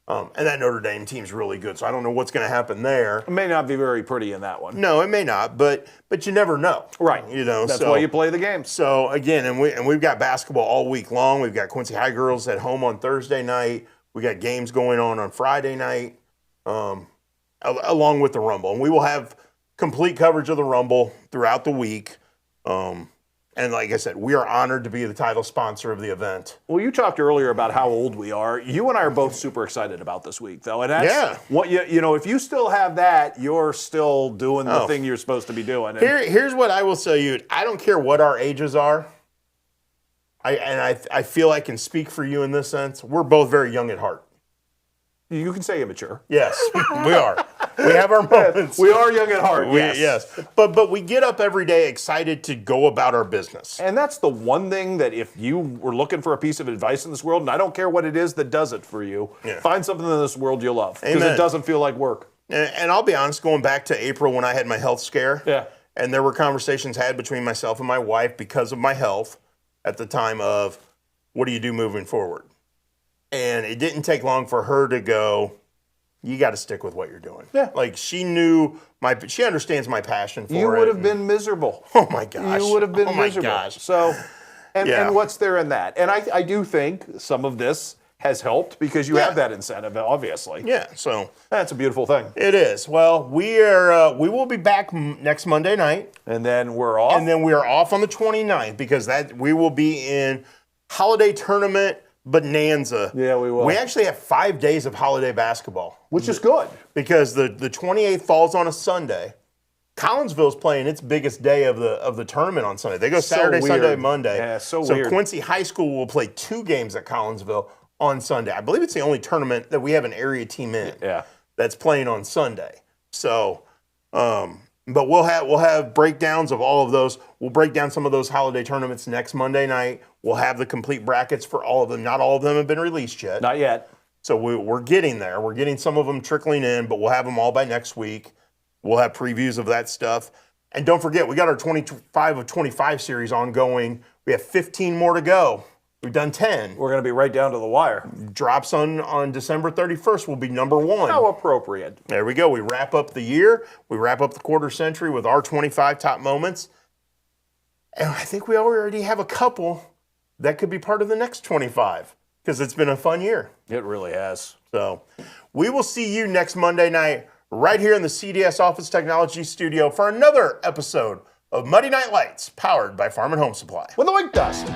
And that Notre Dame team's really good, so I don't know what's going to happen there. It may not be very pretty in that one. No, it may not, but you never know. Right. That's why you play the game. So again, we've got basketball all week long. We've got Quincy High girls at home on Thursday night. We got games going on Friday night, along with the Rumble, and we will have complete coverage of the Rumble throughout the week. And like I said, we are honored to be the title sponsor of the event. Well, you talked earlier about how old we are. You and I are both super excited about this week, though. And that's what if you still have that, you're still doing the thing you're supposed to be doing. Here's what I will tell you. I don't care what our ages are. I feel I can speak for you in this sense. We're both very young at heart. You can say immature. Yes, we are. We have our moments. We are young at heart, yes. But we get up every day excited to go about our business. And that's the one thing that if you were looking for a piece of advice in this world, and I don't care what it is that does it for you, find something in this world you love. Because it doesn't feel like work. And I'll be honest, going back to April when I had my health scare, and there were conversations had between myself and my wife because of my health at the time of, what do you do moving forward? And it didn't take long for her to go, you got to stick with what you're doing. Yeah. Like she understands my passion for it. You would have been miserable. Oh my gosh. You would have been miserable. Oh my gosh. So, and what's there in that? And I do think some of this has helped because you have that incentive, obviously. Yeah, so that's a beautiful thing. It is. Well, we will be back next Monday night. And then we're off. And then we are off on the 29th because we will be in holiday tournament bonanza. Yeah, we will. We actually have 5 days of holiday basketball. Which is good. Because the 28th falls on a Sunday. Collinsville's playing its biggest day of the tournament on Sunday. They go Saturday, Sunday, Monday. Yeah, so weird. So Quincy High School will play 2 games at Collinsville on Sunday. I believe it's the only tournament that we have an area team in that's playing on Sunday. So, but we'll have breakdowns of all of those. We'll break down some of those holiday tournaments next Monday night. We'll have the complete brackets for all of them. Not all of them have been released yet. Not yet. So we're getting there. We're getting some of them trickling in, but we'll have them all by next week. We'll have previews of that stuff. And don't forget, we got our 25 of 25 series ongoing. We have 15 more to go. We've done 10. We're going to be right down to the wire. Drops on December 31st will be number 1. How appropriate. There we go. We wrap up the year. We wrap up the quarter century with our 25 top moments. And I think we already have a couple that could be part of the next 25 because it's been a fun year. It really has. So we will see you next Monday night right here in the CDS Office Technology Studio for another episode of Muddy Night Lights powered by Farm and Home Supply. With the Wink Dust.